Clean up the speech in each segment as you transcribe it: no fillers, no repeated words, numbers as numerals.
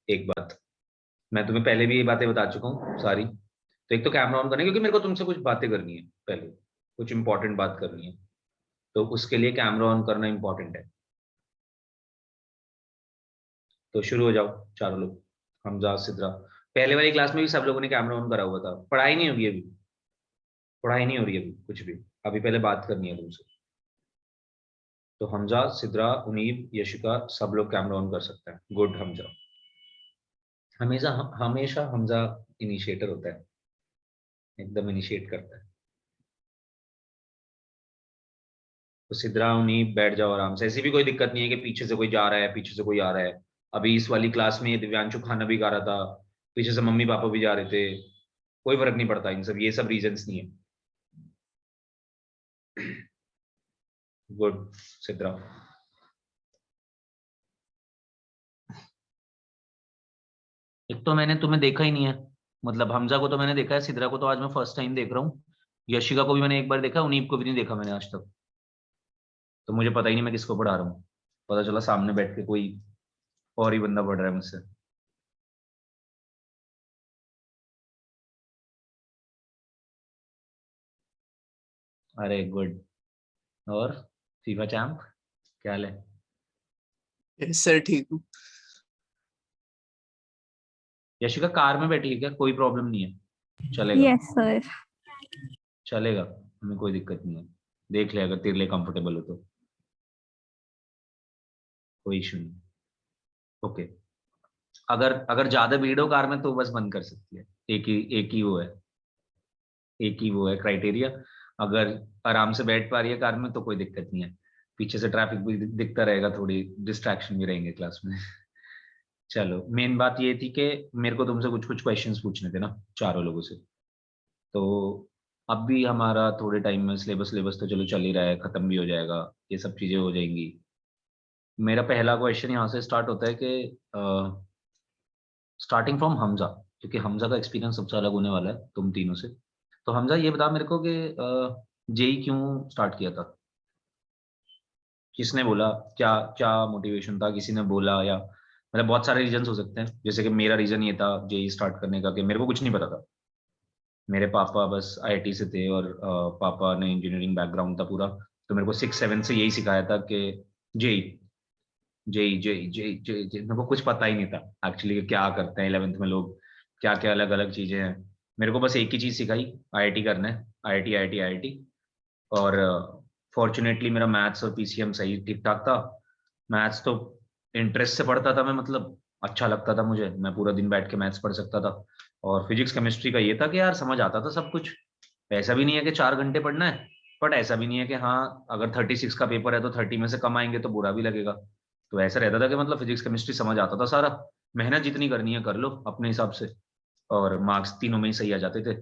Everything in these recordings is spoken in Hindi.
एक बात मैं तुम्हें पहले भी ये बातें बता चुका हूँ सारी। तो एक तो कैमरा ऑन करना है, क्योंकि मेरे को तुमसे कुछ बातें करनी है, पहले कुछ इंपॉर्टेंट बात करनी है, तो उसके लिए कैमरा ऑन करना इंपॉर्टेंट है। तो शुरू हो जाओ चारों लोग। हमजा, सिद्रा। पहले वाली क्लास में भी सब लोगों ने कैमरा ऑन करा हुआ था। पढ़ाई नहीं होगी अभी, पढ़ाई नहीं हो रही अभी कुछ भी। अभी पहले बात करनी है तुमसे। तो हमजा, सिद्रा, उनीब, यशिका, सब लोग कैमरा ऑन कर सकते हैं। गुड हमजा। हमेशा हमेशा हमजा इनिशिएटर होता है, एकदम इनिशिएट करता है। तो सिद्रा, उनीब बैठ जाओ आराम से। ऐसी भी कोई दिक्कत नहीं है कि पीछे से कोई जा रहा है, पीछे से कोई आ रहा है। अभी इस वाली क्लास में दिव्यांशु खाना भी खा रहा था, पीछे से मम्मी पापा भी जा रहे थे। कोई फर्क नहीं पड़ता, इन सब ये सब रीजंस नहीं है। गुड सिद्रा। एक तो मैंने तुम्हें देखा ही नहीं है, मतलब हमजा को तो मैंने देखा है, सिद्रा को तो आज मैं फर्स्ट टाइम देख रहा हूँ। यशिका को भी मैंने एक बार देखा, उनीब को भी नहीं देखा मैंने आज तक। तो मुझे पता ही नहीं मैं किसको पढ़ा रहा हूँ। पता चला सामने बैठ के कोई और ही बंदा पढ़ रहा है मुझसे। अरे गुड। और फीफा चैंप, क्या हाल है? यस सर, ठीक हूँ। यशिका कार में बैठी है क्या? कोई प्रॉब्लम नहीं है, चलेगा। Yes sir. चलेगा, हमें कोई दिक्कत नहीं है। देख ले, अगर तेरे लिए कंफर्टेबल हो तो कोई इशू नहीं। ओके। अगर अगर ज्यादा भीड़ हो कार में तो बस बंद कर सकती है। एक ही वो है, एक ही वो है क्राइटेरिया। अगर आराम से बैठ पा रही है कार में तो कोई दिक्कत नहीं है। पीछे से ट्रैफिक भी दिखता रहेगा, थोड़ी डिस्ट्रैक्शन भी रहेंगे क्लास में। चलो, मेन बात ये थी कि मेरे को तुमसे कुछ कुछ क्वेश्चंस पूछने थे ना, चारों लोगों से। तो अब भी हमारा थोड़े टाइम में सिलेबस सिलेबस तो चलो चल ही रहा है, खत्म भी हो जाएगा, ये सब चीजें हो जाएंगी। मेरा पहला क्वेश्चन यहाँ से स्टार्ट होता है कि स्टार्टिंग फ्रॉम हमजा, क्योंकि हमजा का एक्सपीरियंस सबसे अलग होने वाला है तुम तीनों से। तो हमजा ये बता मेरे को कि जेई क्यों स्टार्ट किया था? किसने बोला? क्या क्या मोटिवेशन था? किसी ने बोला, या मतलब बहुत सारे रीजंस हो सकते हैं। जैसे कि मेरा रीजन ये था जेई स्टार्ट करने का कि मेरे को कुछ नहीं पता था। मेरे पापा बस आईआईटी से थे, और पापा ने इंजीनियरिंग बैकग्राउंड था पूरा। तो मेरे को 6 7 से यही सिखाया था कि JEE JEE JEE JEE JEE JEE. मेरे को कुछ पता ही नहीं था एक्चुअली क्या करते हैं 11th में लोग, क्या क्या अलग अलग चीजें हैं। मेरे को बस एक ही चीज सिखाई, आईआईटी करना है, आईआईटी आईआईटी आईआईटी। और फॉर्चुनेटली मेरा मैथ्स और पीसीएम सही ठीक ठाक था। मैथ्स तो इंटरेस्ट से पढ़ता था मैं, मतलब अच्छा लगता था मुझे, मैं पूरा दिन बैठ के मैथ्स पढ़ सकता था। और फिजिक्स केमिस्ट्री का ये था कि यार समझ आता था सब कुछ। ऐसा भी नहीं है कि 4 घंटे पढ़ना है, बट ऐसा भी नहीं है कि हाँ अगर 36 का पेपर है तो 30 में से कम आएंगे तो बुरा भी लगेगा। तो ऐसा रहता था कि मतलब फिजिक्स केमिस्ट्री समझ आता था सारा। मेहनत जितनी करनी है कर लो अपने हिसाब से। और मार्क्स तीनों में ही सही आ जाते थे।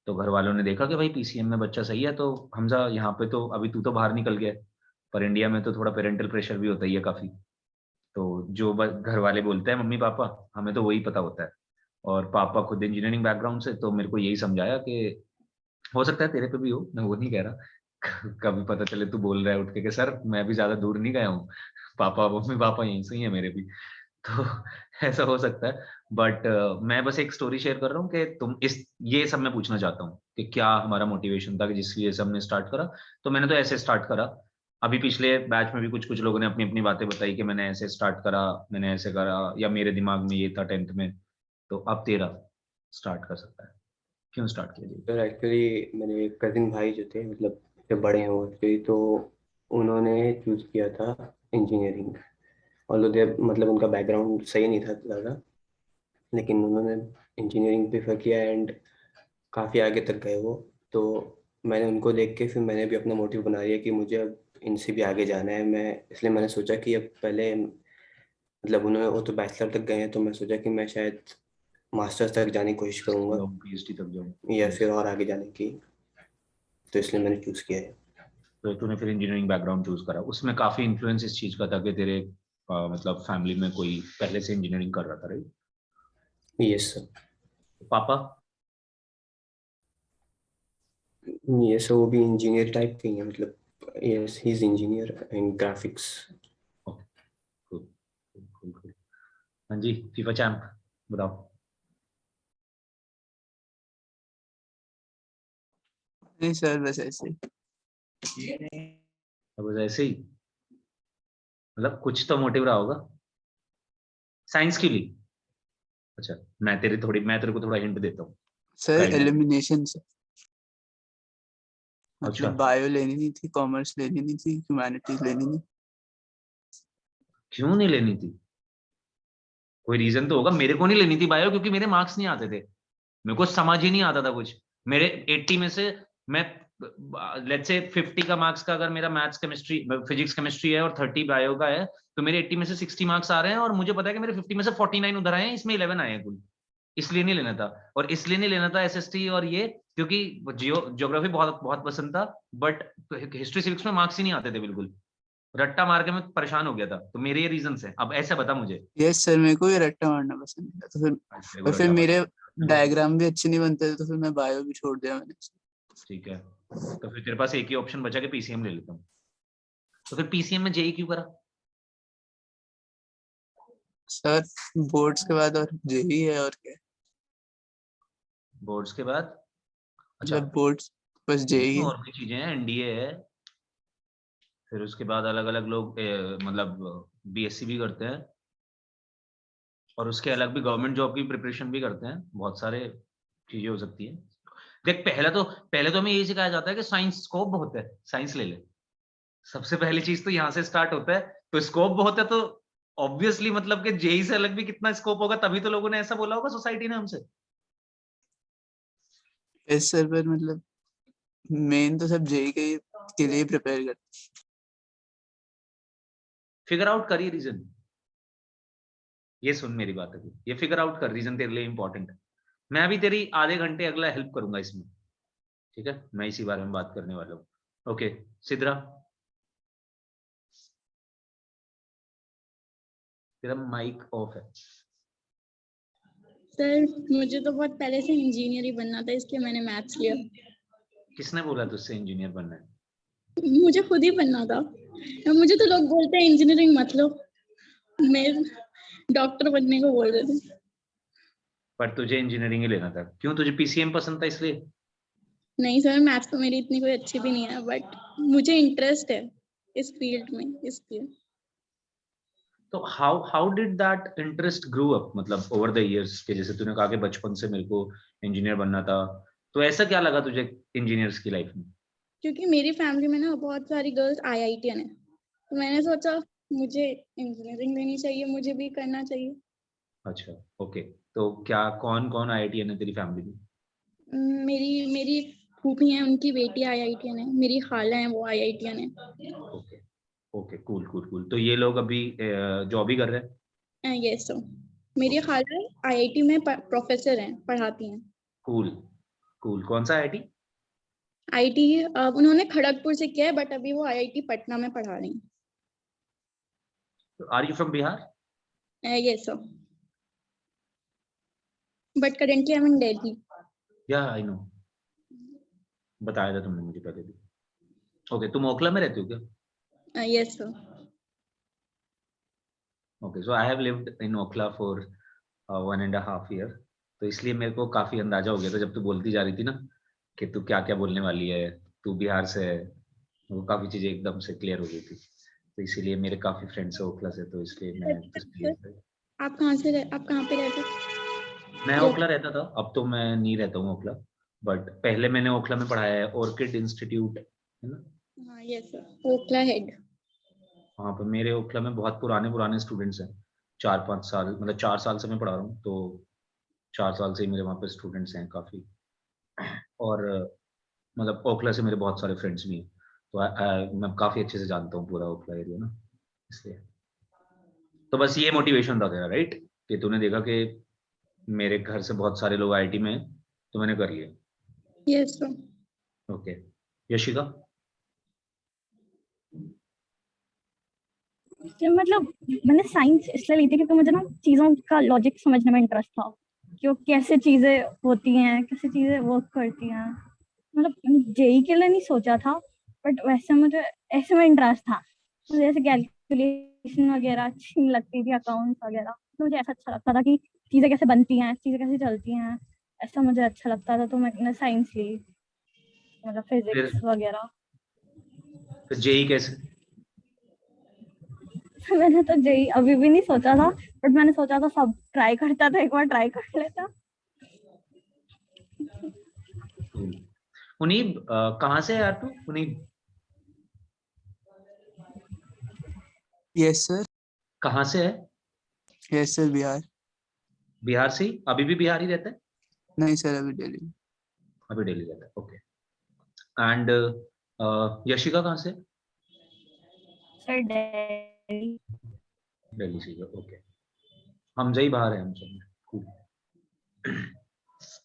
तो घर वालों ने देखा कि भाई पीसीएम में बच्चा सही है, तो हमजा यहाँ पे तो अभी तू तो बाहर निकल गया है, पर इंडिया में तो थोड़ा पेरेंटल प्रेशर भी होता ही है काफी। तो जो घर वाले बोलते हैं मम्मी पापा, हमें तो वही पता होता है। और पापा खुद इंजीनियरिंग बैकग्राउंड से, तो मेरे को यही समझाया कि हो सकता है तेरे पे भी हो, मैं वो नहीं कह रहा। कभी पता चले तू बोल रहा है उठ के कि सर मैं भी ज्यादा दूर नहीं गया हूँ, पापा मम्मी पापा यहीं से ही है मेरे भी। तो ऐसा हो सकता है। बट मैं बस एक स्टोरी शेयर कर रहा हूँ कि तुम इस ये सब मैं पूछना चाहता हूँ कि क्या हमारा मोटिवेशन था कि जिस लिए हमने स्टार्ट करा। तो मैंने तो ऐसे स्टार्ट करा। अभी पिछले बैच में भी कुछ कुछ लोगों ने अपनी अपनी बातें बताई कि मैंने ऐसे स्टार्ट करा, मैंने ऐसे करा, या मेरे दिमाग में ये था 10th में। तो अब तेरा स्टार्ट कर सकता है, क्यों स्टार्ट किया जी? सर एक्चुअली मेरे कजिन भाई जो थे, मतलब जो बड़े हैं वो एक्चुअली, तो उन्होंने चूज किया था इंजीनियरिंग। और मतलब उनका बैकग्राउंड सही नहीं था ज़्यादा, लेकिन उन्होंने इंजीनियरिंग प्रेफर किया एंड काफ़ी आगे तक गए वो। तो मैंने उनको देख के फिर मैंने भी अपना मोटिव बना लिया कि मुझे अब इनसे भी आगे जाना है। मैं इसलिए मैंने सोचा कि अब पहले, मतलब उन्होंने वो तो बैचलर तक गए हैं, तो मैं सोचा कि मैं शायद मास्टर्स तक जाने की कोशिश करूंगा पीएचडी तक जाऊँ। या फिर और आगे जाने की। तो इसलिए मैंने चूज़ किया है। तो तूने फिर इंजीनियरिंग बैकग्राउंड चूज करा, उसमें काफी इन्फ्लुएंस इस चीज का था कि तेरे मतलब फैमिली में कोई पहले से इंजीनियरिंग कर रहा था, राइट? Yes sir. पापा? ये सब वो भी इंजीनियर टाइप के ही है, मतलब yes he is engineer in graphics. Okay, cool, cool, cool, cool. हाँ जी, फीफा चैंप बताओ। नहीं सर, बस ऐसे ही। अब बस ऐसे ही, मतलब कुछ तो मोटिव रहा होगा। साइंस क्यों ली? अच्छा, मैं तेरे को थोड़ा हिंट देता हूँ। Sir kind of. एलिमिनेशन से, अच्छा, मतलब बायो लेनी नहीं थी, कॉमर्स लेनी नहीं थी, ह्यूमैनिटीज लेनी नहीं। क्यों नहीं लेनी थी? कोई रीजन तो होगा। मेरे को नहीं लेनी थी बायो क्योंकि मेरे मार्क्स नहीं आते थे, मेरे को समझ ही नहीं आता था कुछ। मेरे 80 में से मैं, लेट्स से 50 का मार्क्स का अगर मेरा मैथ्स केमिस्ट्री फिजिक्स केमिस्ट्री है और 30 बायो का है, तो मेरे 80 में से 60 मार्क्स आ रहे हैं और मुझे पता है कि मेरे 50 में से 49 उधर आए हैं, इसमें 11 आए हैं कुल। इसलिए नहीं लेना था। और इसलिए नहीं लेना था एसएसटी और ये, क्योंकि ज्योग्राफी बहुत बहुत पसंद था, बट हिस्ट्री सिविक्स में मार्क्स ही नहीं आते थे बिल्कुल। रट्टा मार के मैं परेशान हो गया था। तो मेरे ये रीजन है। अब ऐसे बता मुझे। यस सर, मेरे को ये रट्टा मारना पसंद है, तो फिर तेरे को और फिर रट्टा मेरे मार। डायग्राम भी अच्छे नहीं बनते थे, तो फिर मैं बायो भी छोड़ दिया मैंने। ठीक है, तो फिर तेरे पास एक ही ऑप्शन बचा कि पीसीएम ले लेता हूँ। तो फिर पीसीएम में जेई क्यों करा? सर बोर्ड्स के बाद और जेई है, और क्या है? बोर्ड्स के बाद? अच्छा, मतलब बोर्ड्स बस नहीं जेई है। और भी चीजें हैं, एनडीए है, फिर उसके बाद अलग अलग लोग मतलब बीएससी भी करते हैं, और उसके अलग भी गवर्नमेंट जॉब की प्रिपरेशन भी करते हैं। बहुत सारे चीजें हो सकती है। देख, पहले तो हमें यही सिखाया जाता है कि साइंस स्कोप बहुत है, साइंस ले ले। सबसे पहली चीज तो यहाँ से स्टार्ट होता है। तो स्कोप बहुत है तो ऑब्वियसली मतलब कि जेई से अलग भी कितना स्कोप होगा, तभी तो लोगों ने ऐसा बोला होगा सोसाइटी ने हमसे। यस सर, पर मतलब मेन तो सब जेई के लिए प्रिपेयर करते फिगर आउट करिए रीजन। ये सुन मेरी बात अभी, ये फिगर आउट कर, रीजन तेरे लिए इंपॉर्टेंट है। मैं अभी तेरी आधे घंटे अगला हेल्प करूंगा इसमें। ठीक है, मैं इसी बारे में बात करने वाला हूँ। ओके, सिद्रा, तेरा माइक ऑफ है। सर मुझे तो बहुत पहले से इंजीनियर ही बनना था, इसलिए मैंने मैथ्स लिया। किसने बोला तुझसे इंजीनियर बनना है? मुझे खुद ही बनना था। और मुझे तो लोग बोलते हैं इंजीनियरिंग मत लो, मैं डॉक्टर बनने को बोल रहे थे। पर तुझे इंजीनियरिंग ही लेना था, क्यों? तुझे पीसीएम पसंद था इसलिए? नहीं सर, मैथ्स तो मेरी इतनी कोई अच्छी भी नहीं है, बट मुझे इंटरेस्ट है इस फील्ड में, इसलिए। तो how how did that interest grow up, मतलब ओवर द इयर्स के? जैसे तूने कहा कि बचपन से मेरे को इंजीनियर बनना था, तो ऐसा क्या लगा तुझे इंजीनियर्स की लाइफ में? क्योंकि मेरी फैमिली में ना बहुत सारी गर्ल्स आईआईटीएन है, तो मैंने सोचा मुझे इंजीनियरिंग लेनी चाहिए, मुझे भी करना चाहिए। अच्छा, ओके। तो क्या कौन कौन आईआईटीएन है तेरी फैमिली में? मेरी मेरी फूफी है, उनकी बेटी आईआईटीएन है, मेरी खाला है वो आईआईटीएन है। Okay, okay, cool cool cool. तो ये लोग अभी जॉब ही कर रहे हैं? यस सर, मेरी खाला आईआईटी में प्रोफेसर हैं, पढ़ाती हैं। Cool cool. कौन सा आईआईटी? आईआईटी उन्होंने खड़गपुर से किया है, बट अभी वो आईआईटी पटना में पढ़ा रही आर यू फ्रॉम बिहार? हैं। Yes sir, but currently I am in Delhi. Yeah I no, बताया था तुमने मुझे पहले भी। ओके, तुम ओखला में रहती हो क्या? Yes sir. Okay, so I have lived in Okhla for 1.5 year। तो इसलिए मेरे को काफी अंदाजा हो गया था जब तू बोलती जा रही थी ना कि तू क्या क्या बोलने वाली है, तू बिहार से है। वो काफी चीजें एकदम से क्लियर हो गई थी। तो इसीलिए मेरे काफी फ्रेंड्स है ओखला से, तो इसलिए मैं सर आप कहाँ से आप कहाँ पे रहते मैं हो? ओखला रहता था। अब तो मैं नहीं रहता हूँ ओखला, बट पहले मैंने ओखला में पढ़ाया है, ऑर्किड इंस्टीट्यूट है ना। हाँ यस सर, ओखला हेड। वहाँ पर मेरे ओखला में बहुत पुराने पुराने स्टूडेंट्स हैं। 4-5 साल, मतलब 4 साल से मैं पढ़ा रहा हूँ, तो 4 साल से ही मेरे वहाँ पे स्टूडेंट्स हैं काफ़ी। और मतलब ओखला से मेरे बहुत सारे फ्रेंड्स भी हैं। तो मैं काफ़ी अच्छे से जानता हूँ पूरा ओखला एरिया ना, इसलिए। तो बस ये मोटिवेशन था तेरा, राइट? कि तूने देखा कि मेरे घर से बहुत सारे लोग आईटी में हैं, तो मैंने कर लिया। Yes sir. ओके, यशिका? कि मतलब मैंने साइंस इसलिए ली थी क्योंकि मुझे ना चीज़ों का लॉजिक समझने में इंटरेस्ट था कि वो कैसे चीज़ें होती हैं, कैसे चीज़ें वर्क करती हैं। मतलब जेई के लिए नहीं सोचा था, बट वैसे मुझे ऐसे में इंटरेस्ट था। मुझे जैसे कैलकुलेशन वगैरह अच्छी नहीं लगती थी, अकाउंट्स वगैरह, तो मुझे ऐसा अच्छा लगता था कि चीजें कैसे बनती हैं, चीजें कैसे चलती हैं, ऐसा मुझे अच्छा लगता था, तो मैंने साइंस ली, मतलब फिजिक्स फिर वगैरह। जेई कैसे? मैंने तो जेई अभी भी नहीं सोचा था, बट मैंने सोचा था सब ट्राई करता था, एक बार ट्राई कर लेता। उन्हीं कहाँ से है यार तू? उन्हीं यस सर। कहाँ से है? Yes sir, Bihar. बिहार से ही? अभी भी बिहार ही रहता है? नहीं सर, अभी दिल्ली। अभी दिल्ली रहता है, ओके। एंड यशिका कहाँ से? सर दिल्ली। दिल्ली से, ओके। हमजा ही बाहर है हम सब। Cool.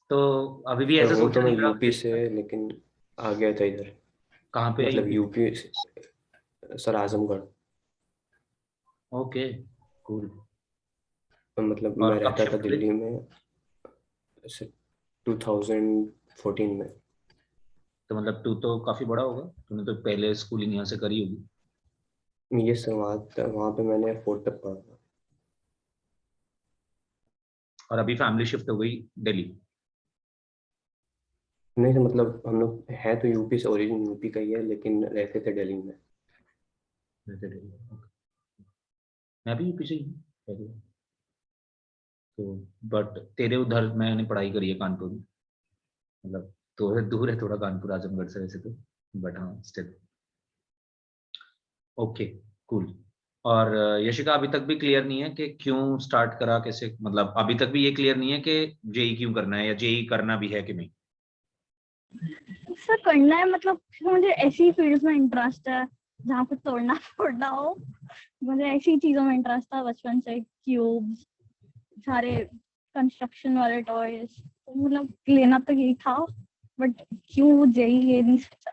तो अभी भी सर ऐसे हूँ सोचा तो मैं नहीं रहा? यूपी से, लेकिन आ गया था इधर। कहाँ पे है मतलब UP? UP sir, Azamgarh. Okay, cool. मतलब और मैं कब रहता था शिफ्ट हुए? दिल्ली में 2014 में। तो मतलब तू तो काफी बड़ा होगा, तूने तो पहले स्कूलिंग यहाँ से करी होगी। ये सर वहाँ पे मैंने 4th तक पढ़ा था। और अभी फैमिली शिफ्ट हो गई दिल्ली? नहीं सर, मतलब हम लोग है तो यूपी से, ओरिजिन यूपी का ही है, लेकिन रहते थे दिल्ली में। रहते दिल्ली, okay. मैं भी यूपी से ही हूँ पहले। तो बट तेरे उधर मैंने पढ़ाई करी है कानपुर में। मतलब तो दूर है थोड़ा कानपुर आजमगढ़ से वैसे तो, बट हाँ स्टिल ओके, कूल। और यशिका अभी तक भी क्लियर नहीं है कि क्यों स्टार्ट करा, कैसे, मतलब अभी तक भी ये क्लियर नहीं है कि जेई क्यों करना है या जेई करना भी है कि नहीं? सर करना है, मतलब मुझे ऐसी फील्ड में इंटरेस्ट है जहाँ पे तोड़ना फोड़ना हो। मुझे ऐसी चीजों में इंटरेस्ट था बचपन से, क्यूब्स, सारे कंस्ट्रक्शन वाले टॉयज, तो मतलब लेना तो यही था, बट क्यों जेई ये नहीं सोचा।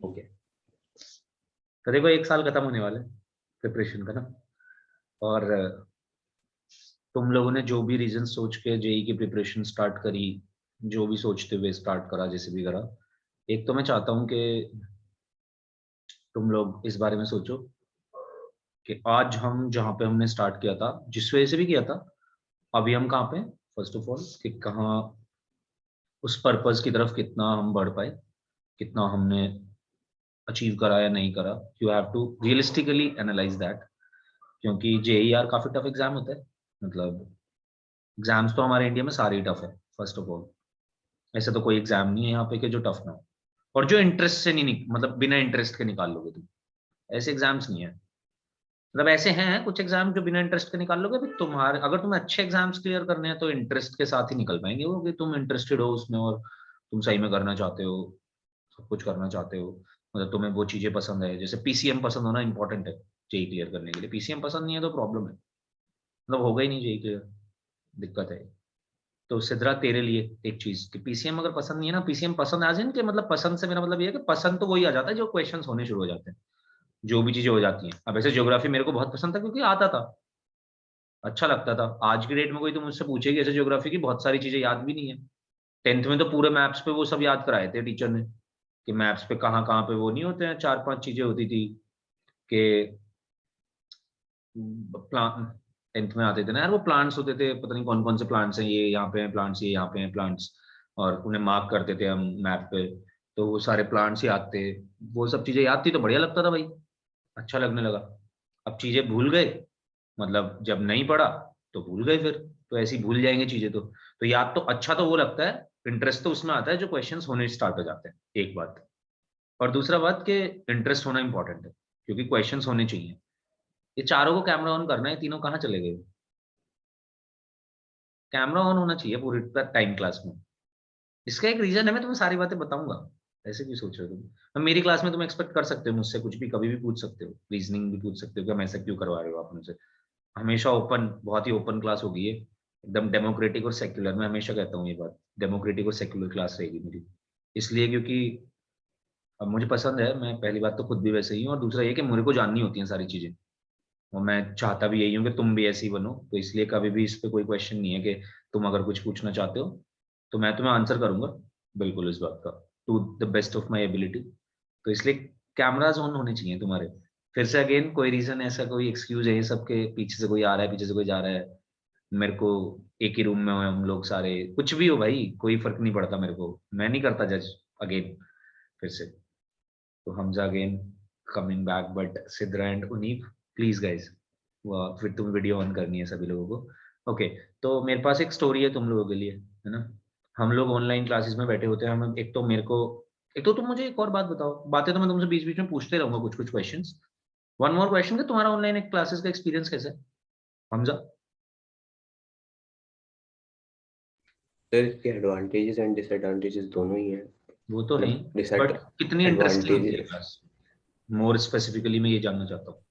ओके, तो देखो 1 साल खत्म होने वाला है प्रिपरेशन का ना। और तुम लोगों ने जो भी रीजन सोच के जेई की प्रिपरेशन स्टार्ट करी, जो भी सोचते हुए स्टार्ट करा, जैसे भी करा, एक तो मैं चाहता हूँ कि तुम लोग इस बारे में सोचो कि आज हम जहाँ पे हमने स्टार्ट किया था, जिस वजह से भी किया था, अभी हम कहाँ पे हैं, फर्स्ट ऑफ ऑल कि कहाँ, उस पर्पस की तरफ कितना हम बढ़ पाए, कितना हमने अचीव करा या नहीं करा। You have to realistically analyse that, क्योंकि जेईआर काफी टफ एग्जाम होता है। मतलब एग्जाम्स तो हमारे इंडिया में सारे ही टफ है, फर्स्ट ऑफ ऑल। ऐसा तो कोई एग्जाम नहीं है यहाँ पे कि जो टफ ना हो, और जो इंटरेस्ट से नहीं मतलब बिना इंटरेस्ट के निकाल लोगे तुम, ऐसे एग्जाम्स नहीं है। मतलब ऐसे हैं कुछ एग्जाम जो बिना इंटरेस्ट के निकाल लोगे, फिर तुम्हारे, अगर तुम्हें अच्छे एग्जाम्स क्लियर करने हैं तो इंटरेस्ट के साथ ही निकल पाएंगे वो, कि तुम इंटरेस्टेड हो उसमें और तुम सही में करना चाहते हो, सब कुछ करना चाहते हो। मतलब तुम्हें वो चीजें पसंद है, जैसे पीसीएम पसंद होना इंपॉर्टेंट है जेई क्लियर करने के लिए। पीसीएम पसंद नहीं है तो प्रॉब्लम है, मतलब होगा ही नहीं जेई क्लियर, दिक्कत है। तो सिद्रा तेरे लिए एक चीज कि पीसीएम अगर पसंद नहीं है ना, पीसीएम पसंद आ जाए कि, मतलब पसंद से मेरा मतलब ये है कि पसंद तो वही आ जाता है जो क्वेश्चंस होने शुरू हो जाते हैं, जो भी चीजें हो जाती हैं। अब ऐसे ज्योग्राफी मेरे को बहुत पसंद था क्योंकि आता था, अच्छा लगता था। आज की डेट में कोई तो मुझसे पूछेगी ऐसे ज्योग्राफी की, बहुत सारी चीजें याद भी नहीं है। 10th में तो पूरे मैप्स पे वो सब याद कराए थे टीचर ने, कि मैप्स पे कहाँ कहाँ पे वो नहीं होते हैं, 4-5 चीजें होती थी कि प्लांट, 10th में आते थे ना यार वो प्लांट्स होते थे, पता नहीं कौन कौन से प्लांट्स हैं, ये यहाँ पे हैं प्लांट्स, ये यहाँ पे हैं प्लांट्स, और उन्हें मार्क करते थे हम मैप पे। तो वो सारे प्लांट्स याद थे, वो सब चीजें याद थी तो बढ़िया लगता था भाई, अच्छा लगने लगा। अब चीजें भूल गए, मतलब जब नहीं पढ़ा तो भूल गए फिर, तो ऐसी भूल जाएंगे चीजें तो याद तो अच्छा तो वो लगता है, इंटरेस्ट तो उसमें आता है जो क्वेश्चंस होने स्टार्ट हो जाते हैं, एक बात। और दूसरा बात कि इंटरेस्ट होना इंपॉर्टेंट है, क्योंकि क्वेश्चंस होने चाहिए। ये चारों को कैमरा ऑन करना है, तीनों कहाँ चले गए? कैमरा ऑन होना चाहिए पूरी टाइम क्लास में। इसका एक रीजन है, मैं तुम्हें सारी बातें बताऊंगा। ऐसे क्यों सोच रहे हो तुम? अब मेरी क्लास में तुम एक्सपेक्ट कर सकते हो मुझसे कुछ भी, कभी भी पूछ सकते हो, रीजनिंग भी पूछ सकते हो कि हम ऐसा क्यों करवा रहे हो आप मुझसे। हमेशा ओपन, बहुत ही ओपन क्लास होगी ये, एकदम डेमोक्रेटिक और सेक्युलर। मैं हमेशा कहता हूँ ये बात, डेमोक्रेटिक और सेक्युलर क्लास रहेगी मेरी। इसलिए क्योंकि अब मुझे पसंद है, मैं पहली बात तो खुद भी वैसे ही हूँ, और दूसरा ये कि मुझे को जाननी होती हैं सारी चीजें, और मैं चाहता भी यही हूँ कि तुम भी ऐसे ही बनो। तो इसलिए कभी भी इस पे कोई क्वेश्चन नहीं है कि तुम अगर कुछ पूछना चाहते हो तो मैं तुम्हें आंसर करूंगा, बिल्कुल इस बात का, to the best of my ability. तो इसलिए कैमराज ऑन होने चाहिए तुम्हारे, फिर से अगेन कोई रीजन ऐसा कोई एक्सक्यूज है, सबके पीछे से कोई आ रहा है, पीछे से कोई जा रहा है, मेरे को एक ही रूम में हो हम लोग सारे, कुछ भी हो भाई, कोई फर्क नहीं पड़ता मेरे को, मैं नहीं करता जज अगेन फिर से। तो Hamza again coming back, but Sidra and Uneeb please guys, फिर तुम वीडियो ऑन करनी है सभी लोगों को। ओके, तो मेरे पास एक स्टोरी है तुम लोगों के लिए, है ना। हम लोग ऑनलाइन क्लासेस में बैठे होते हैं, हम एक तो मेरे को, एक तो तुम मुझे एक और बात बताओ, बातें तो मैं तुमसे बीच बीच में पूछते रहूंगा कुछ कुछ क्वेश्चंस। वन मोर क्वेश्चन, कि तुम्हारा ऑनलाइन क्लासेस का एक्सपीरियंस कैसा है हमजा? सर इसके एडवांटेजेस एंड डिसएडवांटेजेस दोनों ही हैं। वो तो है ही, मतलब बट कितनी इंटरेस्टिंग होती है एडवांटेजेस, क्लास? मोर स्पेसिफिकली मैं ये जानना चाहता हूँ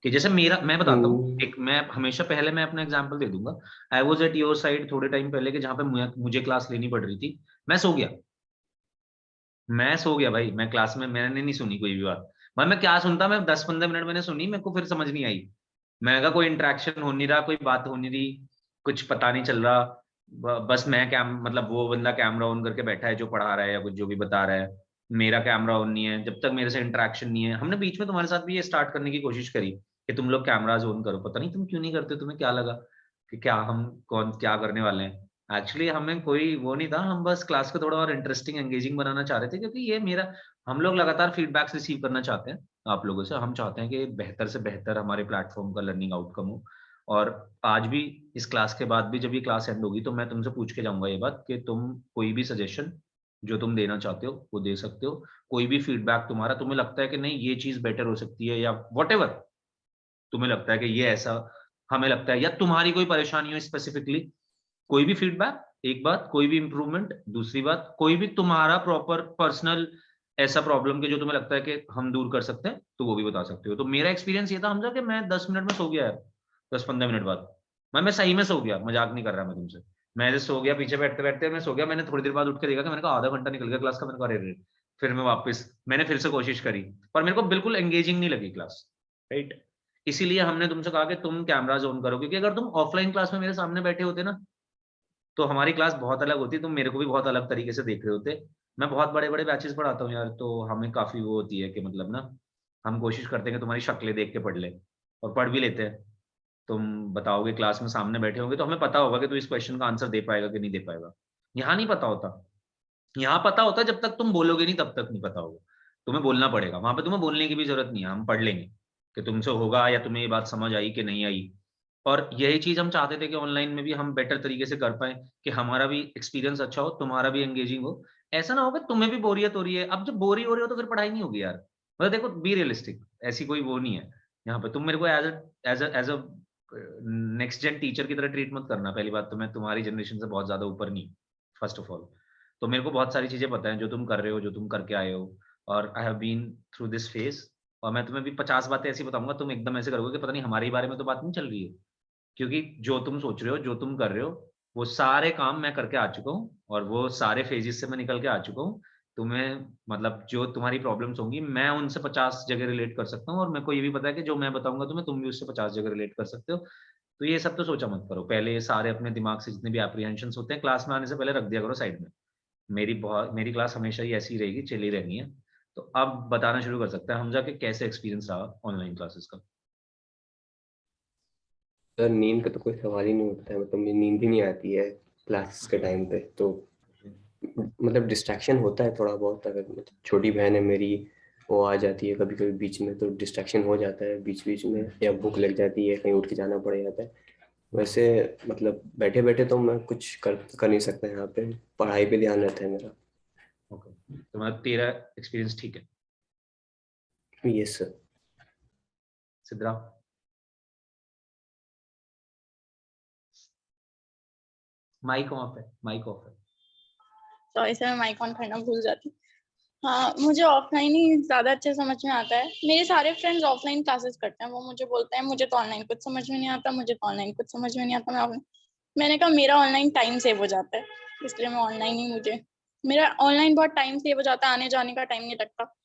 कि जैसे मेरा, मैं बताता हूँ एक, मैं हमेशा पहले मैं अपना एग्जांपल दे दूंगा। I was at your side थोड़े टाइम पहले, कि जहाँ पे मुझे क्लास लेनी पड़ रही थी, मैं सो गया भाई, मैं क्लास में मैंने नहीं सुनी कोई भी बात। भाई मैं क्या सुनता, मैं 10-15 मिनट मैंने सुनी, मेरे को फिर समझ नहीं आई। मैंने कहा कोई इंटरेक्शन हो नहीं रहा, कोई बात हो नहीं रही, कुछ पता नहीं चल रहा, बस मैं मतलब वो बंदा कैमरा ऑन करके बैठा है जो पढ़ा रहा है या कुछ जो भी बता रहा है, मेरा कैमरा ऑन नहीं है, जब तक मेरे से इंटरेक्शन नहीं है। हमने बीच में तुम्हारे साथ भी ये स्टार्ट करने की कोशिश करी कि तुम लोग कैमराज ऑन करो, पता नहीं तुम क्यों नहीं करते, तुम्हें क्या लगा कि क्या हम कौन क्या करने वाले हैं। एक्चुअली हमें कोई वो नहीं था, हम बस क्लास को थोड़ा और इंटरेस्टिंग एंगेजिंग बनाना चाह रहे थे, क्योंकि ये मेरा, हम लोग लगातार फीडबैक्स रिसीव करना चाहते हैं आप लोगों से। हम चाहते हैं कि बेहतर से बेहतर हमारे प्लेटफॉर्म का लर्निंग आउटकम हो। और आज भी इस क्लास के बाद भी जब ये क्लास एंड होगी तो मैं तुमसे पूछ के जाऊंगा ये बात, कि तुम कोई भी सजेशन जो तुम देना चाहते हो वो दे सकते हो। कोई भी फीडबैक तुम्हारा, तुम्हें लगता है कि नहीं ये चीज बेटर हो सकती है, या वट तुम्हें लगता है कि ये ऐसा हमें लगता है, या तुम्हारी कोई परेशानी हो स्पेसिफिकली, कोई भी फीडबैक, एक बात, कोई भी इंप्रूवमेंट, दूसरी बात, कोई भी तुम्हारा प्रॉपर पर्सनल ऐसा प्रॉब्लम के जो तुम्हें लगता है कि हम दूर कर सकते हैं, तो वो भी बता सकते हो। तो मेरा एक्सपीरियंस ये था हमजा, कि मैं 10 मिनट में सो गया यार, 10-15 मिनट बाद मैं सही में सो गया, मजाक नहीं कर रहा मैं तुमसे। मैं ऐसे सो गया, पीछे बैठते बैठते मैं सो गया। मैंने थोड़ी देर बाद उठ के देखा कि मैंने कहा आधा घंटा निकल गया क्लास का, मैंने कहा अरे, फिर मैं वापस, मैंने फिर से कोशिश करी, पर मेरे को बिल्कुल एंगेजिंग नहीं लगी क्लास, राइट। इसीलिए हमने तुमसे कहा कि तुम कैमराज ऑन करो, क्योंकि अगर तुम ऑफलाइन क्लास में मेरे सामने बैठे होते ना, तो हमारी क्लास बहुत अलग होती, तुम मेरे को भी बहुत अलग तरीके से देख रहे होते। मैं बहुत बड़े बड़े बैचेस पढ़ाता हूँ यार, तो हमें काफी वो होती है कि मतलब ना, हम कोशिश करते हैं कि तुम्हारी शक्लें देख के पढ़ ले, और पढ़ भी लेते हैं। तुम बताओगे क्लास में सामने बैठे होंगे तो हमें पता होगा कि तू इस क्वेश्चन का आंसर दे पाएगा कि नहीं दे पाएगा। यहाँ नहीं पता होता, यहाँ पता होता जब तक तुम बोलोगे नहीं तब तक नहीं पता होगा, तुम्हें बोलना पड़ेगा। वहां पे तुम्हें बोलने की भी जरूरत नहीं है, हम पढ़ लेंगे कि तुमसे होगा या तुम्हें ये बात समझ आई कि नहीं आई। और यही चीज हम चाहते थे कि ऑनलाइन में भी हम बेटर तरीके से कर पाए, कि हमारा भी एक्सपीरियंस अच्छा हो, तुम्हारा भी एंगेजिंग हो। ऐसा ना होगा तुम्हें भी बोरियत हो रही है, अब जब बोरी हो रही हो तो फिर पढ़ाई नहीं होगी यार। मतलब देखो, बी रियलिस्टिक, ऐसी कोई वो नहीं है यहाँ पे। तुम मेरे को as a next gen teacher की तरह ट्रीट मत करना। पहली बात तो मैं तुम्हारी जनरेशन से बहुत ज्यादा ऊपर नहीं, फर्स्ट ऑफ ऑल। तो मेरे को बहुत सारी चीजें पता है जो तुम कर रहे हो, जो तुम करके आए हो, और I have been through this phase. और मैं तुम्हें भी 50 बातें ऐसी बताऊंगा, तुम एकदम ऐसे करोगे कि पता नहीं हमारे ही बारे में तो बात नहीं चल रही है। क्योंकि जो तुम सोच रहे हो, जो तुम कर रहे हो, वो सारे काम मैं करके आ चुका हूँ, और वो सारे फेजेस से मैं निकल के आ चुका हूँ। तुम्हें मतलब जो तुम्हारी प्रॉब्लम्स होंगी, मैं उनसे 50 जगह रिलेट कर सकता हूँ, और मेरे को ये भी पता है कि जो मैं बताऊंगा तुम्हें, तुम भी उससे 50 जगह रिलेट कर सकते हो। तो ये सब तो सोचा मत करो, पहले ये सारे अपने दिमाग से जितने भी एप्रीहेंशन होते हैं क्लास में आने से पहले रख दिया करो साइड में। मेरी क्लास हमेशा ही ऐसी रहेगी, चली रहनी है। तो अब बताना शुरू कर सकते हैं हमजा के कैसे एक्सपीरियंस रहा ऑनलाइन क्लासेस का। सर नींद का तो कोई सवाल ही नहीं उठता है। मतलब मुझे नींद ही नहीं आती है क्लासेस के टाइम पे। तो मतलब डिस्ट्रैक्शन होता है थोड़ा बहुत। अगर मतलब छोटी बहन है मेरी, वो आ जाती है कभी कभी बीच में, तो डिस्ट्रैक्शन हो जाता है बीच बीच में, या भूख लग जाती है, कहीं उठ के जाना पड़ जाता है। वैसे मतलब बैठे बैठे तो मैं कुछ कर नहीं सकता यहाँ पे, पढ़ाई पे ध्यान रहता है मेरा। ओके, तो मैं तेरा एक्सपीरियंस ठीक है yes sir. Sidra? Mic off है, माइक ऑफ है। सॉरी सर, मैं माइक ऑन करना भूल जाती हूँ। हाँ, मुझे ऑफलाइन ही ज्यादा अच्छे समझ में आता है। मेरे सारे फ्रेंड्स ऑफलाइन क्लासेस करते हैं, वो मुझे बोलते हैं मुझे तो ऑनलाइन कुछ समझ में नहीं आता, मुझे तो ऑनलाइन कुछ समझ में नहीं आता। मैंने कहा मेरा ऑनलाइन टाइम सेव हो जाता है, इसलिए मैं ऑनलाइन ही, मुझे मेरा ऑनलाइन बहुत टाइम सेव हो जाता है, आने जाने का टाइम नहीं लगता,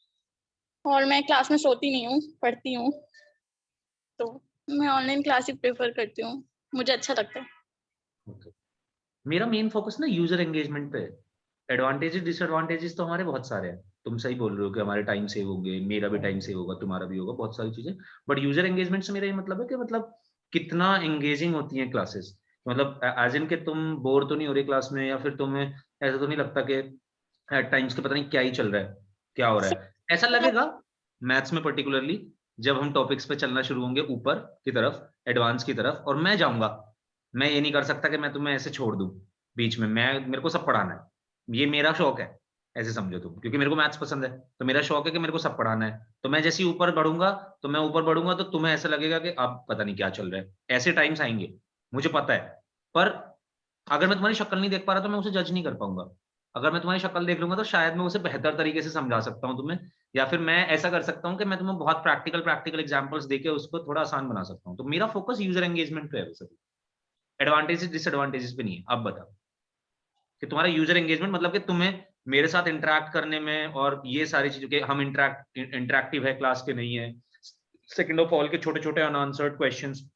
और मैं क्लास में सोती नहीं हूँ, पढ़ती हूँ। तो मैं ऑनलाइन क्लास ही प्रेफर करती हूँ, मुझे अच्छा लगता है। ओके, मेरा मेन फोकस ना यूजर एंगेजमेंट पे है। एडवांटेजेस डिसएडवांटेजेस तो हमारे बहुत सारे हैं, तुम सही बोल रहे हो कि हमारे टाइम सेव होंगे, मेरा भी टाइम सेव होगा, तुम्हारा भी होगा, बहुत सारी चीजें। बट यूजर एंगेजमेंट से मेरा ये मतलब है कि मतलब कितना एंगेजिंग होती है क्लासेस, मतलब एज इन के तुम बोर तो नहीं हो रहे क्लास में, या फिर तुम्हें ऐसा तो नहीं लगता कि एट टाइम्स के पता नहीं क्या ही चल रहा है, क्या हो रहा है, ऐसा लगेगा मैथ्स में पर्टिकुलरली जब हम टॉपिक्स पे चलना शुरू होंगे ऊपर की तरफ, एडवांस की तरफ, और मैं जाऊंगा। मैं ये नहीं कर सकता कि मैं तुम्हें ऐसे छोड़ दूं बीच में, मेरे को सब पढ़ाना है, ये मेरा शौक है, ऐसे समझो तुम, क्योंकि मेरे को मैथ्स पसंद है, तो मेरा शौक है कि मेरे को सब पढ़ाना है। तो मैं जैसे ही ऊपर बढ़ूंगा, तो तुम्हें ऐसा लगेगा कि अब पता नहीं क्या चल रहा है। ऐसे टाइम्स आएंगे, मुझे पता है। पर अगर मैं तुम्हारी शक्ल नहीं देख पा रहा तो मैं उसे जज नहीं कर पाऊंगा। अगर मैं तुम्हारी शक्ल देख लूंगा तो शायद मैं उसे बेहतर तरीके से समझा सकता हूँ तुम्हें, या फिर मैं ऐसा कर सकता हूँ कि मैं तुम्हें बहुत प्रैक्टिकल एग्जांपल्स देके उसको थोड़ा आसान बना सकता हूँ। तो मेरा फोकस यूजर एंगेजमेंट पे है, वैसे एडवांटेजेस डिसएडवांटेजेस पे नहीं है। अब बताओ कि तुम्हारा यूजर एंगेजमेंट मतलब कि तुम्हें मेरे साथ इंटरेक्ट करने में, और ये सारी चीजों के हम इंटरेक्टिव है क्लास के नहीं है, सेकंड ऑफ ऑल के छोटे छोटे अनआंसर्ड क्वेश्चंस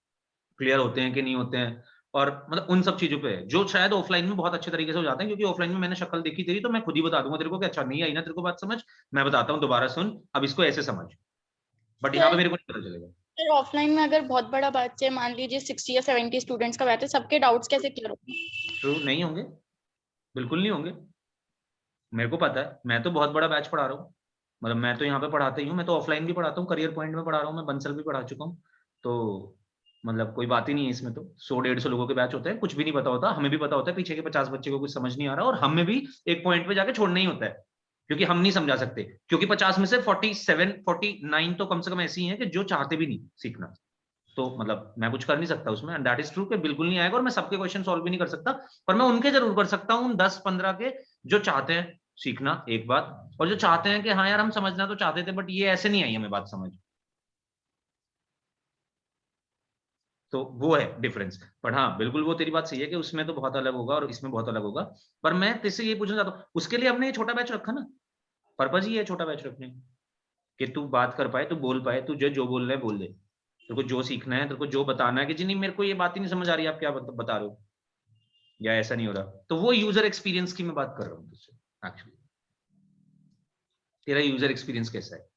क्लियर होते हैं कि नहीं होते हैं, और मतलब उन सब चीजों पे है जो शायद ऑफलाइन में बहुत अच्छे तरीके से हो जाते हैं, क्योंकि ऑफलाइन में मैंने शक्ल देखी तेरी तो मैं खुद ही बता दूंगा तेरे को कि अच्छा नहीं आई ना तेरे को बात समझ, मैं बताता हूँ दोबारा सुन, अब इसको ऐसे समझ। बट यहाँ पे मेरे को नहीं पता चलेगा। फिर ऑफलाइन में अगर बहुत बड़ा बैच है, मान लीजिए 60 या 70 स्टूडेंट्स का बैच है, सबके डाउट्स कैसे क्लियर होंगे? ट्रू, नहीं होंगे, बिल्कुल नहीं होंगे। मेरे को पता है, मैं तो बहुत बड़ा बैच पढ़ा रहा हूँ, मतलब मैं तो यहाँ पे पढ़ाता ही हूँ, मैं तो ऑफलाइन भी पढ़ाता हूँ, करियर पॉइंट में पढ़ा रहा हूँ, मैं बंसल भी पढ़ा चुका हूँ। तो मतलब कोई बात ही नहीं है इसमें, तो 100-150 लोगों के बैच होते हैं, कुछ भी नहीं पता होता, हमें भी पता होता है पीछे के 50 बच्चे को कुछ समझ नहीं आ रहा, और हमें भी एक पॉइंट पे जाके छोड़ना ही होता है, क्योंकि हम नहीं समझा सकते, क्योंकि 50 में से 47-49 तो कम से कम ऐसी हैं कि जो चाहते भी नहीं सीखना। तो मतलब मैं कुछ कर नहीं सकता उसमें, एंड दैट इज ट्रू कि बिल्कुल नहीं आएगा, और मैं सबके क्वेश्चन सॉल्व भी नहीं कर सकता, पर मैं उनके जरूर कर सकता हूँ, 10-15 के जो चाहते हैं सीखना एक बात, और जो चाहते हैं कि हाँ यार हम समझना तो चाहते थे बट ये ऐसे नहीं आई हमें बात समझ। तो वो है डिफरेंस। बट हाँ बिल्कुल वो तेरी बात सही है कि उसमें तो बहुत अलग होगा और इसमें बहुत अलग होगा। पर मैं तेरे ये पूछना चाहता हूँ, उसके लिए हमने ये छोटा बैच रखा ना, पर्पज ही है छोटा बैच रखने का, कि तू बात कर पाए, तू बोल पाए, तू जो बोल रहा है बोल दे, तेरे को जो सीखना है, तेरे को जो बताना है कि जी नहीं मेरे को ये बात ही नहीं समझ आ रही, आप क्या बता रहे हो, या ऐसा नहीं हो रहा, तो वो यूजर एक्सपीरियंस की मैं बात कर रहा हूँ तुझसे। एक्चुअली तेरा यूजर एक्सपीरियंस कैसा है?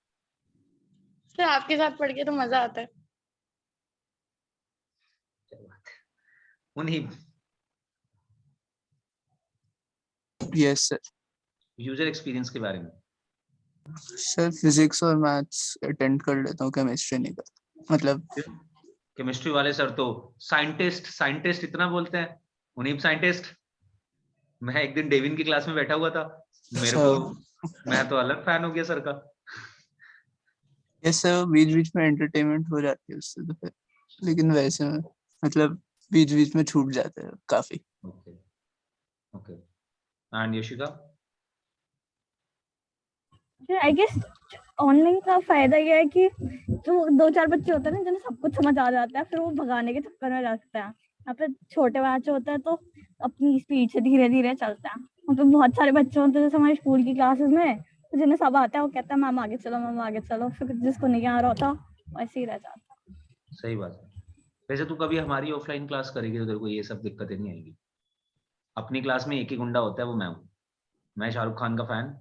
फिर आपके साथ पढ़ के तो मजा आता है। क्या बात है, उन्हीं यस सर। यूजर एक्सपीरियंस के बारे में। सर फिजिक्स और मैथ्स अटेंड कर लेता हूँ, केमिस्ट्री नहीं करता, मतलब केमिस्ट्री वाले सर तो साइंटिस्ट साइंटिस्ट इतना बोलते हैं, उन्हीं साइंटिस्ट। मैं एक दिन डेविन की क्लास में बैठा हुआ था, मेरे को, मैं तो अलग फैन हो गया सर का। यस सर, बीच बीच में एंटरटेनमेंट हो जाती है उससे तो फिर, लेकिन वैसे में मतलब बीच बीच में छूट जाता है काफी। Okay okay, and Yashika? I guess online का फायदा ये है कि जो 2-4 बच्चे होते हैं ना जिन्हें सब कुछ समझ आ जाता है, फिर वो भगाने के चक्कर में लगते हैं। यहाँ पे छोटे बच्चे होते हैं तो अपनी स्पीड से धीरे धीरे चलते हैं। वहाँ पे बहुत सारे बच्चे होते हैं जैसे हमारे स्कूल की क्लासेस में, तो जिन्हें सब आता है वो कहता है मैम आगे चलो, मैम आगे चलो, फिर जिसको नहीं आ रहा होता वैसे ही रह जाता। सही बात है। वैसे तू कभी हमारी ऑफलाइन क्लास करेगी तो तेरे को ये सब दिक्कतें नहीं आएगी। अपनी क्लास में एक ही गुंडा होता है, वो मैं हूँ। मैं शाहरुख खान का फैन,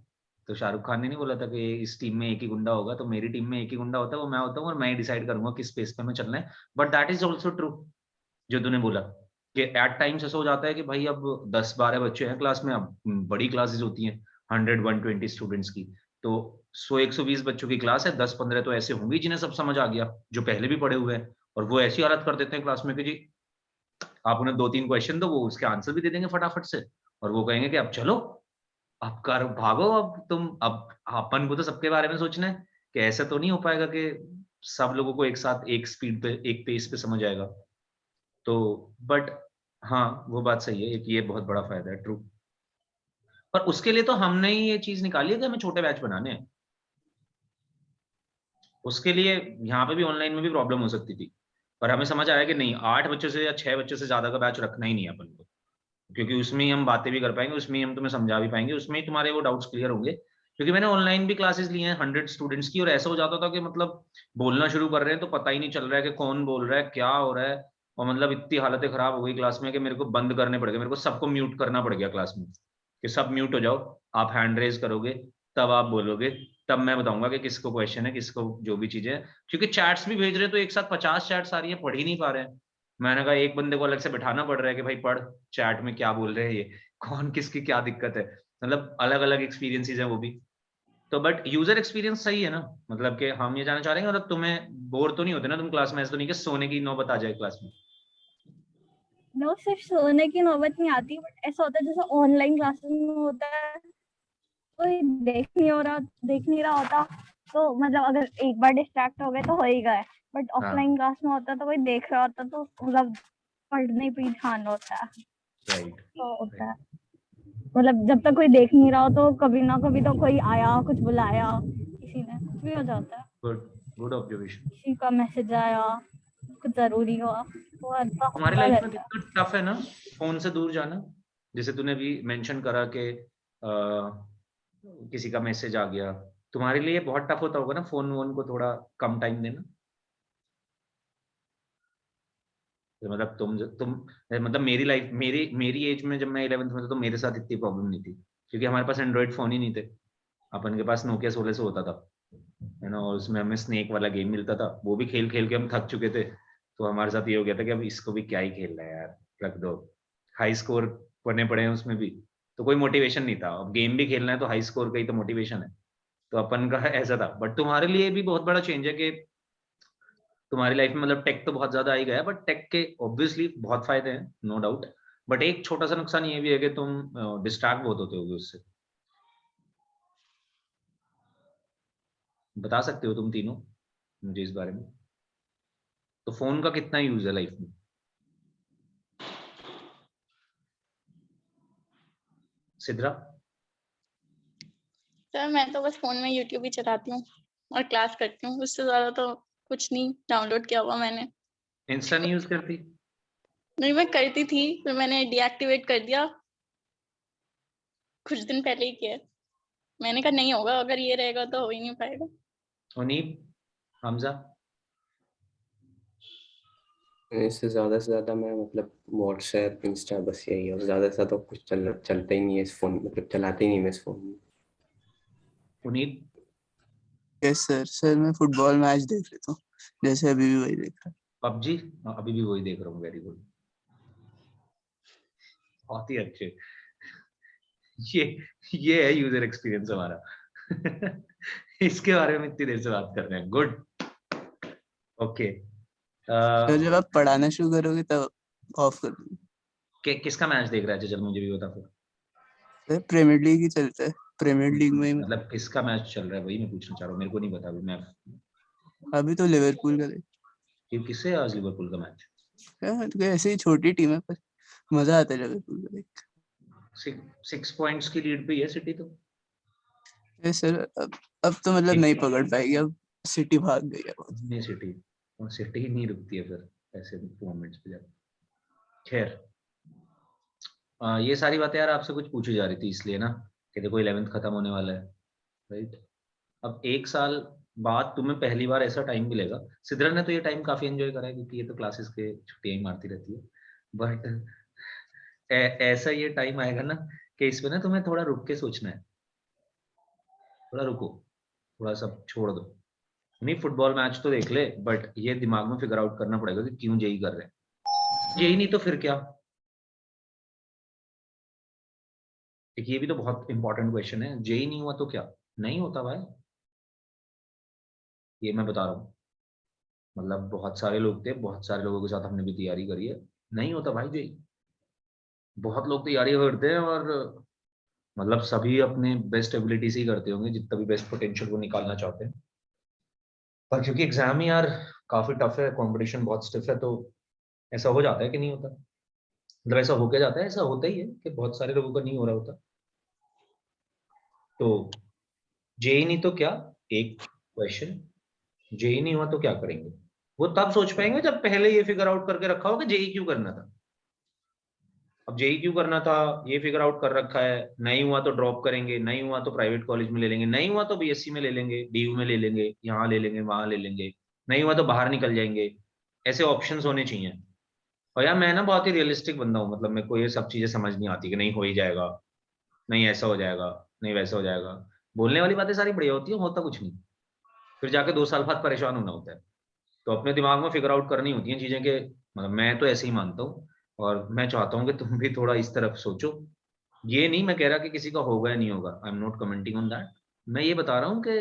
तो शाहरुख खान ने नहीं बोला था कि इस टीम में एक ही गुंडा होगा, तो मेरी टीम में एक ही गुंडा होता है, वो मैं होता हूँ, और मैं ही डिसाइड करूंगा किस स्पेस पे मैं चलना है। But that is also true जो तूने बोला कि एट टाइम्स ऐसा हो जाता है कि भाई अब 10-12 बच्चे हैं क्लास में, अब बड़ी क्लासेस होती हैं 100-120 स्टूडेंट्स की, तो 100-120 बच्चों की क्लास है, 10-15 तो ऐसे होंगे जिन्हें सब समझ आ गया, जो पहले भी पढ़े हुए हैं, और वो ऐसी हालत कर देते हैं क्लास में कि जी आप उन्हें 2-3 क्वेश्चन दो, वो उसके आंसर भी दे देंगे फटाफट से, और वो कहेंगे कि अब चलो अब कर भागो, अब तुम, अब अपन को तो सबके बारे में सोचना है, कि ऐसा तो नहीं हो पाएगा कि सब लोगों को एक साथ एक स्पीड पे एक पेस पे समझ आएगा। तो बट हाँ वो बात सही है, एक ये बहुत बड़ा फायदा है, ट्रू। पर उसके लिए तो हमने ही ये चीज निकाली है कि हमें छोटे बैच बनाने हैं। उसके लिए यहाँ पे भी ऑनलाइन में भी प्रॉब्लम हो सकती थी, पर हमें समझ आया कि नहीं 8 बच्चों से या 6 बच्चों से ज्यादा का बैच रखना ही नहीं है अपन को, क्योंकि उसमें ही हम बातें भी कर पाएंगे, उसमें ही हम तुम्हें समझा भी पाएंगे, उसमें ही तुम्हारे वो डाउट्स क्लियर होंगे। क्योंकि मैंने ऑनलाइन भी क्लासेस ली हैं 100 स्टूडेंट्स की, और ऐसा हो जाता था कि मतलब बोलना शुरू कर रहे हैं तो पता ही नहीं चल रहा है कि कौन बोल रहा है, क्या हो रहा है, और मतलब इतनी हालतें खराब हो गई क्लास में कि मेरे को बंद करने पड़ गए, मेरे को सबको म्यूट करना पड़ गया क्लास में, कि सब म्यूट हो जाओ, आप हैंड रेज करोगे तब आप बोलोगे, तब मैं बताऊंगा कि किसको क्वेश्चन है, किसको जो भी चीजें है। क्योंकि चैट्स भी भेज रहे हैं तो एक साथ 50 चैट्स आ रही है, पढ़ ही नहीं पा रहे हैं। मैंने कहा एक बंदे को अलग से बैठाना पड़ रहा है कि भाई पढ़ चैट में क्या बोल रहे हैं ये, कौन किसकी क्या दिक्कत है। मतलब अलग अलग एक्सपीरियंसेस है वो भी। तो बट यूजर एक्सपीरियंस सही है ना, मतलब कि हम ये जानना चाह रहे हैं मतलब तुम्हें बोर तो नहीं होते ना तुम क्लास में? ऐसा तो नहीं कि सोने की नौबत आ जाए क्लास में? नो, सिर्फ सोने की नौबत नहीं आती, बट ऐसा होता है जैसे ऑनलाइन क्लासेस में होता है, कोई देख नहीं रहा होता, तो मतलब अगर एक बार डिस्ट्रैक्ट हो गए तो हो ही गए। बट ऑफलाइन क्लास में होता है तो कोई देख रहा होता तो मतलब पढ़ने पे ही ध्यान होता है। राइट। तो होता है मतलब जब तक कोई देख नहीं रहा हो तो कभी ना कभी तो कोई आया, कुछ बुलाया किसी ने, कुछ भी हो जाता है। Good, good observation. किसी का मैसेज आया, कुछ जरूरी हुआ, तो ऐसा तुम्हारी होता लाइफ में रहता है। कितना टफ है ना फोन से दूर जाना? जैसे तूने भी मेंशन करा कि किसी का मैसेज आ गया, तुम्हारे लिए बहुत टफ होता होगा ना फोन वोन को थोड़ा कम टाइम देना? तो मतलब तुम मतलब मेरी लाइफ, मेरी एज में जब मैं 11th में था तो मेरे साथ इतनी प्रॉब्लम नहीं थी, क्योंकि हमारे पास एंड्रॉइड फोन ही नहीं थे। अपन के पास नोकिया 1600 होता था, है ना, और उसमें हमें स्नेक वाला गेम मिलता था, वो भी खेल खेल के हम थक चुके थे। तो हमारे साथ ये हो गया था कि अब इसको भी क्या ही खेलना है यार, रख दो। हाई स्कोर करने पड़े हैं उसमें भी, तो कोई मोटिवेशन नहीं था। अब गेम भी खेलना है तो हाई स्कोर का ही तो मोटिवेशन है। तो अपन का ऐसा था। बट तुम्हारे लिए भी बहुत बड़ा चेंज है कि तुम्हारी लाइफ में मतलब टेक तो बहुत ज्यादा आ ही गया, बट टेक के ऑब्वियसली बहुत फायदे हैं, नो डाउट। बट एक छोटा सा नुकसान ये भी है कि तुम डिस्ट्रैक्ट बहुत होते होगे उससे। बता सकते हो तुम तीनों मुझे इस बारे में? तो फोन का कितना यूज है लाइफ में? सिद्रा? सर मैं तो बस फोन में यूट्यूब ही चलाती हूँ और क्लास करती हूँ, उससे ज्यादा तो कुछ नहीं डाउनलोड किया हुआ मैंने। इंस्टा नहीं यूज करती? नहीं, मैं करती थी फिर मैंने डीएक्टिवेट कर दिया, कुछ दिन पहले ही किया है। मैंने कहा नहीं होगा, अगर ये रहेगा तो हो ही नहीं पाएगा। उनीब? हमजा? इससे ज़्यादा से ज़्यादा मैं मतलब व्हाट्सएप इंस्टा बस यही है, और ज़्यादा से ज़्यादा कुछ चलता ही नहीं है इस फ़ोन, मतलब चलाते ही नहीं मैं इस फ़ोन में। उनीब? यस सर मैं फुटबॉल मैच देख लेता हूँ, जैसे अभी भी वही देख रहा पबजी? अभी भी वही देख रहा हूँ, वेरी गुड, बहुत ही अच्छे। ये ये है यूजर एक्सपीरियंस हमारा। इसके बारे में इतनी देर से बात कर रहे हैं, गुड। ओके। सर। जब आप पढ़ाना शुरू करोगे तब ऑफ कर दूंगा। किसका मैच देख रहा है चल, मुझे भी बता फिर। सर प्रीमियर लीग ही चलता है, प्रीमियर लीग में ही मतलब किसका मैच चल रहा है वही मैं पूछना चाह रहा हूँ, मेरे को नहीं पता अभी। मैं अभी तो लिवरपूल का देख। किससे है आज लिवरपूल का मैच? तो ऐसे ही छोटी टीम है पर मजा आता है लिवरपूल का देख। 6 पॉइंट्स की लीड पे है सिटी तो। सर अब तो मतलब नहीं पकड़ पाएगी, अब सिटी भाग गई है बहुत। नहीं सिटी, और सिटी ही नहीं रुकती है फिर ऐसे मोमेंट्स पे जाकर। खैर, ये सारी बातें यार आपसे कुछ पूछी जा रही थी इसलिए ना, कि देखो 11th खत्म होने वाला है, राइट? अब 1 साल बाद तुम्हें पहली बार ऐसा टाइम मिलेगा। सिद्रा ने तो ये टाइम काफी एंजॉय करा है, क्योंकि ये तो क्लासेस के छुट्टियां ही मारती रहती है। बट ऐसा ये टाइम आएगा ना कि इसमें ना तुम्हें थोड़ा रुक के सोचना है। थोड़ा रुको, थोड़ा सब छोड़ दो। नहीं, फुटबॉल मैच तो देख ले, बट ये दिमाग में फिगर आउट करना पड़ेगा कि क्यों जेई कर रहे हैं। जेई नहीं तो फिर क्या? एक ये भी तो बहुत इंपॉर्टेंट क्वेश्चन है, जेई नहीं हुआ तो क्या? नहीं होता भाई, ये मैं बता रहा हूँ। मतलब बहुत सारे लोग थे, बहुत सारे लोगों के साथ हमने भी तैयारी करी है, नहीं होता भाई जेई। बहुत लोग तैयारी करते हैं और मतलब सभी अपने बेस्ट एबिलिटी से ही करते होंगे, जितना भी बेस्ट पोटेंशियल वो निकालना चाहते हैं। पर क्योंकि एग्जाम ही यार काफी टफ है, कंपटीशन बहुत स्टिफ है, तो ऐसा हो जाता है कि नहीं होता। मतलब ऐसा हो क्या जाता है, ऐसा होता ही है कि बहुत सारे लोगों का नहीं हो रहा होता। तो जेई नहीं तो क्या, एक क्वेश्चन, जेई नहीं हुआ तो क्या करेंगे? वो तब सोच पाएंगे जब पहले ये फिगर आउट करके रखा हो कि जेई क्यों करना था। अब जेई क्यों करना था ये फिगर आउट कर रखा है, नहीं हुआ तो ड्रॉप करेंगे, नहीं हुआ तो प्राइवेट कॉलेज में ले लेंगे, नहीं हुआ तो बीएससी में ले लेंगे, डीयू में ले लेंगे, यहाँ ले लेंगे, वहां ले लेंगे, नहीं हुआ तो बाहर निकल जाएंगे। ऐसे ऑप्शंस होने चाहिए। और यार मैं ना बहुत ही रियलिस्टिक बंदा हूँ, मतलब मेरे को ये सब चीजें समझ नहीं आती कि नहीं हो ही जाएगा, नहीं ऐसा हो जाएगा, नहीं वैसा हो जाएगा। बोलने वाली बातें सारी बढ़िया होती है, होता कुछ नहीं, फिर जाके 2 साल बाद परेशान होना होता है। तो अपने दिमाग में फिगर आउट करनी होती है चीजें के, मतलब मैं तो ऐसे ही मानता हूँ, और मैं चाहता हूँ कि तुम भी थोड़ा इस तरफ सोचो। ये नहीं मैं कह रहा कि किसी का होगा या नहीं होगा, आई am not commenting on that. मैं ये बता रहा हूँ कि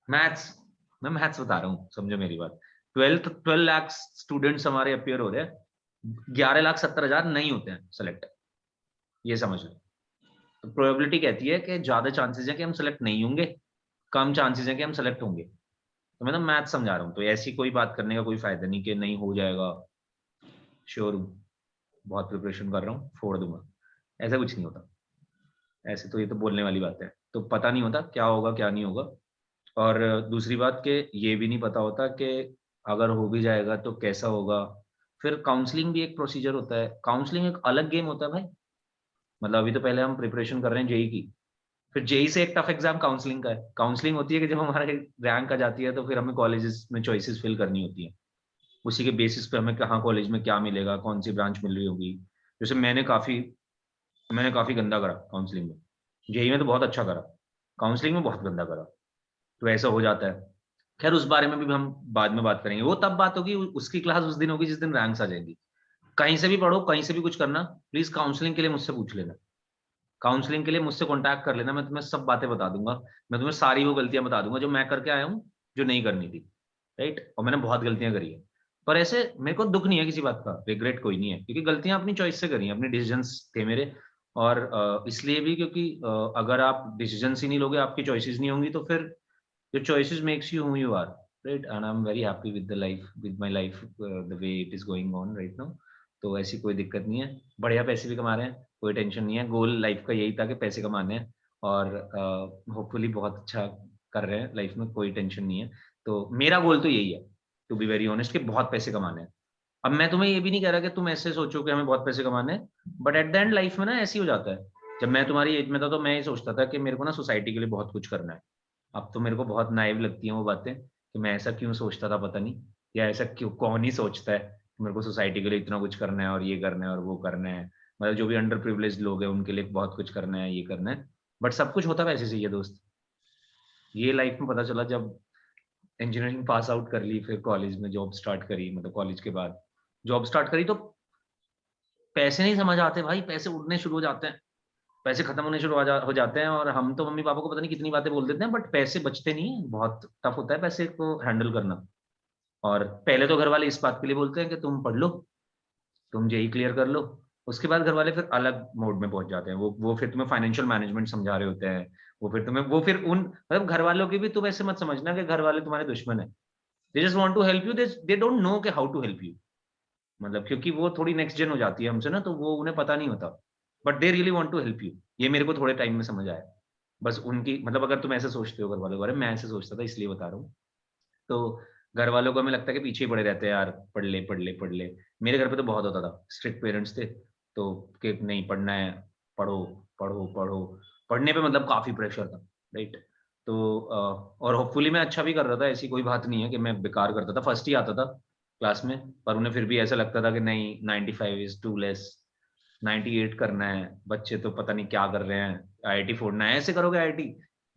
मैथ्स, मैं मैथ्स बता रहा हूँ, समझो मेरी बात। 12 लाख स्टूडेंट्स हमारे अपियर हो रहे हैं, 11,70,000 नहीं होते हैं सेलेक्ट, ये समझ लो। तो प्रोबेबिलिटी कहती है कि ज्यादा चांसेस है कि हम सेलेक्ट नहीं होंगे, कम चांसेस है कि हम सेलेक्ट होंगे। तो मैं तो मैथ समझा रहा हूँ, तो ऐसी कोई बात करने का कोई फायदा नहीं कि नहीं हो जाएगा, श्योर हूँ, बहुत प्रिपरेशन कर रहा हूँ, फोड़ दूंगा, ऐसा कुछ नहीं होता। ऐसे तो ये तो बोलने वाली बात है, तो पता नहीं होता क्या होगा क्या नहीं होगा। और दूसरी बात कि ये भी नहीं पता होता कि अगर हो भी जाएगा तो कैसा होगा। फिर काउंसलिंग भी एक प्रोसीजर होता है, काउंसलिंग एक अलग गेम होता है भाई। मतलब अभी तो पहले हम प्रिपरेशन कर रहे हैं जेई की, फिर जेई से एक टफ एग्जाम काउंसलिंग का है। काउंसलिंग होती है कि जब हमारे रैंक आ जाती है तो फिर हमें कॉलेजेस में चॉइसेस फिल करनी होती है, उसी के बेसिस पे हमें कहाँ कॉलेज में क्या मिलेगा, कौन सी ब्रांच मिल रही होगी। जैसे मैंने काफी गंदा करा काउंसलिंग में, जेई में तो बहुत अच्छा करा, काउंसलिंग में बहुत गंदा करा, तो ऐसा हो जाता है। खैर उस बारे में भी हम बाद में बात करेंगे, वो तब बात होगी, उसकी क्लास उस दिन होगी जिस दिन रैंक्स आ जाएंगी। कहीं से भी पढ़ो, कहीं से भी कुछ करना, प्लीज काउंसलिंग के लिए मुझसे पूछ लेना, काउंसलिंग के लिए मुझसे कांटेक्ट कर लेना, मैं तुम्हें सब बातें बता दूंगा, मैं तुम्हें सारी वो गलतियां बता दूंगा जो मैं करके आया हूँ, जो नहीं करनी थी, राइट। और मैंने बहुत गलतियां करी है, पर ऐसे मेरे को दुख नहीं है किसी बात का, रिग्रेट कोई नहीं है, क्योंकि गलतियां अपनी चॉइस से करी हैं, अपने डिसीजंस थे मेरे। और इसलिए भी क्योंकि अगर आप डिसीजंस ही नहीं लोगे, आपकी चॉइसेस नहीं होंगी, तो फिर your choices makes you who you are, right? And I'm very happy with the life, with my life, the way it is going on right now। तो ऐसी कोई दिक्कत नहीं है, बढ़िया पैसे भी कमा रहे हैं, कोई टेंशन नहीं है। गोल लाइफ का यही था कि पैसे कमाने हैं, और होपफुली बहुत अच्छा कर रहे हैं लाइफ में, कोई टेंशन नहीं है। तो मेरा गोल तो यही है, टू बी वेरी ऑनेस्ट, कि बहुत पैसे कमाने हैं। अब मैं तुम्हें ये भी नहीं कह रहा कि तुम ऐसे सोचो कि हमें बहुत पैसे कमाने हैं, but at the end life में ना ऐसे ही हो जाता है। जब मैं तुम्हारी एज में था तो मैं ये सोचता था कि मेरे को ना सोसाइटी के लिए बहुत कुछ करना है। अब तो मेरे को बहुत नाइव लगती हैं वो बातें, कि मैं ऐसा क्यों सोचता था पता नहीं, या ऐसा क्यों, कौन ही सोचता है कि मेरे को सोसाइटी के लिए इतना कुछ करना है और ये करना है और वो करना है। मतलब जो भी अंडर प्रिविलेज लोग हैं उनके लिए बहुत कुछ करना है, ये करना है, बट सब कुछ होता वैसे ही है दोस्त। ये लाइफ में पता चला जब इंजीनियरिंग पास आउट कर ली, फिर कॉलेज में जॉब स्टार्ट करी, मतलब कॉलेज के बाद जॉब स्टार्ट करी, तो पैसे नहीं समझ आते भाई, पैसे उड़ने शुरू हो जाते हैं, पैसे खत्म होने शुरू हो जाते हैं, और हम तो मम्मी पापा को पता नहीं कितनी बातें बोल देते हैं, बट पैसे बचते नहीं है, बहुत टफ होता है पैसे को हैंडल करना। और पहले तो घर वाले इस बात के लिए बोलते हैं कि तुम पढ़ लो, तुम जेई क्लियर कर लो, उसके बाद घर वाले फिर अलग मोड में पहुंच जाते हैं, वो फिर तुम्हें फाइनेंशियल मैनेजमेंट समझा रहे होते हैं, वो फिर उन, मतलब घर वालों की भी तुम ऐसे मत समझना कि घर वाले तुम्हारे दुश्मन है, they just want to help you, they don't know कि हाउ टू हेल्प यू। मतलब क्योंकि वो थोड़ी नेक्स्ट जेन हो जाती है हमसे ना, तो वो उन्हें पता नहीं होता, but they really want to help you. ये मेरे को थोड़े टाइम में समझ आया। बस उनकी, मतलब अगर तुम ऐसे सोचते हो घर वालों के बारे में, मैं ऐसे सोचता था इसलिए बता रहा हूँ। तो घर वालों को हमें लगता है कि पीछे ही पड़े रहते हैं यार, पढ़ ले पढ़ ले पढ़ ले। मेरे घर पे तो बहुत होता था, स्ट्रिक्ट पेरेंट्स थे, तो कि नहीं पढ़ना है, पढ़ो पढ़ो पढ़ो, पढ़ने पे मतलब काफी प्रेशर था, राइट। तो और होपफुली मैं अच्छा भी कर रहा था, ऐसी कोई बात नहीं है कि मैं बेकार करता था, फर्स्ट ही आता था क्लास में, पर उन्हें फिर भी ऐसा लगता था कि नहीं 95 इज टू लेस, 98 करना है, बच्चे तो पता नहीं क्या कर रहे हैं, आईआईटी फोड़ना है, ऐसे करोगे आईआईटी।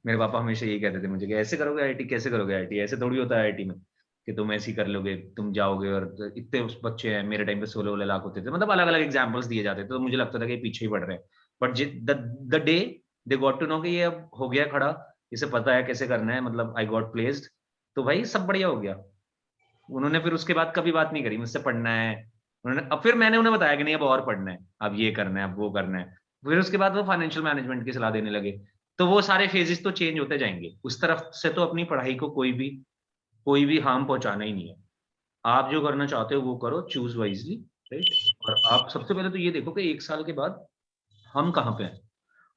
मेरे पापा हमेशा यही कहते थे मुझे कि ऐसे करोगे आईआईटी, कैसे करोगे आईआईटी, ऐसे थोड़ी होता है आईआईटी में कि तुम ऐसे ही कर लोगे, तुम जाओगे। और इतने बच्चे हैं, मेरे टाइम पे 16 लाख होते थे, मतलब अलग अलग एग्जाम्पल्स दिए जाते थे, तो मुझे लगता था कि पीछे ही पड़ रहे हैं। But the day they got to know कि ये अब हो गया खड़ा, इसे पता है कैसे करना है, मतलब आई गॉट प्लेस्ड, तो भाई सब बढ़िया हो गया। उन्होंने फिर उसके बाद कभी बात नहीं करी मुझसे पढ़ना है, उन्होंने, अब फिर मैंने उन्हें बताया कि नहीं अब और पढ़ना है, अब ये करना है, अब वो करना है। फिर उसके बाद वो फाइनेंशियल मैनेजमेंट की सलाह देने लगे। तो वो सारे फेजेस तो चेंज होते जाएंगे, उस तरफ से तो अपनी पढ़ाई को कोई भी हार्म पहुंचाना ही नहीं है। आप जो करना चाहते हो वो करो, चूज वाइजली, राइट। और आप सबसे पहले तो ये देखो कि 1 साल के बाद हम कहाँ पे हैं।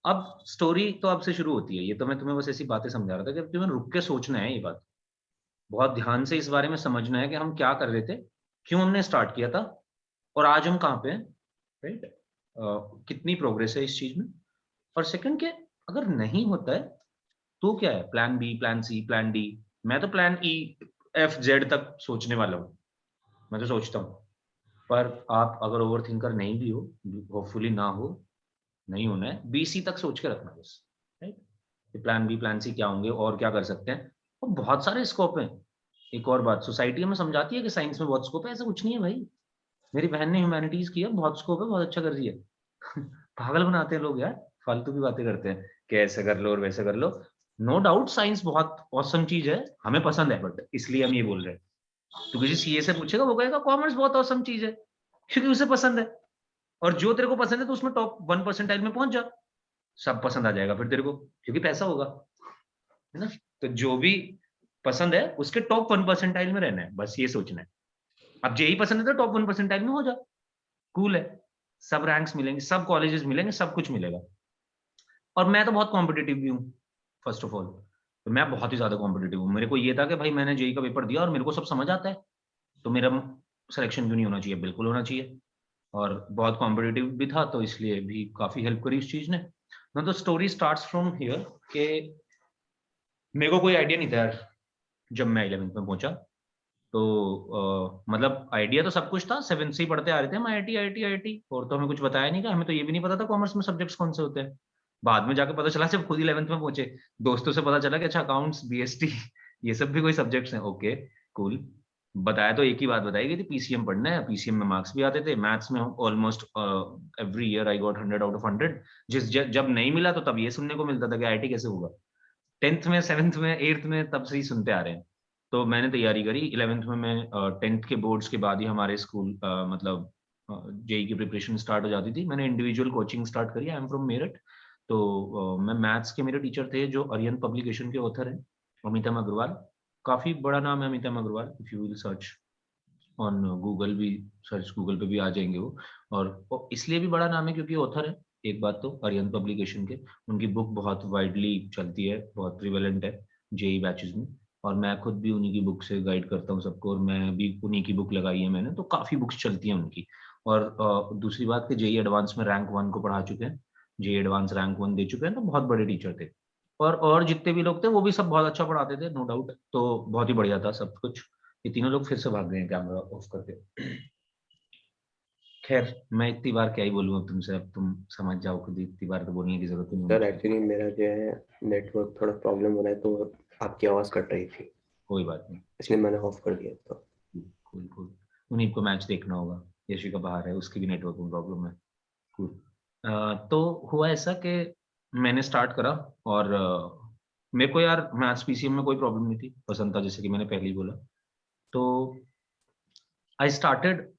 अब स्टोरी तो अब से शुरू होती है, ये तो मैं तुम्हें बस ऐसी बातें समझा रहा था कि तुम्हें रुक के सोचना है, ये बात बहुत ध्यान से इस बारे में समझना है कि हम क्या कर रहे थे, क्यों हमने स्टार्ट किया था, और आज हम कहाँ पे हैं, राइट। कितनी प्रोग्रेस है इस चीज में। और सेकंड के, अगर नहीं होता है तो क्या है, plan B, plan C, plan D. मैं तो प्लान ई, एफ, जेड तक सोचने वाला हूँ, मैं तो सोचता हूँ। पर आप अगर ओवर थिंकर नहीं भी हो, होपफुली ना हो, नहीं होना है, बी सी तक सोच के रखना बस, right. Plan B plan C क्या होंगे और क्या कर सकते हैं, और बहुत सारे स्कोप हैं। एक और बात, सोसाइटी हमें समझाती है कि साइंस में बहुत स्कोप है, ऐसा कुछ नहीं है भाई। मेरी बहन ने ह्यूमैनिटीज किया, बहुत स्कोप है, बहुत अच्छा कर रही है। पागल बनाते हैं लोग यार, फालतू की बातें करते हैं कि ऐसे कर लो और वैसे कर लो। नो डाउट साइंस बहुत औसम चीज है, हमें पसंद है, बट इसलिए हम ये बोल रहे हैं। तो किसी सीए से पूछेगा, वो कहेगा कॉमर्स बहुत औसम चीज है, क्योंकि उसे पसंद है। और जो तेरे को पसंद है तो उसमें टॉप 1% में पहुंच जा, सब पसंद आ जाएगा फिर तेरे को, क्योंकि पैसा होगा, है ना। तो जो भी पसंद है उसके टॉप 1% में रहना है, बस ये सोचना है। अब जेई पसंद है तो टॉप 1% में हो जा, कूल है, सब रैंक्स मिलेंगे, सब कॉलेजेस मिलेंगे, सब कुछ मिलेगा। और मैं तो बहुत कॉम्पिटिटिव भी हूँ, फर्स्ट ऑफ ऑल। तो मैं बहुत ही ज्यादा कॉम्पिटिटिव हूँ। मेरे को ये था कि भाई मैंने जेई का पेपर दिया और मेरे को सब समझ आता है, तो मेरा सिलेक्शन क्यों नहीं होना चाहिए, बिल्कुल होना चाहिए। और बहुत कॉम्पिटिटिव भी था, तो इसलिए भी काफी हेल्प करी इस चीज ने। ना तो स्टोरी स्टार्ट्स फ्रॉम हियर कि मेरे को कोई आइडिया नहीं था यार जब मैं 11th में पहुंचा। तो मतलब आइडिया तो सब कुछ था, 7th से ही पढ़ते आ रहे थे हम आईआईटी, और तो हमें कुछ बताया नहीं था, हमें तो ये भी नहीं पता था कॉमर्स में सब्जेक्ट्स कौन से होते हैं। बाद में जाके पता चला जब खुद 11th में पहुंचे, दोस्तों से पता चला कि अच्छा अकाउंट्स, बीएसटी ये सब भी कोई सब्जेक्ट्स हैं। Okay cool. बताया तो एक ही बात बताई गई थी, पीसीएम पढ़ना है। पीसीएम में मार्क्स भी आते थे, मैथ्स में almost every year I got 100 out of 100। जब नहीं मिला तो तब ये सुनने को मिलता था कि आईआईटी कैसे होगा। 10th में, 7th में, 8th में तब से ही सुनते आ रहे हैं। तो मैंने तैयारी करी 11th में। मैं 10th के बोर्ड्स के बाद ही हमारे स्कूल मतलब जेई की प्रिपरेशन स्टार्ट हो जाती थी। मैंने इंडिविजुअल कोचिंग स्टार्ट करी। I am from Meerut. तो मैं मैथ्स के मेरे टीचर थे जो अरिहंत पब्लिकेशन के ऑथर हैं, अमितम अग्रवाल। काफी बड़ा नाम है Amitam Agarwal, if you will search on Google भी, सर्च गूगल पे भी आ जाएंगे वो। और वो इसलिए भी बड़ा नाम है क्योंकि ऑथर है, एक बात तो अरिहंत पब्लिकेशन के, उनकी बुक बहुत वाइडली चलती है, बहुत प्रिवेलेंट है जेई बैचेस में। और मैं खुद भी उन्हीं की बुक से गाइड करता हूँ सबको, और मैं भी उन्हीं की बुक लगाई है मैंने, तो काफी बुक्स चलती हैं उनकी। और दूसरी बात कि जेई एडवांस में रैंक 1 को पढ़ा चुके हैं, जेई एडवांस रैंक 1 दे चुके हैं, तो बहुत बड़े टीचर थे। और जितने भी लोग थे वो भी सब बहुत अच्छा पढ़ाते थे, नो डाउट। तो बहुत ही बढ़िया था सब कुछ। ये तीनों लोग फिर से भाग गए हैं कैमरा ऑफ करके। खैर मैं इतनी बार क्या ही बोलूँ अब तुमसे, अब तुम समझ जाओ खुद ही, इतनी बार तो बोलने की जरूरत नहीं सर है। एक्चुअली मेरा जो है नेटवर्क थोड़ा प्रॉब्लम हो रहा है, तो आपकी आवाज़ कट रही थी, कोई बात नहीं, इसलिए मैंने ऑफ कर दिया। तो कूल कूल। उन्हीं को मैच देखना होगा, यशिका बाहर है, उसकी भी नेटवर्क में प्रॉब्लम है। कूल। तो हुआ ऐसा कि मैंने स्टार्ट करा, और मेरे को यार मैथ्स पीसीएम में कोई प्रॉब्लम नहीं थी, पसंद था, जैसे कि मैंने पहले ही बोला। तो I started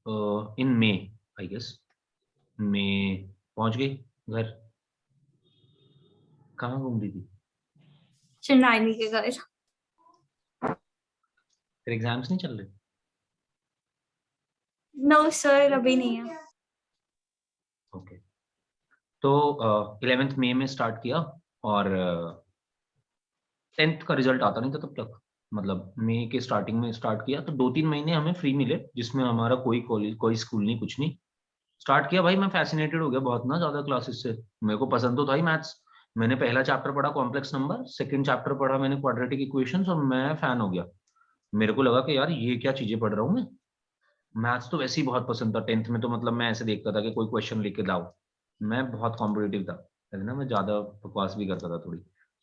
in May, I guess मैं पहुंच गई घर। कहाँ घूम रही थी? चिन्नाई के घर। फिर एग्जाम्स नहीं चल रहे? नो सर अभी नहीं है। ओके। तो 11th मई में स्टार्ट किया, और 10th का रिजल्ट आता नहीं था तब तक। मतलब मई के स्टार्टिंग में स्टार्ट किया, तो 2-3 महीने हमें फ्री मिले, जिसमें हमारा कोई कॉलेज, कोई स्कूल नहीं, कुछ नहीं। स्टार्ट किया भाई, मैं फैसिनेटेड हो गया बहुत ना ज्यादा क्लासेस से। मेरे को पसंद तो था ही मैथ्स। मैंने पहला चैप्टर पढ़ा कॉम्प्लेक्स नंबर, सेकंड चैप्टर पढ़ा मैंने क्वाड्रेटिक इक्वेशंस, और मैं फैन हो गया। मेरे को लगा कि यार ये क्या चीजें पढ़ रहा हूँ मैं। मैथ्स तो वैसे ही बहुत पसंद था 10th में, तो मतलब मैं ऐसे देखता था कि कोई क्वेश्चन लेके लाओ। मैं बहुत कॉम्पिटिटिव था, है ना, मैं ज्यादा बकवास भी करता था थोड़ी।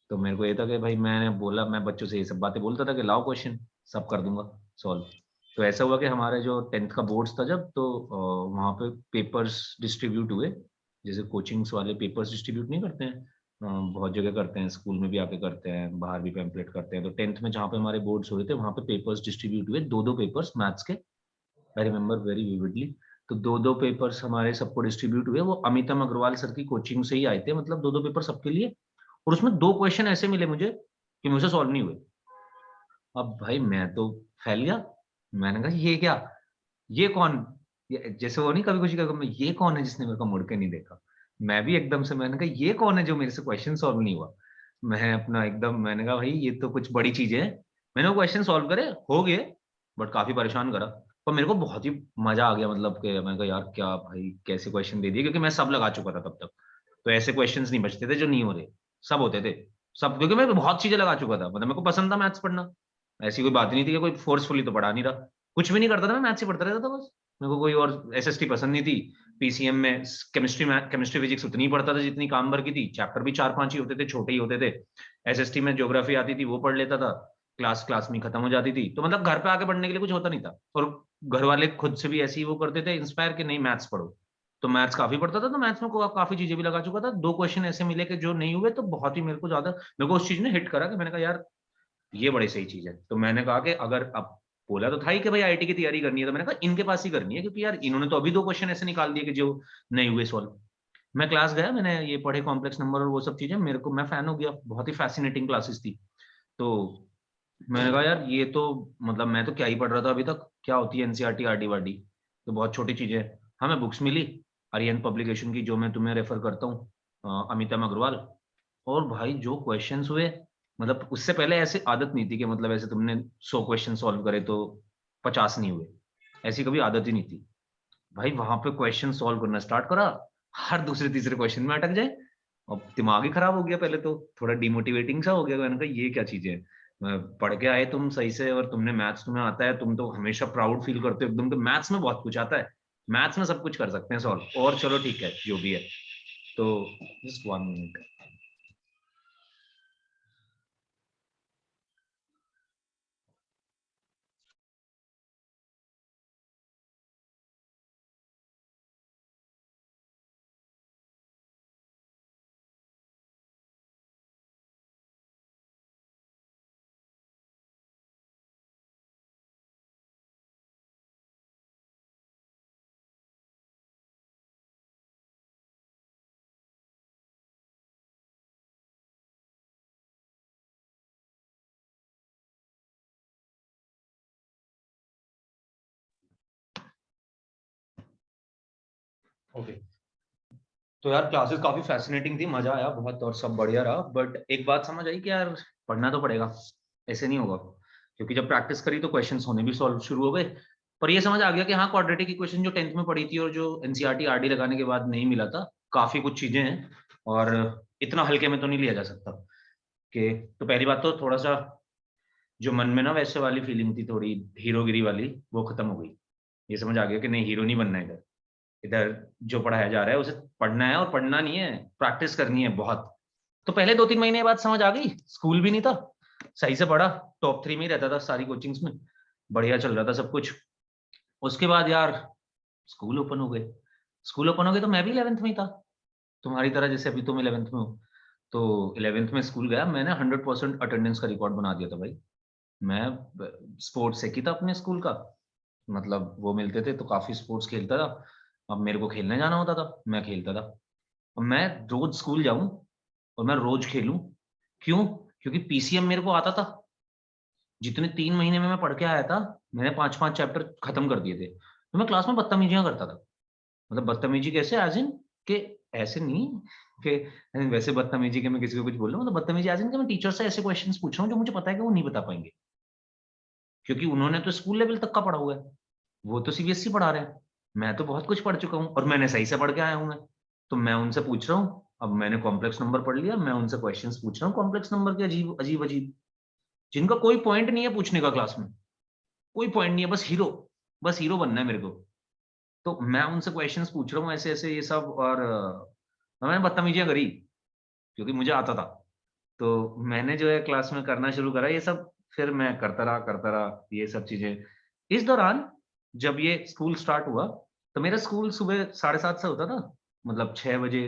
तो मेरे को ये था कि भाई, मैंने बोला, मैं बच्चों से ये सब बातें बोलता था कि लाओ क्वेश्चन, सब कर दूंगा सॉल्व। तो ऐसा हुआ कि हमारे जो 10th का बोर्ड्स था जब, तो वहाँ पे पेपर्स डिस्ट्रीब्यूट हुए, जैसे कोचिंग्स वाले पेपर्स डिस्ट्रीब्यूट नहीं करते हैं, बहुत जगह करते हैं, स्कूल में भी आके करते हैं, बाहर भी पैम्पलेट करते हैं। तो 10th में जहाँ पे हमारे बोर्ड्स हो रहे थे, वहाँ पे पेपर्स डिस्ट्रीब्यूट हुए, 2-2 पेपर्स मैथ्स के, आई रिमेम्बर वेरी विविडली। तो 2-2 पेपर्स हमारे सबको डिस्ट्रीब्यूट हुए, वो अमितम अग्रवाल सर की कोचिंग से ही आए थे, मतलब 2-2 पेपर सबके लिए। और उसमें 2 क्वेश्चन ऐसे मिले मुझे कि मुझसे सॉल्व नहीं हुए। अब भाई मैं तो फैल गया। मैंने कहा ये क्या, ये कौन, जैसे वो नहीं कभी कुछ कहा, मैं ये कौन है जिसने मेरे को मुड़ के नहीं देखा। मैं भी एकदम से, मैंने कहा ये कौन है जो मेरे से क्वेश्चन सॉल्व नहीं हुआ। मैं अपना एकदम, मैंने कहा भाई ये तो कुछ बड़ी चीज है। मैंने वो क्वेश्चन सॉल्व करे, हो गए, बट काफी परेशान करा। पर मेरे को बहुत ही मजा आ गया, मतलब कि मैंने कहा यार क्या भाई, कैसे क्वेश्चन दे दिए, क्योंकि मैं सब लगा चुका था तब तक। तो ऐसे क्वेश्चंस नहीं बचते थे जो नहीं हो रहे, सब होते थे, सब, क्योंकि मैं बहुत चीजें लगा चुका था। मतलब मेरे को पसंद था मैथ्स पढ़ना, ऐसी कोई बात नहीं थी कि कोई फोर्सफुली तो पढ़ा नहीं रहा, कुछ भी नहीं करता था, मैं मैथ्स ही पढ़ता रहता था बस। मेरे को कोई और एसएसटी पसंद नहीं थी, पीसीएम में केमिस्ट्री फिजिक्स उतनी ही पढ़ता था जितनी काम भर की थी, चैप्टर भी 4-5 ही होते थे, छोटे ही होते थे। एसएसटी में ज्योग्राफी आती थी, वो पढ़ लेता था, क्लास में खत्म हो जाती थी। तो मतलब घर पे आके पढ़ने के लिए कुछ होता नहीं था, और घर वाले खुद से भी ऐसे ही वो करते थे इंस्पायर कि नहीं मैथ्स पढ़ो। तो मैथ्स काफी पढ़ता था, तो मैथ्स में काफी चीजें भी लगा चुका था। 2 क्वेश्चन ऐसे मिले कि जो नहीं हुए, तो बहुत ही मेरे को उस चीज ने हिट करा कि मैंने कहा यार ये बड़ी सही चीज है। तो मैंने कहा कि अगर अब बोला तो था ही कि भाई आईआईटी की तैयारी करनी है, तो मैंने कहा इनके पास ही करनी है, क्योंकि यार इन्होंने तो अभी 2 क्वेश्चन ऐसे निकाल दिए कि जो नहीं हुए सॉल्व। मैं क्लास गया, मैंने ये पढ़े कॉम्प्लेक्स नंबर और वो सब चीजें, मैं फैन हो गया, बहुत ही फैसिनेटिंग क्लासेस थी। तो मैंने कहा यार ये तो मतलब मैं तो क्या ही पढ़ रहा था अभी तक, क्या होती है एनसीईआरटी आरडी वारडी, तो बहुत छोटी चीजें हैं। हमें बुक्स मिली आर्यन पब्लिकेशन की, जो मैं तुम्हें रेफर करता हूँ, अमिता अग्रवाल। और भाई जो क्वेश्चंस हुए, मतलब उससे पहले ऐसे आदत नहीं थी कि मतलब ऐसे तुमने 100 क्वेश्चन सॉल्व करे तो 50 नहीं हुए, ऐसी कभी आदत ही नहीं थी भाई। वहां पे क्वेश्चन सॉल्व करना स्टार्ट करा, हर दूसरे तीसरे क्वेश्चन में अटक जाए, और दिमाग ही खराब हो गया। पहले तो थोड़ा डिमोटिवेटिंग सा हो गया, मैंने कहा ये क्या चीजें है। पढ़ के आए तुम सही से, और तुमने मैथ्स तुम्हें आता है, तुम तो हमेशा प्राउड फील करते हो एकदम, तो मैथ्स में बहुत कुछ आता है, मैथ्स में सब कुछ कर सकते हैं सॉल्व, और चलो ठीक है जो भी है। तो जस्ट 1 मिनट। ओके, तो यार क्लासेस काफी फैसिनेटिंग थी, मजा आया बहुत, और सब बढ़िया रहा। बट एक बात समझ आई कि यार पढ़ना तो पड़ेगा, ऐसे नहीं होगा, क्योंकि जब प्रैक्टिस करी तो क्वेश्चंस होने भी सॉल्व शुरू हो गए। पर ये समझ आ गया कि हाँ, क्वाड्रेटिक इक्वेशन जो 10th में पढ़ी थी और जो एनसीईआरटी आरडी लगाने के बाद नहीं मिला था, काफी कुछ चीजें हैं, और इतना हल्के में तो नहीं लिया जा सकता। कि तो पहली बात तो थोड़ा सा जो मन में ना वैसे वाली फीलिंग थी, थोड़ी हीरोगिरी वाली, वो खत्म हो गई। ये समझ आ गया कि नहीं, हीरो नहीं बनना है इधर, इधर जो पढ़ाया जा रहा है उसे पढ़ना है, और पढ़ना नहीं है, प्रैक्टिस करनी है बहुत। तो पहले 2-3 महीने बाद समझ आ गई, स्कूल भी नहीं था, सही से पढ़ा, टॉप 3 में ही रहता था सारी कोचिंग्स में, बढ़िया चल रहा था सब कुछ। उसके बाद यार स्कूल ओपन हो गए, स्कूल ओपन हो गए तो मैं भी 11th में ही था, तुम्हारी तरह, जैसे अभी तुम 11th में हो। तो 11th में स्कूल गया, मैंने 100% अटेंडेंस का रिकॉर्ड बना दिया था भाई। मैं स्पोर्ट्स से की था अपने स्कूल का, मतलब वो मिलते थे तो काफी स्पोर्ट्स खेलता था। अब मेरे को खेलने जाना होता था, मैं खेलता था। अब मैं रोज स्कूल जाऊं और मैं रोज खेलूं, क्यों? क्योंकि पीसीएम मेरे को आता था। जितने 3 महीने में मैं पढ़ के आया था, मैंने 5-5 चैप्टर खत्म कर दिए थे। तो मैं क्लास में बदतमीजियां करता था, मतलब बदतमीजी कैसे, एज इन के ऐसे नहीं कि वैसे बदतमीजी के मैं किसी को कुछ बोल रहा हूँ, मतलब बदतमीजी एज इन कि मैं टीचर से ऐसे क्वेश्चंस पूछ रहा हूँ जो मुझे पता है कि वो नहीं बता पाएंगे, क्योंकि उन्होंने तो स्कूल लेवल तक का पढ़ा हुआ है, वो तो सीबीएसई पढ़ा रहे हैं, मैं तो बहुत कुछ पढ़ चुका हूँ, और मैंने सही से पढ़ के आया हूँ मैं। तो मैं उनसे पूछ रहा हूँ, अब मैंने कॉम्प्लेक्स नंबर पढ़ लिया, मैं उनसे क्वेश्चंस पूछ रहा हूँ कॉम्प्लेक्स नंबर के, अजीब अजीब अजीब, जिनका कोई पॉइंट नहीं है पूछने का क्लास में, कोई पॉइंट नहीं है, बस हीरो बनना है मेरे को। तो मैं उनसे क्वेश्चंस पूछ रहा हूँ ऐसे ऐसे ये सब, और मैंने बदतमीजियां करी क्योंकि मुझे आता था। तो मैंने जो है क्लास में करना शुरू करा ये सब, फिर मैं करता रहा ये सब चीजें। इस दौरान जब ये स्कूल स्टार्ट हुआ, तो मेरा स्कूल सुबह 7:30 से होता था, मतलब 6 बजे,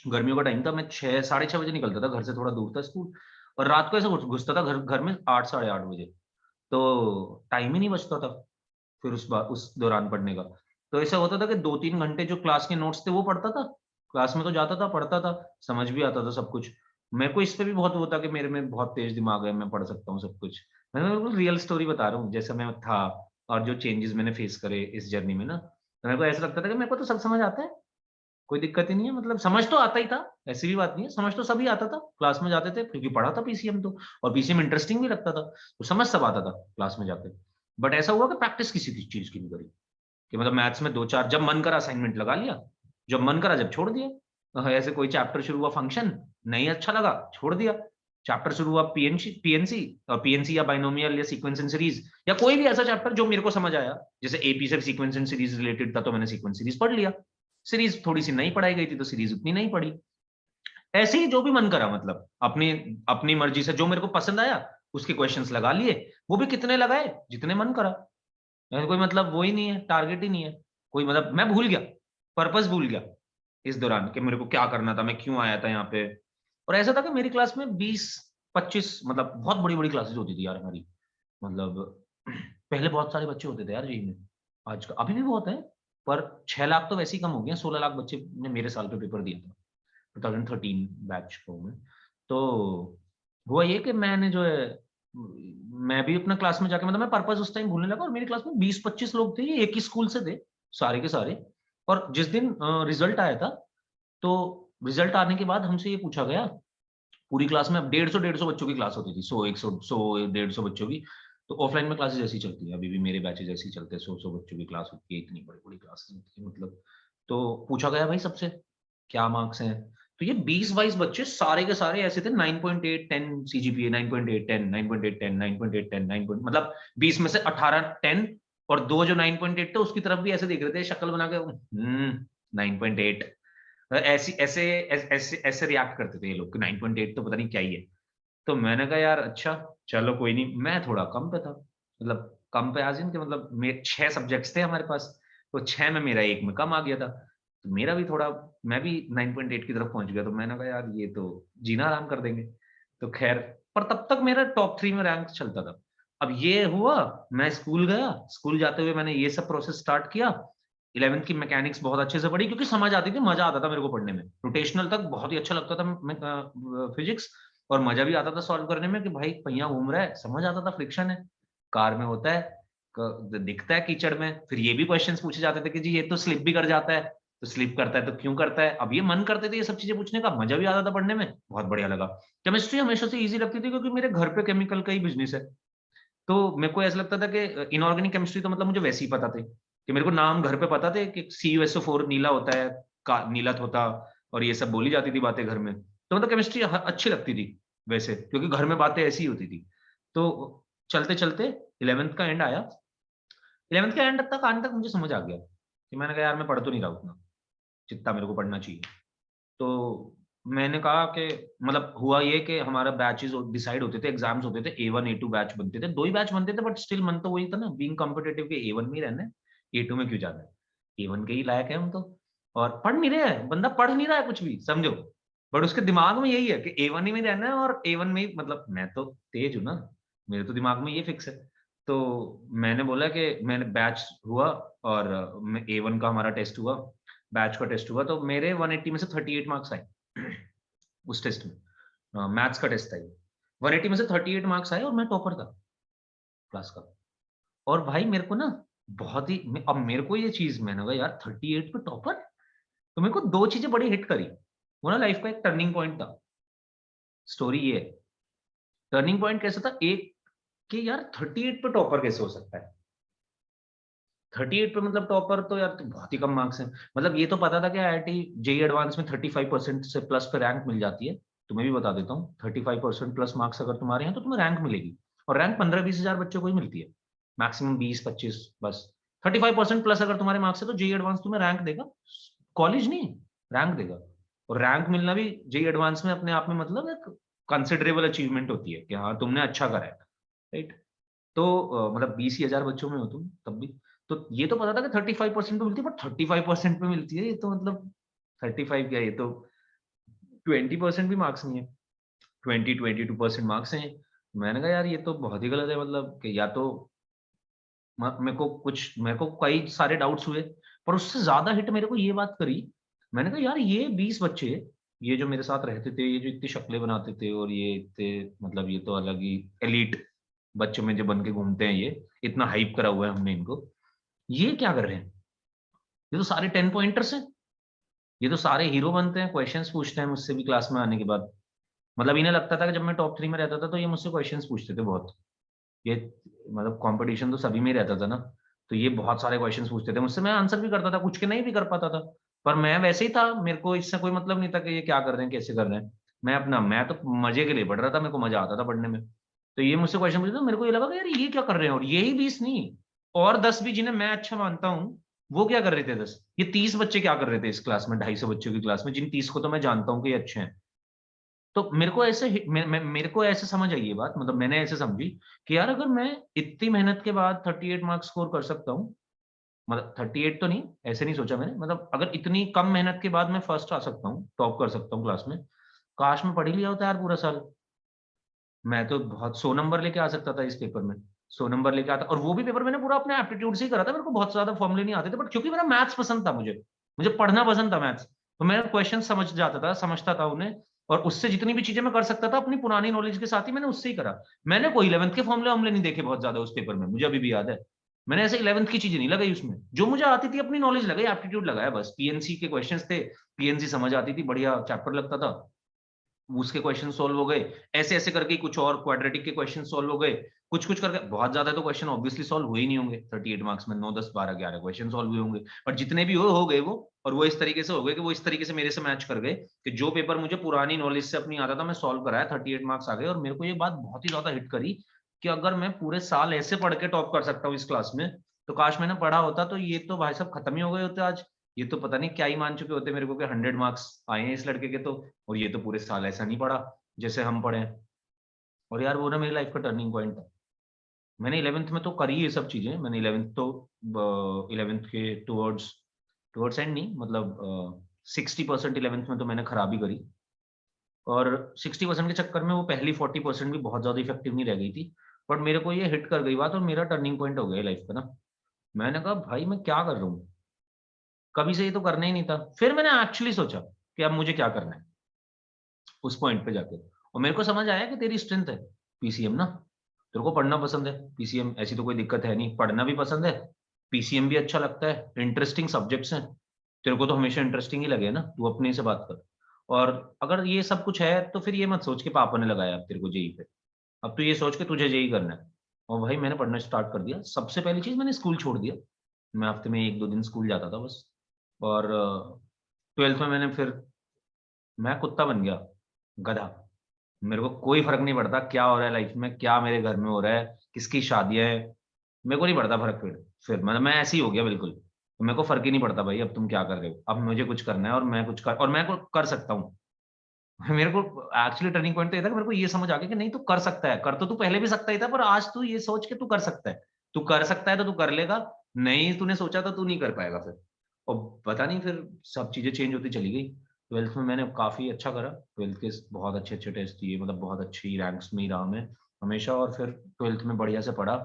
गर्मियों का टाइम था, मैं 6-6:30 बजे निकलता था घर से, थोड़ा दूर था स्कूल, और रात को ऐसे घुसता था घर घर में 8-8:30 बजे। तो टाइम ही नहीं बचता था फिर उस दौरान पढ़ने का। तो ऐसा होता था कि 2-3 घंटे जो क्लास के नोट्स थे वो पढ़ता था, क्लास में तो जाता था, पढ़ता था, समझ भी आता था सब कुछ। मेरे को इस पे भी बहुत वो था कि मेरे में बहुत तेज दिमाग है, मैं पढ़ सकता हूँ सब कुछ। मैं बिल्कुल रियल स्टोरी बता रहा हूँ जैसा मैं था, और जो चेंजेस मैंने फेस करे इस जर्नी में ना, तो मेरे को ऐसा लगता था कि मेरे को तो सब समझ आता है, कोई दिक्कत ही नहीं है, मतलब समझ तो आता ही था, ऐसी भी बात नहीं है, समझ तो सभी आता था, क्लास में जाते थे क्योंकि पढ़ा था पीसीएम तो, और पीसीएम इंटरेस्टिंग भी लगता था, तो समझ सब आता था क्लास में जाके। बट ऐसा हुआ कि प्रैक्टिस किसी चीज की नहीं करी, कि मतलब मैथ्स में 2-4 जब मन करा असाइनमेंट लगा लिया, जब मन करा जब छोड़ दिया। ऐसे कोई चैप्टर शुरू हुआ, फंक्शन नहीं अच्छा लगा, छोड़ दिया। चैप्टर शुरू हुआ पीएनसी पीएनसी या बाइनोमियल या सीक्वेंस एंड सीरीज, या कोई भी ऐसा चैप्टर जो मेरे को समझ आया, जैसे एपी से सीक्वेंस एंड सीरीज रिलेटेड था, तो मैंने सीक्वेंस सीरीज पढ़ लिया, सीरीज थोड़ी सी नहीं पढ़ाई गई थी तो सीरीज उतनी नहीं पढ़ी। ऐसे ही जो भी मन करा, मतलब अपनी अपनी मर्जी से जो मेरे को पसंद आया उसके क्वेश्चंस लगा लिए, वो भी कितने लगाए जितने मन करा। ऐसा कोई मतलब वो ही नहीं है, टारगेट ही नहीं है कोई, मतलब मैं भूल गया, पर्पस भूल गया इस दौरान कि मेरे को क्या करना था, मैं क्यों आया था यहाँ पे। और ऐसा था कि मेरी क्लास में 20-25, मतलब बहुत बड़ी बड़ी क्लासेस होती थी यार हमारी, मतलब पहले बहुत सारे बच्चे होते थे यार जी में, आज अभी भी बहुत है, पर 6 लाख तो वैसे ही कम हो गए। 16 लाख बच्चे ने मेरे साल पे पेपर दिया था 2013 बैच को में। तो हुआ ये कि मैंने जो है, मैं भी अपना क्लास में जाके, मतलब मैं पर्पस उस टाइम भूलने लगा, और मेरी क्लास में 20-25 लोग थे, ये एक ही स्कूल से थे सारे के सारे। और जिस दिन रिजल्ट आया था, तो रिजल्ट आने के बाद हमसे ये पूछा गया, पूरी क्लास में अब 150 बच्चों की क्लास होती थी, 100 बच्चों की। तो ऑफलाइन में क्लासेस ऐसी चलती है, अभी भी मेरे बैचेज ऐसे ही चलते हैं, 100 बच्चों की क्लास होती है, इतनी बड़ी बड़ी क्लासेस होती है मतलब। तो पूछा गया भाई सबसे क्या मार्क्स हैं, तो ये 20-22 बच्चे सारे के सारे ऐसे थे, 9.8 10 CGPA, 9.8 10 9.8 10 9.8 10 9, मतलब 20 में से 18 10, और दो जो 9.8 थे उसकी तरफ भी ऐसे देख रहे थे शक्ल बना के, 9.8, ऐसे ऐसे ऐसे ऐसे रिएक्ट करते थे ये लोग कि 9.8 तो पता नहीं क्या ही है। तो मैंने कहा यार अच्छा चलो कोई नहीं, मैं थोड़ा कम पे था, मतलब कम पे आज के मतलब 6 सब्जेक्ट्स थे हमारे पास, तो 6 में मेरा 1 में कम आ गया था, तो मेरा भी थोड़ा, मैं भी 9.8 की तरफ पहुंच गया। तो मैंने कहा यार ये तो जीना आराम कर देंगे। तो खैर, पर तब तक मेरा टॉप 3 में रैंक चलता था। अब ये हुआ, मैं स्कूल गया, स्कूल जाते हुए मैंने ये सब प्रोसेस स्टार्ट किया। 11th की मैकेनिक्स बहुत अच्छे से पढ़ी, क्योंकि समझ आती थी, मजा आता था मेरे को पढ़ने में। रोटेशनल तक बहुत ही अच्छा लगता था फिजिक्स, और मजा भी आता था सॉल्व करने में कि भाई पहिया घूम रहा है, समझ आता था, फ्रिक्शन है, कार में होता है, दिखता है कीचड़ में। फिर ये भी क्वेश्चंस पूछे जाते थे कि जी ये तो स्लिप भी कर जाता है, तो स्लिप करता है तो क्यों करता है। अब ये मन करते थे ये सब चीजें पूछने का, मजा भी आता था पढ़ने में, बहुत बढ़िया लगा। केमिस्ट्री हमेशा से इजी लगती थी, क्योंकि मेरे घर पे केमिकल का ही बिजनेस है, तो मेरे को ऐसा लगता था कि इनऑर्गेनिक केमिस्ट्री तो मतलब मुझे वैसे ही पता थे, कि मेरे को नाम घर पे पता थे कि CuSO4 नीला होता है, नीलत होता, और ये सब बोली जाती थी बातें घर में। तो मतलब केमिस्ट्री अच्छी लगती थी वैसे, क्योंकि घर में बातें ऐसी होती थी। तो चलते चलते 11th का एंड आया, 11th के एंड तक आने तक मुझे समझ आ गया कि मैंने कहा यार मैं पढ़ तो नहीं रहा उतना जितना मेरे को पढ़ना चाहिए। तो मैंने कहा कि मतलब हुआ ये कि हमारा बैचेस डिसाइड होते थे, एग्जाम्स होते थे, A1 A2 बैच बनते थे, 2 ही बैच बनते थे, बट स्टिल मन तो वही था ना, बीइंग कॉम्पिटिटिव के A1 में ही रहना है, A2 में क्यों जाना है, A1 के ही लायक है हम तो। और पढ़ नहीं रहे हैं, बंदा पढ़ नहीं रहा है कुछ भी समझो, बट उसके दिमाग में यही है कि A1 ही में रहना है, और A1 में ही, मतलब मैं तो तेज हूँ ना, मेरे तो दिमाग में ये फिक्स है। तो मैंने बोला कि मैंने बैच हुआ, और A1 का हमारा टेस्ट हुआ, बैच का टेस्ट हुआ, तो मेरे 180 में से 38 मार्क्स आए उस टेस्ट में, मैथ्स का टेस्ट था ये। 180 में से 38 मार्क्स आए, और मैं टॉपर था क्लास का। और भाई मेरे को ना बहुत ही, अब मेरे को ये चीज, मैंने कहा यार 38 पे टॉपर, तो मेरे को 2 चीजें बड़ी हिट करी, वो ना लाइफ का एक टर्निंग पॉइंट था। स्टोरी ये है, टर्निंग पॉइंट कैसा था, एक कि यार 38 पे टॉपर कैसे हो सकता है, 38 पे मतलब टॉपर, तो यार तो बहुत ही कम मार्क्स हैं। मतलब ये तो पता था कि IIT JEE एडवांस में 35% से प्लस पे रैंक मिल जाती है, तुम्हें भी बता देता हूँ, 35% प्लस मार्क्स अगर तुम्हारे हैं तो तुम्हें रैंक मिलेगी, और रैंक 15-20 हजार बच्चों को ही मिलती है, मैक्सिमम 20-25 बस। 35% प्लस अगर तुम्हारे मार्क्स है तो JEE एडवांस तुम्हें रैंक देगा, कॉलेज नहीं, रैंक देगा। और रैंक मिलना भी JEE एडवांस में अपने आप में मतलब एक कंसिडरेबल अचीवमेंट होती है, कि हाँ तुमने अच्छा करा है, राइट। तो मतलब 20,000 बच्चों में हो तुम तब भी। तो ये तो पता था कि 35% पे मिलती है, बट 35% पे मिलती है, ये तो मतलब 35 क्या, ये तो 20% भी मार्क्स नहीं है, 22% मार्क्स हैं। मैंने कहा यार ये तो बहुत ही गलत है, मतलब कि या तो मेरे को कई सारे डाउट्स हुए, पर उससे ज्यादा हिट मेरे को ये बात करी। मैंने कहा यार ये 20 बच्चे, ये जो मेरे साथ रहते थे, ये जो इतनी शक्लें बनाते थे, और ये इतने, मतलब ये तो अलग ही एलीट बच्चों में जो बन के घूमते हैं, ये इतना हाइप करा हुआ है हमने इनको, ये क्या कर रहे हैं, ये तो सारे 10 पॉइंटर्स हैं, ये तो सारे हीरो बनते हैं, क्वेश्चंस पूछते हैं मुझसे भी क्लास में आने के बाद। मतलब इन्हें लगता था कि जब मैं टॉप 3 में रहता था तो ये मुझसे क्वेश्चंस पूछते थे बहुत, ये मतलब कंपटीशन तो सभी में ही रहता था ना, तो ये बहुत सारे क्वेश्चंस पूछते थे मुझसे, मैं आंसर भी करता था, कुछ के नहीं भी कर पाता था, पर मैं वैसे ही था, मेरे को इससे कोई मतलब नहीं था कि ये क्या कर रहे हैं, कैसे कर रहे हैं। मैं तो मजे के लिए पढ़ रहा था, मेरे को मजा आता था पढ़ने में। तो ये मुझसे क्वेश्चन पूछते, तो मेरे को ये लगा कि यार ये क्या कर रहे हैं, और ये ही 20 नहीं, और 10 भी जिन्हें मैं अच्छा मानता हूँ, वो क्या कर रहे थे 10, ये 30 बच्चे क्या कर रहे थे इस क्लास में, 250 बच्चों की क्लास में, जिन 30 को तो मैं जानता हूँ कि ये अच्छे हैं। तो मेरे को ऐसे मेरे को ऐसे समझ आई ये बात, मतलब मैंने ऐसे समझी कि यार अगर मैं इतनी मेहनत के बाद 38 मार्क्स स्कोर कर सकता हूँ, मतलब 38 तो नहीं, ऐसे नहीं सोचा मैंने, मतलब अगर इतनी कम मेहनत के बाद मैं फर्स्ट आ सकता हूँ, टॉप कर सकता हूँ क्लास में, काश मैं पढ़ ही लिया होता यार पूरा साल। मैं तो बहुत 100 नंबर लेके आ सकता था इस पेपर में, 100 नंबर लेके आता, और वो भी पेपर मैंने पूरा अपने एप्टीट्यूड से ही करा था। मेरे को बहुत ज्यादा फॉर्मूले नहीं आते थे, बट क्योंकि मेरा मैथ्स पसंद था, मुझे पढ़ना पसंद था मैथ्स, तो मैं क्वेश्चन समझ जाता था, समझता था उन्हें, और उससे जितनी भी चीजें मैं कर सकता था अपनी पुरानी नॉलेज के साथ ही मैंने उससे ही करा। मैंने कोई 11th के फॉर्मूले हमले नहीं देखे बहुत ज्यादा उस पेपर में, मुझे अभी भी याद है। मैंने ऐसे 11th की चीजें नहीं लगाई उसमें, जो मुझे आती थी अपनी नॉलेज लगाई, एप्टीट्यूड लगाया बस। पीएनसी के क्वेश्चंस थे, पीएनसी समझ आती थी, बढ़िया चैप्टर लगता था, उसके क्वेश्चन सोल्व हो गए, ऐसे ऐसे करके कुछ और क्वाड्रेटिक के क्वेश्चन सोल्व हो गए, कुछ कुछ करके। बहुत ज्यादा तो क्वेश्चन ऑब्वियसली सोल्व हुए ही नहीं होंगे 38 मार्क्स में, 9 10 12 11 क्वेश्चन सोल्व हुए होंगे, पर जितने भी हो गए वो। और वो इस तरीके से हो गए कि वो इस तरीके से मेरे से मैच कर गए कि जो पेपर मुझे पुरानी नॉलेज से अपनी आता था मैं सोल्व कराया, 38 मार्क्स आ गए। और मेरे को ये बात बहुत ही ज्यादा हिट करी कि अगर मैं पूरे साल ऐसे पढ़ के टॉप कर सकता हूँ इस क्लास में, तो काश मैंने पढ़ा होता, तो ये तो भाई साहब खत्म ही हो गए होते आज। ये तो पता नहीं क्या ही मान चुके होते मेरे को कि 100 मार्क्स आए हैं इस लड़के के तो, और ये तो पूरे साल ऐसा नहीं पढ़ा जैसे हम पढ़े। और यार वो ना मेरी लाइफ का टर्निंग पॉइंट था। मैंने 11th में तो करी ये सब चीजें, मैंने 11th तो 11th के टुवर्ड्स टुवर्ड्स एंड नहीं, मतलब 60% 11th में तो मैंने खराबी करी, और 60% के चक्कर में वो पहली 40% भी बहुत ज्यादा इफेक्टिव नहीं रह गई थी। बट मेरे को ये हिट कर गई बात, और मेरा टर्निंग पॉइंट हो गया लाइफ का ना। मैंने कहा भाई मैं क्या कर रहा हूँ, कभी से ये तो करना ही नहीं था। फिर मैंने एक्चुअली सोचा कि अब मुझे क्या करना है उस पॉइंट पे जाके, और मेरे को समझ आया कि तेरी स्ट्रेंथ है पीसीएम ना, तेरे को पढ़ना पसंद है, पीसीएम ऐसी तो कोई दिक्कत है नहीं, पढ़ना भी पसंद है, पीसीएम भी अच्छा लगता है, इंटरेस्टिंग सब्जेक्ट्स हैं, तेरे को तो हमेशा इंटरेस्टिंग ही लगे ना, तू अपने से बात कर। और अगर ये सब कुछ है तो फिर ये मत सोच के पापा ने लगाया अब तेरे को जेई पे, अब तो ये सोच के तुझे जेई करना है। और भाई मैंने पढ़ना स्टार्ट कर दिया। सबसे पहली चीज मैंने स्कूल छोड़ दिया, मैं हफ्ते में 1 2 दिन स्कूल जाता था बस। और 12th में मैंने फिर, मैं कुत्ता बन गया, गधा। मेरे को कोई फर्क नहीं पड़ता क्या हो रहा है लाइफ में, क्या मेरे घर में हो रहा है, किसकी शादियां है, मेरे को नहीं पड़ता फर्क। फिर मतलब मैं ऐसे ही हो गया बिल्कुल, तो मेरे को फर्क ही नहीं पड़ता भाई अब तुम क्या कर रहे हो, अब मुझे कुछ करना है और मैं कुछ कर, और मैं को कर सकता हूँ। मेरे को एक्चुअली टर्निंग पॉइंट तो ये था कि मेरे को ये समझ आ गया कि नहीं तू कर सकता है, कर तो तू पहले भी सकता ही था, पर आज तू ये सोच के तू कर सकता है, तू कर सकता है तो तू कर लेगा, नहीं तूने सोचा तो तू नहीं कर पाएगा फिर। और पता नहीं फिर सब चीजें चेंज होती चली गई। 12th में मैंने काफी अच्छा करा, 12th के बहुत अच्छे अच्छे टेस्ट दिए, मतलब बहुत अच्छी रैंक्स में ही रहा मैं हमेशा, और फिर 12th में बढ़िया से पढ़ा।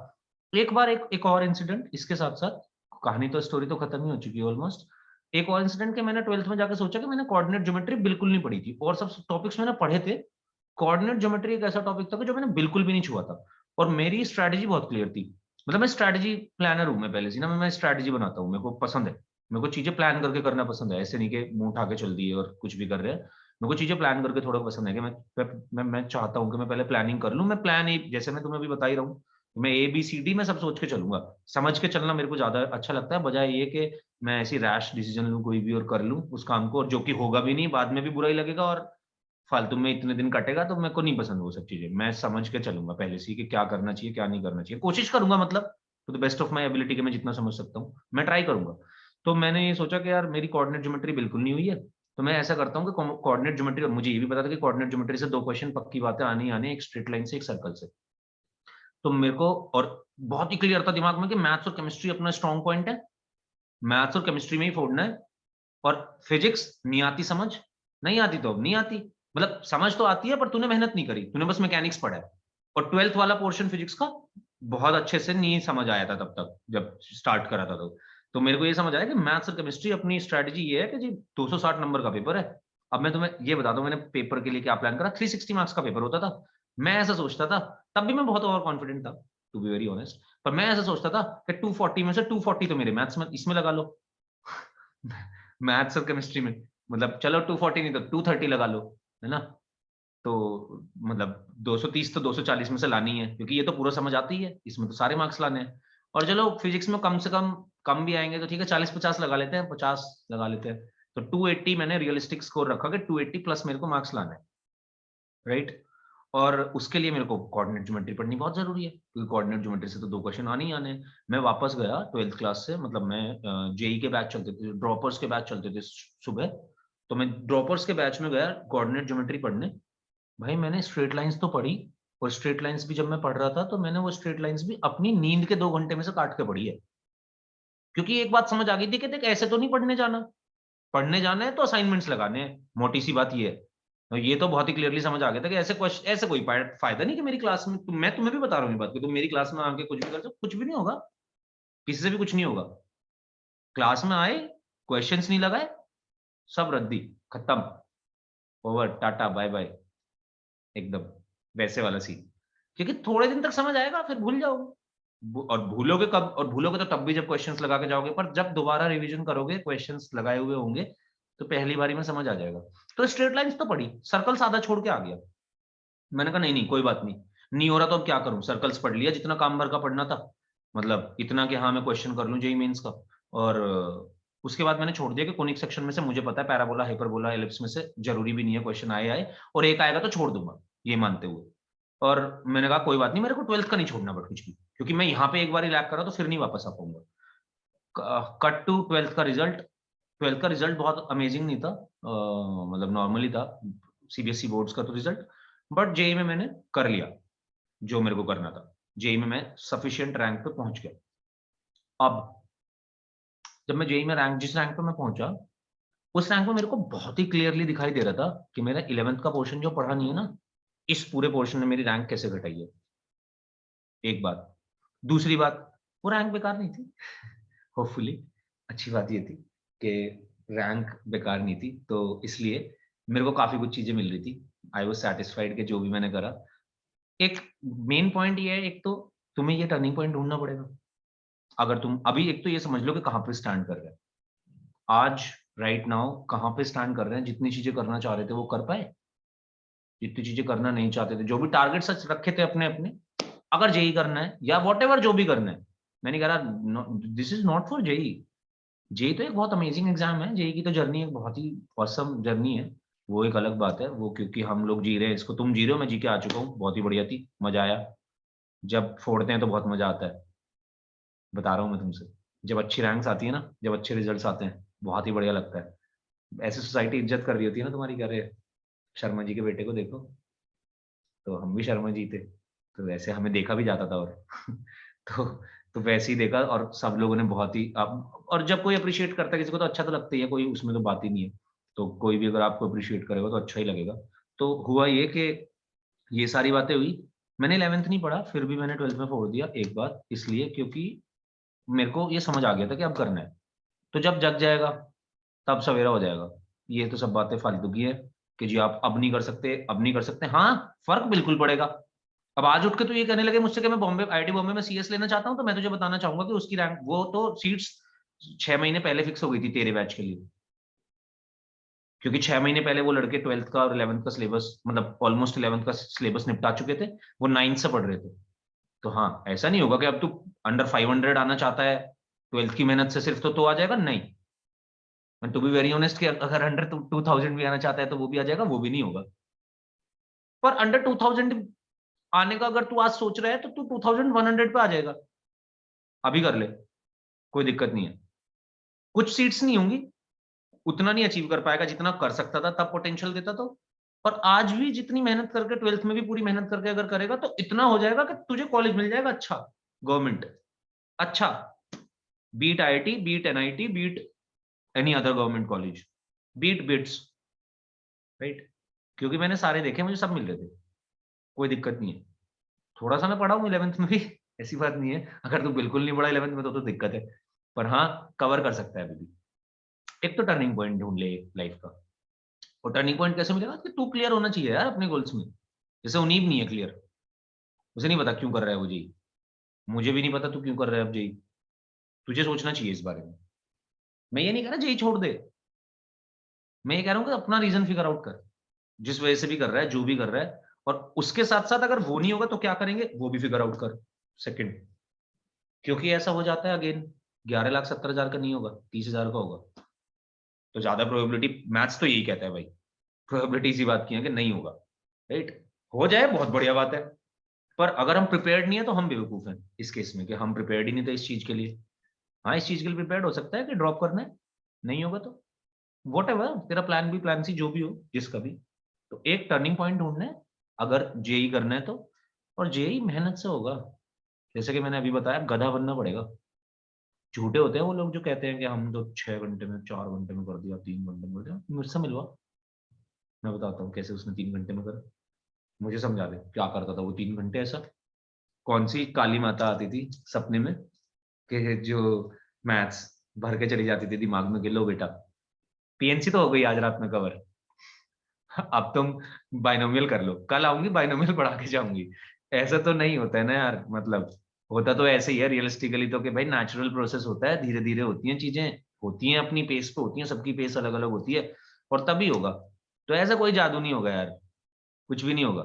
एक बार एक और इंसिडेंट इसके साथ साथ, कहानी तो स्टोरी तो खत्म ही हो चुकी है ऑलमोस्ट। एक और इंसिडेंट के मैंने 12th में जाकर सोचा कि मैंने कोऑर्डिनेट ज्योमेट्री बिल्कुल नहीं पढ़ी थी, और सब टॉपिक्स मैंने पढ़े थे, कोऑर्डिनेट ज्योमेट्री एक ऐसा टॉपिक था कि जो मैंने बिल्कुल भी नहीं छुआ था। और मेरी स्ट्रैटेजी बहुत क्लियर थी, मतलब मैं स्ट्रैटेजी प्लानर हूँ, मैं पहले से ना, मैं स्ट्रैटेजी बनाता हूँ, मेरे को पसंद है, मेरे को चीजें प्लान करके करना पसंद है, ऐसे नहीं कि मुंह उठा के चल दिए और कुछ भी कर रहे हैं। मेरे को चीजें प्लान करके थोड़ा पसंद है कि मैं चाहता हूँ कि मैं पहले प्लानिंग कर लूँ, मैं प्लान ए, जैसे मैं तुम्हें अभी बता ही रहा हूँ, मैं ए बी सी डी मैं सब सोच के चलूंगा। समझ के चलना मेरे को ज्यादा अच्छा लगता है, बजाय ये कि मैं ऐसी रैश डिसीजन लूँ कोई भी और कर लूँ उस काम को, और जो कि होगा भी नहीं, बाद में भी बुरा ही लगेगा और फालतू में इतने दिन कटेगा, तो मेरे को नहीं पसंद वो सब चीजें। मैं समझ के चलूंगा पहले से कि क्या करना चाहिए क्या नहीं करना चाहिए, कोशिश करूंगा, मतलब to the best of my ability के मैं जितना समझ सकता हूँ मैं ट्राई करूंगा। तो मैंने ये सोचा कि यार मेरी कोऑर्डिनेट ज्योमेट्री बिल्कुल नहीं हुई है, तो मैं ऐसा करता हूँ कि कोऑर्डिनेट ज्योमेट्री, और मुझे ये भी पता था कि कोऑर्डिनेट ज्योमेट्री से 2 क्वेश्चन पक्की बातें आनी आने, एक स्ट्रेट लाइन से एक सर्कल से। तो मेरे को और बहुत ही क्लियर था दिमाग में कि मैथ्स और केमिस्ट्री अपना स्ट्रॉन्ग पॉइंट है, मैथ्स और केमिस्ट्री में ही फोड़ना है। और फिजिक्स नहीं आती समझ, नहीं आती तो अब नहीं आती, मतलब समझ तो आती है पर तूने मेहनत नहीं करी, तूने बस मैकेनिक्स पढ़ा है। और 12th वाला पोर्शन फिजिक्स का बहुत अच्छे से नहीं समझ आया था तब तक जब स्टार्ट करा था। तो मेरे को ये समझ आया कि मैथ्स और केमिस्ट्री अपनी स्ट्रेटजी ये है कि जी 260 नंबर का पेपर है। अब मैं तुम्हें ये बताता हूँ मैंने पेपर के लिए क्या प्लान करा। 360 मार्क्स का पेपर होता था, मैं ऐसा सोचता था, तब भी मैं बहुत ओवर कॉन्फिडेंट था टू बी वेरी ऑनेस्ट, पर मैं ऐसा सोचता था कि 240 में से 240 तो मेरे मैथ्स में इसमें लगा लो मैथ्स और केमिस्ट्री में, मतलब चलो 240 नहीं तो 230 लगा लो, है ना। तो मतलब 230 तो 240 में से लानी है, क्योंकि ये तो पूरा समझ आती है, इसमें तो सारे मार्क्स लाने हैं। और चलो फिजिक्स में कम से कम भी आएंगे तो ठीक है, 40 50 लगा लेते हैं, 50 लगा लेते हैं। तो 280 मैंने रियलिस्टिक स्कोर रखा कि 280 प्लस मेरे को मार्क्स लाना है, राइट। और उसके लिए मेरे को कोऑर्डिनेट ज्योमेट्री पढ़नी बहुत जरूरी है, क्योंकि कोऑर्डिनेट ज्योमेट्री से तो 2 क्वेश्चन आने ही आने। मैं वापस गया 12th क्लास से, मतलब मैं जेई के बैच चलते थे, ड्रॉपर्स के बैच चलते थे सुबह, तो मैं ड्रॉपर्स के बैच में गया कोऑर्डिनेट ज्योमेट्री पढ़ने। भाई मैंने स्ट्रेट लाइंस तो पढ़ी, और स्ट्रेट लाइंस भी जब मैं पढ़ रहा था तो मैंने वो स्ट्रेट लाइंस भी अपनी नींद के 2 घंटे में से काट के पढ़ी है, क्योंकि एक बात समझ आ गई थी कि देख ऐसे तो नहीं पढ़ने जाना, पढ़ने जाना है तो असाइनमेंट्स लगाने हैं, मोटी सी बात ये है। तो ये तो बहुत ही क्लियरली समझ आ गया था कि ऐसे क्वेश्चन, ऐसे कोई फायदा नहीं कि मेरी क्लास में, मैं तुम्हें भी बता रहा हूँ ये बात कि तुम मेरी क्लास में आके कुछ भी कर सकते, कुछ भी नहीं होगा, किसी से भी कुछ नहीं होगा। क्लास में आए, क्वेश्चंस नहीं लगाए, सब रद्दी, खत्म, ओवर, टाटा बाय बाय, एकदम वैसे वाला सीन। क्योंकि थोड़े दिन तक समझ आएगा, फिर भूल जाओगे, और भूलोगे कब, और भूलोगे तो तब भी जब क्वेश्चंस लगा के जाओगे, पर जब दोबारा रिवीजन करोगे, क्वेश्चंस लगाए हुए होंगे, तो पहली बारी में समझ आ जाएगा। तो स्ट्रेट लाइंस तो पढ़ी, सर्कल सादा छोड़ के आ गया। मैंने कहा नहीं नहीं कोई बात नहीं, नहीं हो रहा तो अब क्या करूं, सर्कल्स पढ़ लिया जितना काम भर का पढ़ना था, मतलब इतना कि हाँ मैं क्वेश्चन कर लूं जेई मेंस का। और उसके बाद मैंने छोड़ दिया कि कोनिक सेक्शन में से मुझे पता है पैराबोला हाइपरबोला एलिप्स में से जरूरी भी नहीं है क्वेश्चन आए, और एक आएगा तो छोड़ दूंगा, ये मानते हुए। और मैंने कहा कोई बात नहीं, मेरे को 12th का नहीं छोड़ना बट कुछ भी, क्योंकि मैं यहाँ पे एक बार लैप करा तो फिर नहीं वापस आ पाऊंगा। कट टू 12th का रिजल्ट, 12th का रिजल्ट बहुत अमेजिंग नहीं था, मतलब नॉर्मली था, सीबीएसई बोर्ड्स का तो रिजल्ट, बट जेई में मैंने कर लिया जो मेरे को करना था, जेई में मैं सफिशिएंट रैंक पे पहुंच गया। अब जब मैं जेई में रैंक, जिस रैंक पे मैं पहुंचा, उस रैंक में मेरे को बहुत ही क्लियरली दिखाई दे रहा था कि मेरा 11th का पोर्शन जो पढ़ा नहीं है ना, इस पूरे पोर्शन ने मेरी रैंक कैसे घटाई है, एक बात। दूसरी बात, वो रैंक बेकार नहीं थी, होपफुली अच्छी बात ये थी कि रैंक बेकार नहीं थी, तो इसलिए मेरे को काफी कुछ चीजें मिल रही थी, आई वाज सैटिस्फाइड कि जो भी मैंने करा। एक मेन पॉइंट ये है, एक तो तुम्हें ये टर्निंग पॉइंट ढूंढना पड़ेगा। अगर तुम अभी एक तो ये समझ लो कि कहाँ पे स्टैंड कर रहे हैं आज, राइट नाउ कहाँ पे स्टैंड कर रहे हैं, जितनी चीजें करना चाह रहे थे वो कर पाए, जितनी चीजें करना नहीं चाहते थे, जो भी टारगेट सच रखे थे अपने अपने, अगर जेई करना है या वॉट एवर जो भी करना है, मैंने कह रहा this is not for JEE. JEE तो एक बहुत अमेजिंग एग्जाम है, जेई की तो जर्नी एक बहुत ही ऑसम जर्नी है, वो एक अलग बात है, वो क्योंकि हम लोग जी रहे हैं इसको, तुम जी रहे हो, मैं जी के आ चुका हूँ, बहुत ही बढ़िया थी, मजा आया, जब फोड़ते हैं तो बहुत मजा आता है, बता रहा हूँ मैं तुमसे, जब अच्छी रैंक्स आती है ना, जब अच्छे रिजल्ट्स आते हैं, बहुत ही बढ़िया लगता है। ऐसी सोसाइटी इज्जत कर रही होती है ना तुम्हारी, कह रहे शर्मा जी के बेटे को देखो, तो हम भी शर्मा जी थे, तो वैसे हमें देखा भी जाता था, और तो तो वैसे ही देखा, और सब लोगों ने बहुत ही अब, और जब कोई अप्रिशिएट करता है किसी को तो अच्छा तो लगता ही है, कोई उसमें तो बात ही नहीं है, तो कोई भी अगर आपको अप्रिशिएट करेगा तो अच्छा ही लगेगा। तो हुआ ये कि ये सारी बातें हुई, मैंने 11th नहीं पढ़ा, फिर भी मैंने 12th में फोड़ दिया, एक बात इसलिए क्योंकि मेरे को ये समझ आ गया था कि अब करना है, तो जब जग जाएगा तब सवेरा हो जाएगा। ये तो सब बातें फालतू की है कि जी आप अब नहीं कर सकते, अब नहीं कर सकते, हाँ फर्क बिल्कुल पड़ेगा। अब आज उठ के तू ये कहने लगे मुझसे कि मैं बॉम्बे, आईआईटी बॉम्बे में सीएस लेना चाहता हूँ, तो मैं तुझे बताना चाहूंगा कि उसकी रैंक, वो तो सीट्स 6 महीने पहले फिक्स हो गई थी तेरे बैच के लिए, क्योंकि 6 महीने पहले वो लड़के 12th का और 11th का सिलेबस, मतलब ऑलमोस्ट 11th का सिलेबस निपटा चुके थे, वो 9th से पढ़ रहे थे। तो हाँ ऐसा नहीं होगा कि अब तू अंडर 500 आना चाहता है 12th की मेहनत से सिर्फ, तो आ जाएगा, नहीं। टू बी वेरी ऑनेस्ट कि अगर अंडर 2000 भी आना चाहता है तो वो भी आ जाएगा, वो भी नहीं होगा। पर अंडर 2000 आने का अगर तू आज सोच रहा है तो तू 2100 पे आ जाएगा, अभी कर ले, कोई दिक्कत नहीं है। कुछ सीट्स नहीं होंगी, उतना नहीं अचीव कर पाएगा जितना कर सकता था, तब पोटेंशियल देता तो। और आज भी जितनी मेहनत करके 12th में भी पूरी मेहनत करके अगर करेगा तो इतना हो जाएगा कि तुझे कॉलेज मिल जाएगा अच्छा, गवर्नमेंट, अच्छा, beat IIT, beat NIT, beat any other government college, beat BITS, right. क्योंकि मैंने सारे देखे, मुझे सब मिल रहे थे, कोई दिक्कत नहीं है। थोड़ा सा मैं पढ़ा हूँ 11th में भी, ऐसी बात नहीं है, अगर तू बिल्कुल नहीं पढ़ा 11th में तो दिक्कत है, पर हाँ कवर कर सकता है अभी भी। एक तो टर्निंग पॉइंट ढूंढ ले लाइफ का, और टर्निंग पॉइंट कैसे मिलेगा कि तू क्लियर होना चाहिए यार अपने गोल्स में। जैसे उनीब नहीं है क्लियर, उसे नहीं पता क्यों कर रहा है वो जी, मुझे भी नहीं पता तू क्यों कर रहा है अब जी, तुझे सोचना चाहिए इस बारे में। मैं ये नहीं कह रहा जी छोड़ दे, मैं ये कह रहा हूँ कि अपना रीजन फिगर आउट कर, जिस वजह से भी कर रहा है, जो भी कर रहा है, और उसके साथ साथ अगर वो नहीं होगा तो क्या करेंगे वो भी फिगर आउट कर, सेकंड। क्योंकि ऐसा हो जाता है अगेन, 11,70,000 का नहीं होगा, 30,000 का होगा, तो ज्यादा प्रोबेबिलिटी, मैथ्स तो यही कहता है भाई, प्रोबेबिलिटी इसी बात की है कि नहीं होगा, राइट। हो जाए बहुत बढ़िया बात है, पर अगर हम प्रिपेयर्ड नहीं है तो हम बेवकूफ हैं इस केस में, कि हम प्रिपेयर्ड ही नहीं थे इस चीज के लिए। हाँ, इस चीज के लिए प्रिपेयर्ड हो सकता है कि ड्रॉप करना है, नहीं होगा तो वॉटएवर, तेरा प्लान बी प्लान सी जो भी हो, जिसका भी, तो एक टर्निंग पॉइंट ढूंढना है अगर जेई करना है तो। और जेई मेहनत से होगा, जैसे कि मैंने अभी बताया, गधा बनना पड़ेगा। झूठे होते हैं वो लोग जो कहते हैं कि हम तो 6 घंटे में, 4 घंटे में कर दिया, 3 घंटे में कर दिया। मुझसे मिलवा, मैं बताता हूँ कैसे उसने 3 घंटे में करा। मुझे समझा दे क्या करता था वो 3 घंटे ऐसा। कौन सी काली माता आती थी सपने में कि जो मैथ्स भर के चली जाती थी दिमाग में, कि लो बेटा पीएनसी तो हो गई आज रात में कवर, अब तुम बाइनोमियल कर लो, कल आऊंगी बाइनोमियल पढ़ा के जाऊंगी। ऐसा तो नहीं होता है ना यार, मतलब होता तो ऐसे ही है रियलिस्टिकली तो, कि भाई नेचुरल प्रोसेस होता है, धीरे धीरे होती हैं चीजें, होती हैं अपनी पेस पे होती हैं, सबकी पेस अलग अलग होती है, और तभी होगा। तो ऐसा कोई जादू नहीं होगा यार, कुछ भी नहीं होगा,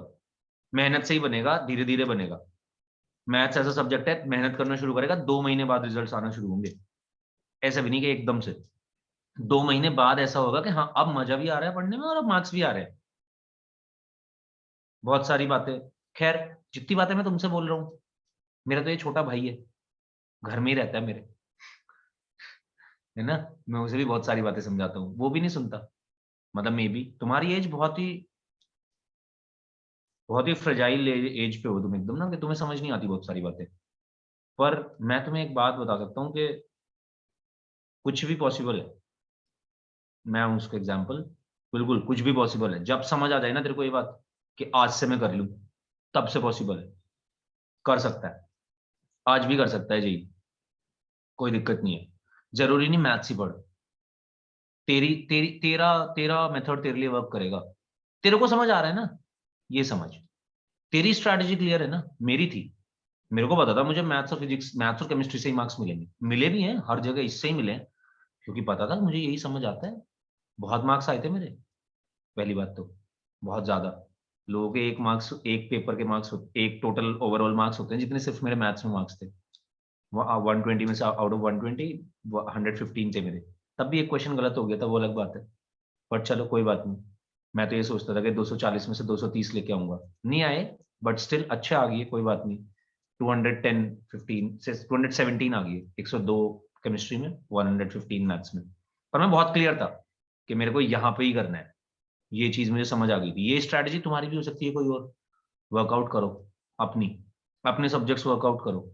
मेहनत से ही बनेगा, धीरे धीरे बनेगा। मैथ्स ऐसा सब्जेक्ट है, मेहनत करना शुरू करेगा 2 महीने बाद रिजल्ट आना शुरू होंगे, ऐसा भी नहीं कि एकदम से। 2 महीने बाद ऐसा होगा कि हाँ अब मजा भी आ रहा है पढ़ने में और अब मार्क्स भी आ रहे हैं। बहुत सारी बातें, खैर जितनी बातें मैं तुमसे बोल रहा हूँ, मेरा तो ये छोटा भाई है, घर में ही रहता है मेरे, है ना, मैं उसे भी बहुत सारी बातें समझाता हूँ, वो भी नहीं सुनता। मतलब मे बी तुम्हारी एज बहुत ही फ्रेजाइल एज पे हो तुम एकदम ना, कि तुम्हें समझ नहीं आती बहुत सारी बातें। पर मैं तुम्हें एक बात बता सकता हूँ कि कुछ भी पॉसिबल है। मैं हूं उसका एग्जाम्पल, बिल्कुल कुछ भी पॉसिबल है जब समझ आ जाए ना तेरे को ये बात कि आज से मैं कर लूं, तब से पॉसिबल है, कर सकता है, आज भी कर सकता है जी, कोई दिक्कत नहीं है। जरूरी नहीं मैथ्स ही पढ़, तेरी तेरी तेरा तेरा मेथड तेरे लिए वर्क करेगा। तेरे को समझ आ रहा है ना, ये समझ, तेरी स्ट्रैटेजी क्लियर है ना, मेरी थी। मेरे को पता था मुझे मैथ्स और फिजिक्स, मैथ्स और केमिस्ट्री से ही मार्क्स मिलेंगे, मिले भी हैं हर जगह, इससे ही मिले हैं, क्योंकि पता था मुझे यही समझ आता है। बहुत मार्क्स आए थे मेरे, पहली बात तो बहुत ज्यादा। लोगों के एक मार्क्स, एक पेपर के मार्क्स, एक टोटल ओवरऑल मार्क्स होते हैं जितने सिर्फ मेरे मैथ्स में मार्क्स थे। 120 में से आउट ऑफ 120 115 थे मेरे। तब भी एक क्वेश्चन गलत हो गया था, वो अलग बात है, बट चलो कोई बात नहीं। मैं तो ये सोचता था कि 240 में से 230 लेके आऊंगा, नहीं आए, बट स्टिल अच्छे आ गए, कोई बात नहीं। 210 15 से 217 आ गई, 102 केमिस्ट्री में, 115 मैथ्स में। पर मैं बहुत क्लियर था कि मेरे को यहाँ पे ही करना है, ये चीज मुझे समझ आ गई थी। ये स्ट्रैटेजी तुम्हारी भी हो सकती है कोई और, वर्कआउट करो अपनी, अपने सब्जेक्ट्स वर्कआउट करो।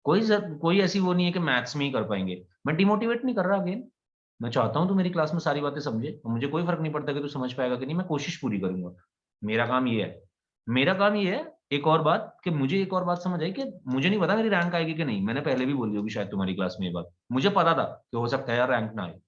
कोई ऐसी वो नहीं है कि मैथ्स में ही कर पाएंगे। मैं डिमोटिवेट नहीं कर रहा, अगेन मैं चाहता हूँ तू मेरी क्लास में सारी बातें समझे, और मुझे कोई फर्क नहीं पड़ता कि तू समझ पाएगा कि नहीं, मैं कोशिश पूरी करूंगा। मेरा काम ये है, मेरा काम ये है। एक और बात, कि मुझे एक और बात समझ आई कि मुझे नहीं पता मेरी रैंक आएगी कि नहीं। मैंने पहले भी बोली होगी शायद तुम्हारी क्लास में ये बात, मुझे पता था कि हो सकता है यार रैंक ना आए।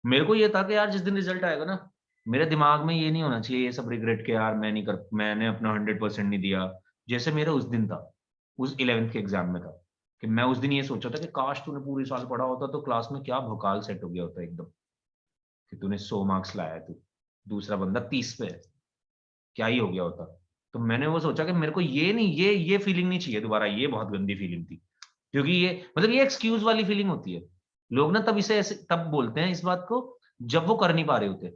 मेरे को ये था कि यार जिस दिन रिजल्ट आएगा ना, मेरे दिमाग में ये नहीं होना चाहिए ये सब रिग्रेट के, यार मैं नहीं कर, मैंने अपना 100% नहीं दिया। जैसे मेरा उस दिन था, उस 11th के एग्जाम में था, कि मैं उस दिन ये सोचा था कि काश तूने पूरे साल पढ़ा होता तो क्लास में क्या भोकाल सेट हो गया होता एकदम, कि तूने 100 मार्क्स लाया, तू दूसरा बंदा 30 पे है, क्या ही हो गया होता। तो मैंने वो सोचा कि मेरे को ये नहीं, ये फीलिंग नहीं चाहिए दोबारा, ये बहुत गंदी फीलिंग थी। क्योंकि ये मतलब ये एक्सक्यूज वाली फीलिंग होती है। लोग ना तब इसे ऐसे तब बोलते हैं इस बात को जब वो कर नहीं पा रहे होते।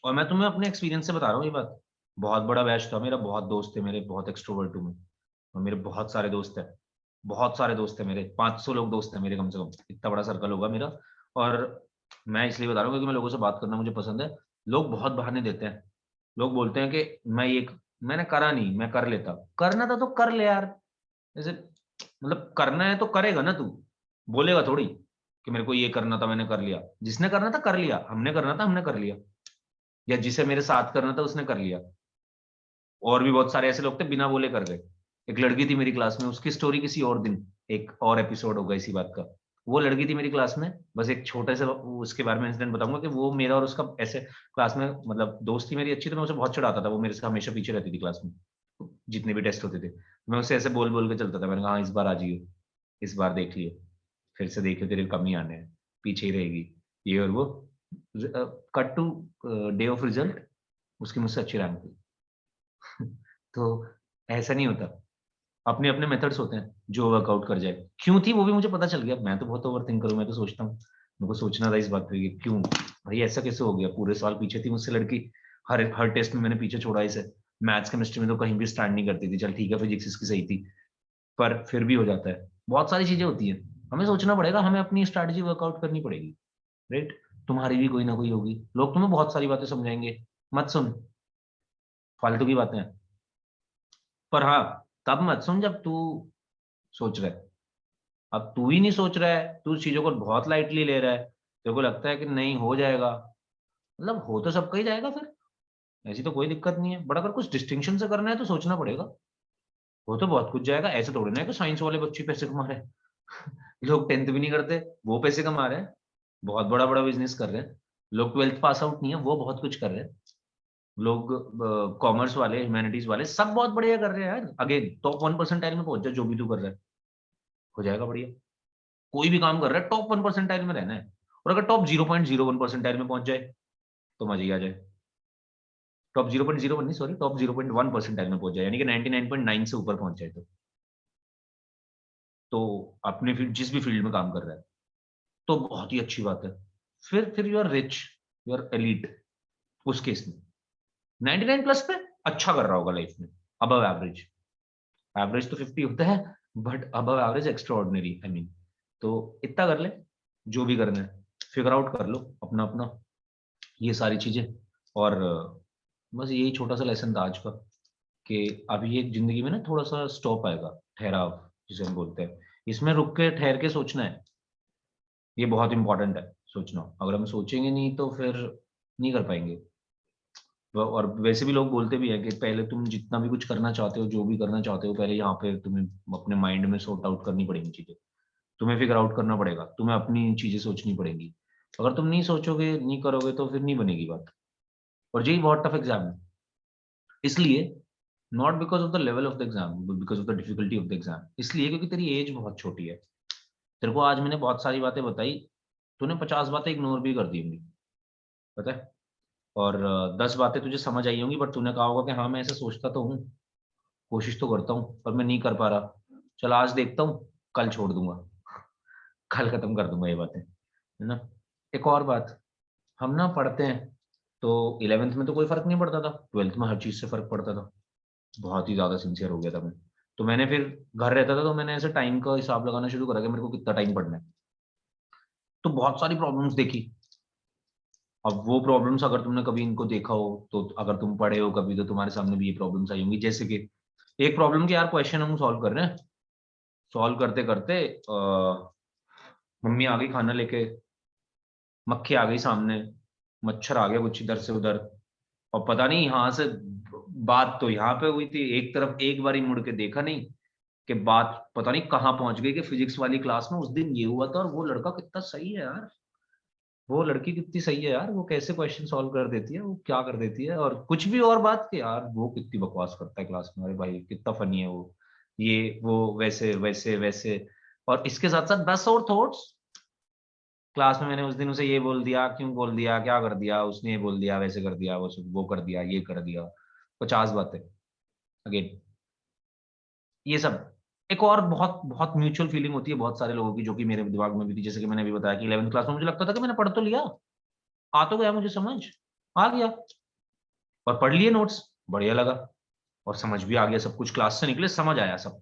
और मैं तुम्हें अपने एक्सपीरियंस से बता रहा हूँ ये बात। बहुत बड़ा बैच था मेरा, बहुत दोस्त थे मेरे, बहुत एक्सट्रोवर्ट हूँ मैं, और मेरे बहुत सारे दोस्त हैं, बहुत सारे दोस्त हैं मेरे, 500 लोग दोस्त हैं मेरे कम से कम, इतना बड़ा सर्कल होगा मेरा। और मैं इसलिए बता रहा हूँ क्योंकि मैं लोगों से बात करना मुझे पसंद है। लोग बहुत बहाने देते हैं, लोग बोलते हैं कि मैंने करा नहीं, मैं कर लेता। करना था तो कर ले यार, जैसे मतलब करना है तो करेगा ना तू, बोलेगा थोड़ी कि मेरे को ये करना था मैंने कर लिया। जिसने करना था कर लिया, हमने करना था हमने कर लिया, या जिसे मेरे साथ करना था उसने कर लिया। और भी बहुत सारे ऐसे लोग थे बिना बोले कर गए। एक लड़की थी मेरी क्लास में, उसकी स्टोरी किसी और दिन, एक और एपिसोड होगा इसी बात का। वो लड़की थी मेरी क्लास में, बस एक छोटे से उसके बारे में इंसिडेंट बताऊंगा कि वो मेरा और उसका ऐसे क्लास में, मतलब दोस्त थी मेरी अच्छी, तो मैं उसे बहुत चिढ़ाता था, वो मेरे से हमेशा पीछे रहती थी क्लास में, जितने भी टेस्ट होते थे मैं उसे ऐसे बोल बोल के चलता था। मैंने कहा हाँ इस बार आ जाइए, इस बार देख लियो, फिर से देखियो तेरे कमी आने हैं, पीछे ही रहेगी, ये और वो। Cut to day of result, उसकी मुझसे अच्छी रैंक थी। तो ऐसा नहीं होता, अपने अपने मेथड्स होते हैं जो वर्कआउट कर जाए। क्यों थी वो भी मुझे पता चल गया। मैं तो बहुत ओवर थिंक करूँ, मैं तो सोचता हूँ, मेरे को सोचना था इस बात पे कि क्यों भाई ऐसा कैसे हो गया, पूरे साल पीछे थी मुझसे लड़की, हर हर टेस्ट में मैंने पीछे छोड़ा इसे, मैथ्स केमिस्ट्री में तो कहीं भी स्टैंड नहीं करती थी, चल ठीक है फिजिक्स इसकी सही थी, पर फिर भी हो जाता है। बहुत सारी चीजें होती हैं, हमें सोचना पड़ेगा, हमें अपनी स्ट्रैटेजी वर्कआउट करनी पड़ेगी, राइट। तुम्हारी भी कोई ना कोई होगी, लोग तुम्हें बहुत सारी बातें समझाएंगे, मत सुन, फालतू की बातें हैं। पर हाँ, तब मत सुन जब तू सोच रहा है। अब तू ही नहीं सोच रहा है, तू चीजों को बहुत लाइटली ले रहा है, तेरे को लगता है कि नहीं हो जाएगा, मतलब हो तो सबका ही जाएगा फिर, ऐसी तो कोई दिक्कत नहीं है। बट अगर कुछ डिस्टिंक्शन से करना है तो सोचना पड़ेगा, वो तो बहुत कुछ जाएगा। ऐसे थोड़ी ना है कि साइंस वाले बच्चे पैसे कमा रहे हैं लोग 10th भी नहीं करते, वो पैसे कमा रहे हैं, बहुत बड़ा बड़ा बिजनेस कर रहे हैं। लोग 12th पास आउट नहीं है, वो बहुत कुछ कर रहे हैं। लोग कॉमर्स वाले, ह्यूमैनिटीज वाले सब बहुत बढ़िया कर रहे हैं यार। अगेन टॉप 1% में पहुंच जा, जो भी तू कर रहा है हो जाएगा बढ़िया। कोई भी काम कर रहा है टॉप 1% में रहना है, और अगर टॉप 0.01% में पहुंच जाए तो मजा ही आ जाए। टॉप 0.01 नहीं, सॉरी, टॉप 0.1% में पहुंच जाए, यानी कि 99.9 से ऊपर पहुंच जाए तो अपने फील्ड, जिस भी फील्ड में काम कर रहा है तो बहुत ही अच्छी बात है। फिर you are rich, you are elite. उस केस में 99 प्लस पे अच्छा कर रहा होगा लाइफ में, अबव एवरेज। एवरेज तो 50 होता है, but above average extra ordinary, I mean. तो इतना कर ले, जो भी करना है फिगर आउट कर लो अपना अपना, ये सारी चीजें। और बस यही छोटा सा लेसन था आज का, कि अभी एक जिंदगी में ना थोड़ा सा स्टॉप आएगा, ठहराव जिसे हम बोलते हैं, इसमें रुक के ठहर के सोचना है। ये बहुत इंपॉर्टेंट है सोचना, अगर हम सोचेंगे नहीं तो फिर नहीं कर पाएंगे। और वैसे भी लोग बोलते भी हैं कि पहले तुम जितना भी कुछ करना चाहते हो, जो भी करना चाहते हो, पहले यहाँ पे तुम्हें अपने माइंड में सॉर्ट आउट करनी पड़ेंगी चीजें, तुम्हें फिगर आउट करना पड़ेगा, तुम्हें अपनी चीजें सोचनी पड़ेंगी। अगर तुम नहीं सोचोगे, नहीं करोगे तो फिर नहीं बनेगी बात। और यही बहुत टफ एग्जाम है, इसलिए not because of the level of the exam, because of the difficulty of the exam, इसलिए क्योंकि तेरी एज बहुत छोटी है। तेरे को आज मैंने बहुत सारी बातें बताई, तूने 50 बातें इग्नोर भी कर दी होंगी, पता है, और 10 बातें तुझे समझ आई होंगी, बट तूने कहा होगा कि हाँ मैं ऐसे सोचता तो हूँ, कोशिश तो करता हूँ, पर मैं नहीं कर पा रहा, चल आज देखता हूँ, कल छोड़ दूंगा, कल खत्म कर दूंगा ये बातें, है ना। एक और बात, हम ना पढ़ते हैं तो 11th में तो कोई फर्क नहीं पड़ता था, 12th में हर चीज से फर्क पड़ता था, बहुत ही ज्यादा सिंसियर हो गया था मैं। तो मैंने फिर घर रहता था तो मैंने ऐसे टाइम का हिसाब लगाना शुरू करा कि मेरे को कितना टाइम पढ़ना है, तो बहुत सारी प्रॉब्लम्स देखी। अब वो प्रॉब्लम्स अगर तुमने कभी इनको देखा हो, तो अगर तुम पढ़े हो कभी तो तुम्हारे सामने भी ये प्रॉब्लम्स आई होंगी। जैसे कि एक प्रॉब्लम के यार क्वेश्चन हम सॉल्व कर रहे हैं, सॉल्व करते करते मम्मी आ गई खाना लेके, मक्खी आ गई सामने, मच्छर आ गया कुछ इधर से उधर, और पता नहीं यहाँ से बात तो यहाँ पे हुई थी, एक तरफ एक बार ही मुड़ के देखा नहीं कि बात पता नहीं कहाँ पहुंच गई, कि फिजिक्स वाली क्लास में उस दिन ये हुआ था, और वो लड़का कितना सही है यार, वो लड़की कितनी सही है यार, वो कैसे क्वेश्चन सॉल्व कर देती है, वो क्या कर देती है, और कुछ भी और बात कि यार वो कितनी बकवास करता है क्लास में, अरे भाई कितना फनी है वो, ये वो वैसे वैसे वैसे। और इसके साथ साथ 10 और थॉट्स क्लास में, मैंने उस दिन उसे ये बोल दिया, क्यों बोल दिया, क्या कर दिया उसने, ये बोल दिया, वैसे कर दिया, वो कर दिया, ये कर दिया, 50 बातें अगेन, ये सब। एक और बहुत बहुत म्यूचुअल फीलिंग होती है बहुत सारे लोगों की, जो कि मेरे दिमाग में भी थी, जैसे कि मैंने अभी बताया कि 11th क्लास में मुझे लगता था कि मैंने पढ़ तो लिया, आ तो गया, मुझे समझ आ गया, और पढ़ लिए नोट्स, बढ़िया लगा, और समझ भी आ गया सब कुछ, क्लास से निकले समझ आया सब,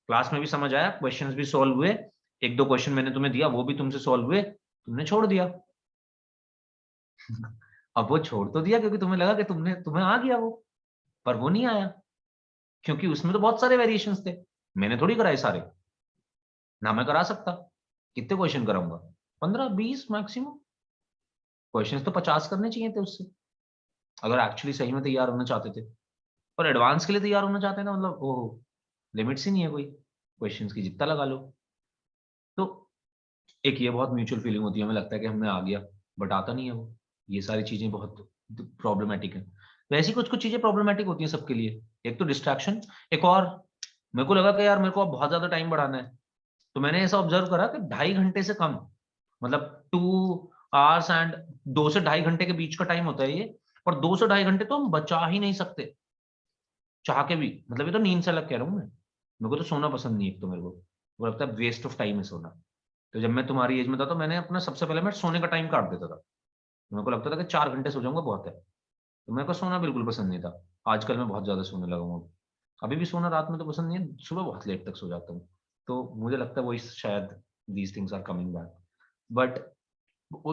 क्लास में भी समझ आया, क्वेश्चंस भी सॉल्व हुए, एक दो क्वेश्चन मैंने तुम्हें दिया वो भी तुमसे सॉल्व हुए, तुमने छोड़ दिया अब वो छोड़ तो दिया क्योंकि तुम्हें लगा कि तुम्हें आ गया वो, पर वो नहीं आया, क्योंकि उसमें तो बहुत सारे वेरिएशंस थे, मैंने थोड़ी कराए सारे, ना मैं करा सकता, कितने क्वेश्चन कराऊंगा, 15-20 मैक्सिमम, क्वेश्चंस तो 50 करने चाहिए थे उससे, अगर एक्चुअली सही में तैयार होना चाहते थे। और एडवांस के लिए तैयार होना चाहते हैं ना, मतलब वो लिमिट्स ही नहीं है कोई, क्वेश्चंस की जितना लगा लो। तो एक ये बहुत म्यूचुअल फीलिंग होती है, हमें लगता है कि हमें आ गया, बट आता नहीं है वो, ये सारी चीजें बहुत प्रॉब्लमेटिक है। वैसी कुछ कुछ चीजें प्रॉब्लमेटिक होती हैं सबके लिए, एक तो डिस्ट्रैक्शन, एक और मेरे को लगा कि यार मेरे को अब बहुत ज्यादा टाइम बढ़ाना है, तो मैंने ऐसा ऑब्जर्व करा कि 2.5 घंटे से कम, मतलब 2 hours एंड 2 से 2.5 घंटे के बीच का टाइम होता है ये, और 2 से 2.5 घंटे तो हम बचा ही नहीं सकते चाह के भी, मतलब ये तो नींद से अलग कह रहा हूँ मैं, मेरे को तो सोना पसंद नहीं है, तो मेरे को लगता है वेस्ट ऑफ टाइम है सोना। तो जब मैं तुम्हारी एज में था तो मैंने अपना सबसे पहले मैं सोने का टाइम काट देता था, मेरे को लगता था कि 4 घंटे सो जाऊंगा बहुत है, तो मेरे को सोना बिल्कुल पसंद नहीं था। आजकल मैं बहुत ज्यादा सोने लगा हूँ। अभी भी सोना रात में तो पसंद नहीं है, सुबह बहुत लेट तक सो जाता हूँ। तो मुझे लगता है वही शायद these things are coming back. But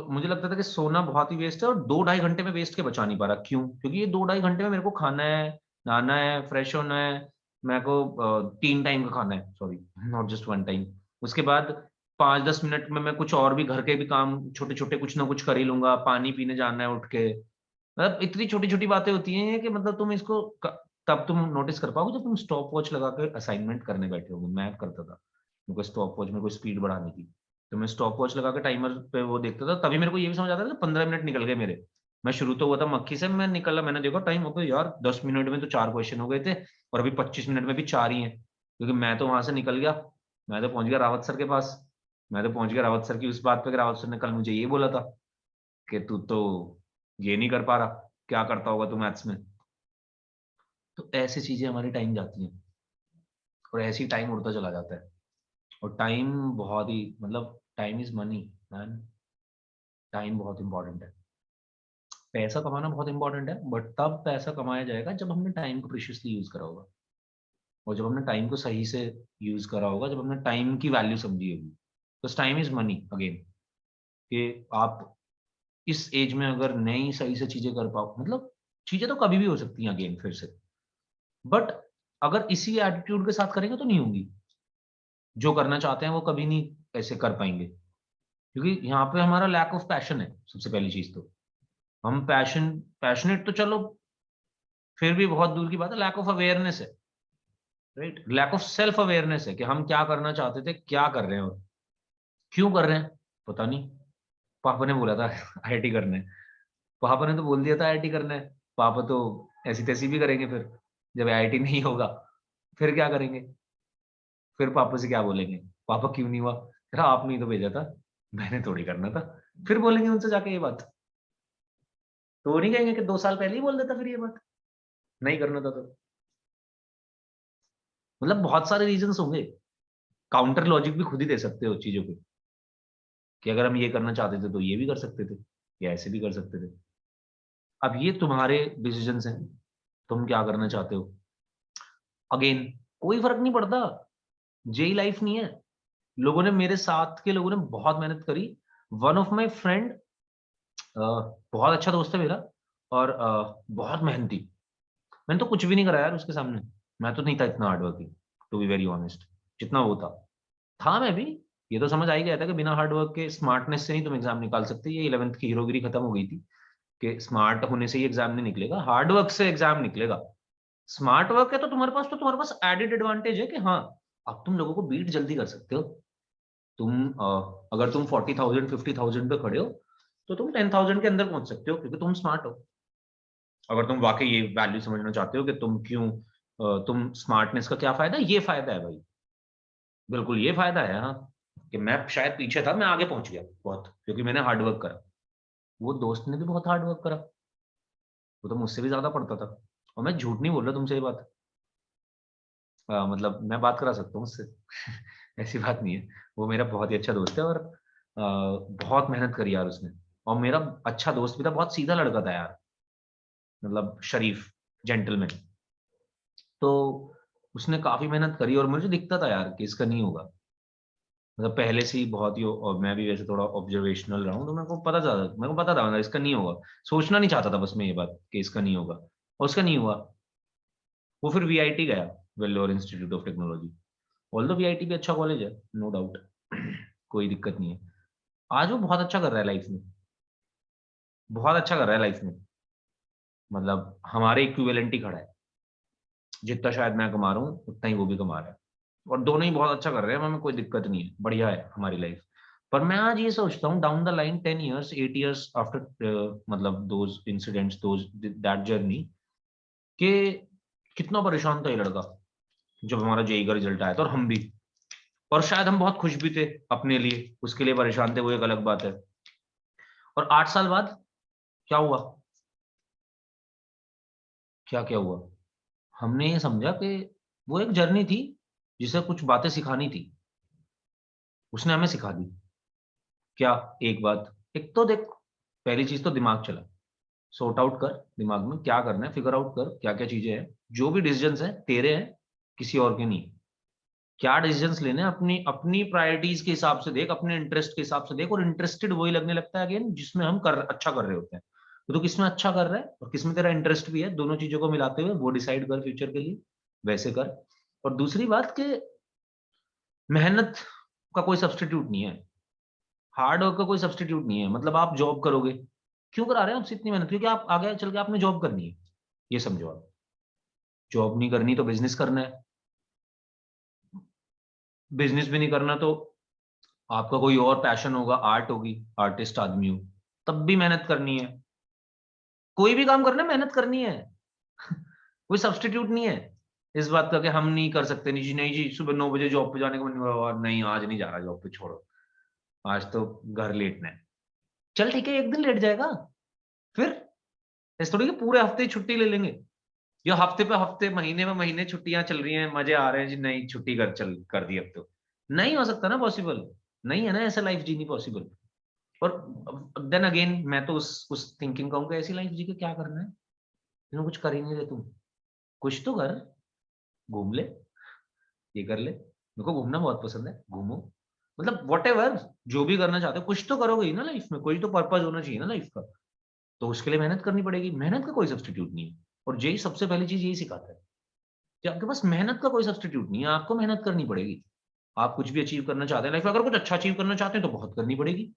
मुझे लगता था कि सोना बहुत ही वेस्ट है, और 2-2.5 घंटे में वेस्ट के बचा नहीं पा रहा। क्यों? क्योंकि ये 2-2.5 घंटे में मेरे को खाना है, नहाना है, फ्रेश होना है। मेरे को 3 टाइम का खाना है, सॉरी, नॉट जस्ट 1 टाइम। उसके बाद 5-10 मिनट में मैं कुछ और भी घर के भी काम छोटे-छोटे कुछ ना कुछ कर ही लूँगा, पानी पीने जाना है उठ के। मतलब इतनी छोटी-छोटी बातें होती हैं कि मतलब तुम इसको तब तुम नोटिस कर पाओगे जब तुम स्टॉप वॉच लगा के असाइनमेंट करने बैठे होगे। मैं करता था, मेरे को स्टॉप वॉच में कोई स्पीड बढ़ानी थी, तो मैं स्टॉप वॉच लगा के टाइमर पे वो देखता था। तभी मेरे को ये भी समझ आता था 15 मिनट निकल गए मेरे। मैं शुरू तो हुआ था मक्खी से, मैं निकला, मैंने देखा टाइम हो गया यार, 10 मिनट में तो 4 क्वेश्चन हो गए थे, और अभी 25 मिनट में भी 4 ही हैं। क्योंकि मैं तो वहां से निकल गया, मैं तो पहुंच गया रावत सर के पास। मैं तो पहुंच गया रावत सर की उस बात पे कि रावत सर ने कल मुझे ये बोला था कि तू तो ये नहीं कर पा रहा, क्या करता होगा तू मैथ्स में। तो ऐसी चीजें हमारी टाइम जाती हैं, और ऐसी टाइम उड़ता चला जाता है। और टाइम बहुत ही, मतलब time is money man. Time बहुत इंपॉर्टेंट है। पैसा कमाना बहुत इंपॉर्टेंट है, बट तब पैसा कमाया जाएगा जब हमने टाइम को प्रीशियसली यूज करा होगा, और जब हमने टाइम को सही से यूज करा होगा, जब हमने टाइम की वैल्यू समझी होगी। तो टाइम इज मनी अगेन, कि आप इस एज में अगर नहीं सही से चीजें कर पाओ, मतलब चीजें तो कभी भी हो सकती हैं अगेन फिर से, बट अगर इसी एटीट्यूड के साथ करेंगे तो नहीं होंगी। जो करना चाहते हैं वो कभी नहीं ऐसे कर पाएंगे, क्योंकि यहाँ पे हमारा लैक ऑफ पैशन है सबसे पहली चीज। तो हम पैशनेट तो चलो फिर भी बहुत दूर की बात है, लैक ऑफ अवेयरनेस है, right? Lack of self awareness है कि हम क्या करना चाहते थे, क्या कर रहे हैं, और क्यों कर रहे हैं, पता नहीं। पापा ने बोला था आईआईटी करना है, पापा ने तो बोल दिया था आईआईटी करना है। पापा तो ऐसी तैसी भी करेंगे, फिर जब आईआईटी नहीं होगा फिर क्या करेंगे? फिर पापा से क्या बोलेंगे? पापा क्यों नहीं हुआ? तेरा आपने ही तो भेजा था, मैंने थोड़ी करना था। फिर बोलेंगे उनसे जाके ये बात, तो वो नहीं कहेंगे कि 2 साल पहले ही बोल देता फिर ये बात, नहीं करना था तो। मतलब बहुत सारे रीजंस होंगे। काउंटर लॉजिक भी खुद ही दे सकते हो चीजों पे, कि अगर हम ये करना चाहते थे तो ये भी कर सकते थे, या ऐसे भी कर सकते थे। अब ये तुम्हारे डिसीजंस हैं, तुम क्या करना चाहते हो। अगेन, कोई फर्क नहीं पड़ता, जेई लाइफ नहीं है। लोगों ने, मेरे साथ के लोगों ने बहुत मेहनत करी। वन ऑफ माई फ्रेंड, बहुत अच्छा दोस्त है मेरा, और बहुत मेहनती। मैंने तो कुछ भी नहीं करा यार उसके सामने। मैं तो नहीं था इतना hardworking, to be very honest. जितना वो था मैं भी। ये तो समझ आ ही गया था कि बिना हार्डवर्क के, स्मार्टनेस से नहीं तुम एग्जाम निकाल सकते। ये 11th की हीरोगिरी खत्म हो गई थी कि स्मार्ट होने से ही एग्जाम नहीं निकलेगा, हार्डवर्क से एग्जाम निकलेगा। स्मार्ट वर्क है तो तुम्हारे पास एडेड एडवांटेज है कि हाँ, अब तुम लोगों को बीट जल्दी कर सकते हो। तुम अगर तुम 40,000 50,000 पे खड़े हो, तो तुम 10,000 के अंदर पहुंच सकते हो, क्योंकि तुम स्मार्ट हो। अगर तुम वाकई ये वैल्यू समझना चाहते हो कि तुम क्यों, तुम स्मार्टनेस का क्या फायदा है, ये फायदा है भाई, बिल्कुल ये फायदा है। हाँ, कि मैं शायद पीछे था, मैं आगे पहुंच गया बहुत, क्योंकि मैंने हार्डवर्क करा। वो दोस्त ने भी बहुत हार्डवर्क करा, वो तो मुझसे भी ज्यादा पढ़ता था। और मैं झूठ नहीं बोल रहा तुमसे ये बात, मतलब मैं बात करा सकता हूँ उससे ऐसी बात नहीं है। वो मेरा बहुत ही अच्छा दोस्त है, और बहुत मेहनत करी यार उसने। और मेरा अच्छा दोस्त भी था, बहुत सीधा लड़का था यार, मतलब शरीफ, जेंटलमैन। तो उसने काफी मेहनत करी, और मुझे दिखता था यार कि इसका नहीं होगा। मतलब पहले से ही बहुत ही, और मैं भी वैसे थोड़ा ऑब्जर्वेशनल रहा हूँ, तो मेरे को पता था मतलब इसका नहीं होगा। सोचना नहीं चाहता था बस मैं ये बात कि इसका नहीं होगा, और उसका नहीं हुआ। वो फिर वीआईटी गया, Vellore institute of technology. Although VIT भी अच्छा कॉलेज है, नो डाउट, कोई दिक्कत नहीं है। आज वो बहुत अच्छा कर रहा है लाइफ में, बहुत अच्छा कर रहा है लाइफ में। मतलब हमारे इक्विवेलेंट ही खड़ा है। जितना शायद मैं कमा रहा हूँ उतना ही वो भी कमा रहा है, और दोनों ही बहुत अच्छा कर रहे हैं, हमें कोई दिक्कत नहीं है, बढ़िया है हमारी लाइफ। पर मैं आज ये सोचता हूँ down the line 10 years 8 years after, मतलब those incidents, those that journey, कि कितना परेशान था ये लड़का जब हमारा जेई का रिजल्ट आया था, और हम भी। और शायद हम बहुत खुश भी थे अपने लिए, उसके लिए परेशान थे, वो एक अलग बात है। और 8 साल बाद क्या हुआ? क्या क्या हुआ? हमने ये समझा कि वो एक जर्नी थी, जिसे कुछ बातें सिखानी थी, उसने हमें सिखा दी। क्या? एक बात, एक तो देख, पहली चीज तो दिमाग चला। सॉर्ट आउट कर दिमाग में क्या करना है, फिगर आउट कर क्या क्या चीजें हैं, जो भी डिसीजंस हैं तेरे हैं, किसी और के नहीं। क्या डिसीजंस लेने हैं, अपनी अपनी प्रायोरिटीज के हिसाब से देख, अपने इंटरेस्ट के हिसाब से देख, और इंटरेस्टेड वही लगने लगता है अगेन जिसमें हम अच्छा कर रहे होते हैं। तो किसमें अच्छा कर रहा है और किसमें तेरा इंटरेस्ट भी है, दोनों चीजों को मिलाते हुए वो डिसाइड कर फ्यूचर के लिए, वैसे कर। और दूसरी बात कि मेहनत का कोई सब्स्टिट्यूट नहीं है, हार्ड वर्क का कोई सब्स्टिट्यूट नहीं है। मतलब आप जॉब करोगे, क्यों करा रहे हैं आपसे इतनी मेहनत? क्योंकि आप आगे चल के आपने जॉब करनी है, ये समझो। आप जॉब नहीं करनी तो बिजनेस करना है, बिजनेस भी नहीं करना तो आपका कोई और पैशन होगा, आर्ट होगी, आर्टिस्ट आदमी हो, तब भी मेहनत करनी है। कोई भी काम करना है मेहनत करनी है कोई सब्स्टिट्यूट नहीं है इस बात का कि हम नहीं कर सकते। नहीं जी, नहीं जी, सुबह 9 बजे जॉब पे जाने का मन नहीं हो रहा, नहीं आज नहीं जा रहा जॉब पे, छोड़ो आज तो घर लेटना है। चल ठीक है, एक दिन लेट जाएगा, फिर ऐसे थोड़ी कि पूरे हफ्ते छुट्टी ले लेंगे, या हफ्ते पे हफ्ते, महीने में महीने छुट्टियां चल रही हैं, मजे आ रहे हैं जी, नहीं छुट्टी कर दी अब तो। नहीं हो सकता ना पॉसिबल, नहीं है ना ऐसा लाइफ जीनी पॉसिबल। और देन अगेन मैं तो उस थिंकिंग का हूं कि ऐसी लाइफ जी के क्या करना है, तुम कुछ कर ही नहीं रहे, तुम कुछ तो कर, घूम ले, ये कर ले। मेरे को घूमना बहुत पसंद है, घूमो, मतलब व्हाटएवर जो भी करना चाहते हो कुछ तो करोगे ही ना लाइफ में, कोई तो पर्पस होना चाहिए ना लाइफ का। तो उसके लिए मेहनत करनी पड़ेगी, मेहनत का कोई सब्स्टिट्यूट नहीं है। और यही सबसे पहली चीज यही सिखाता है कि आपके पास मेहनत का कोई सब्स्टिट्यूट नहीं है, आपको मेहनत करनी पड़ेगी। आप कुछ भी अचीव करना चाहते हैं लाइफ में, अगर कुछ अच्छा अचीव करना चाहते हैं तो बहुत करनी पड़ेगी,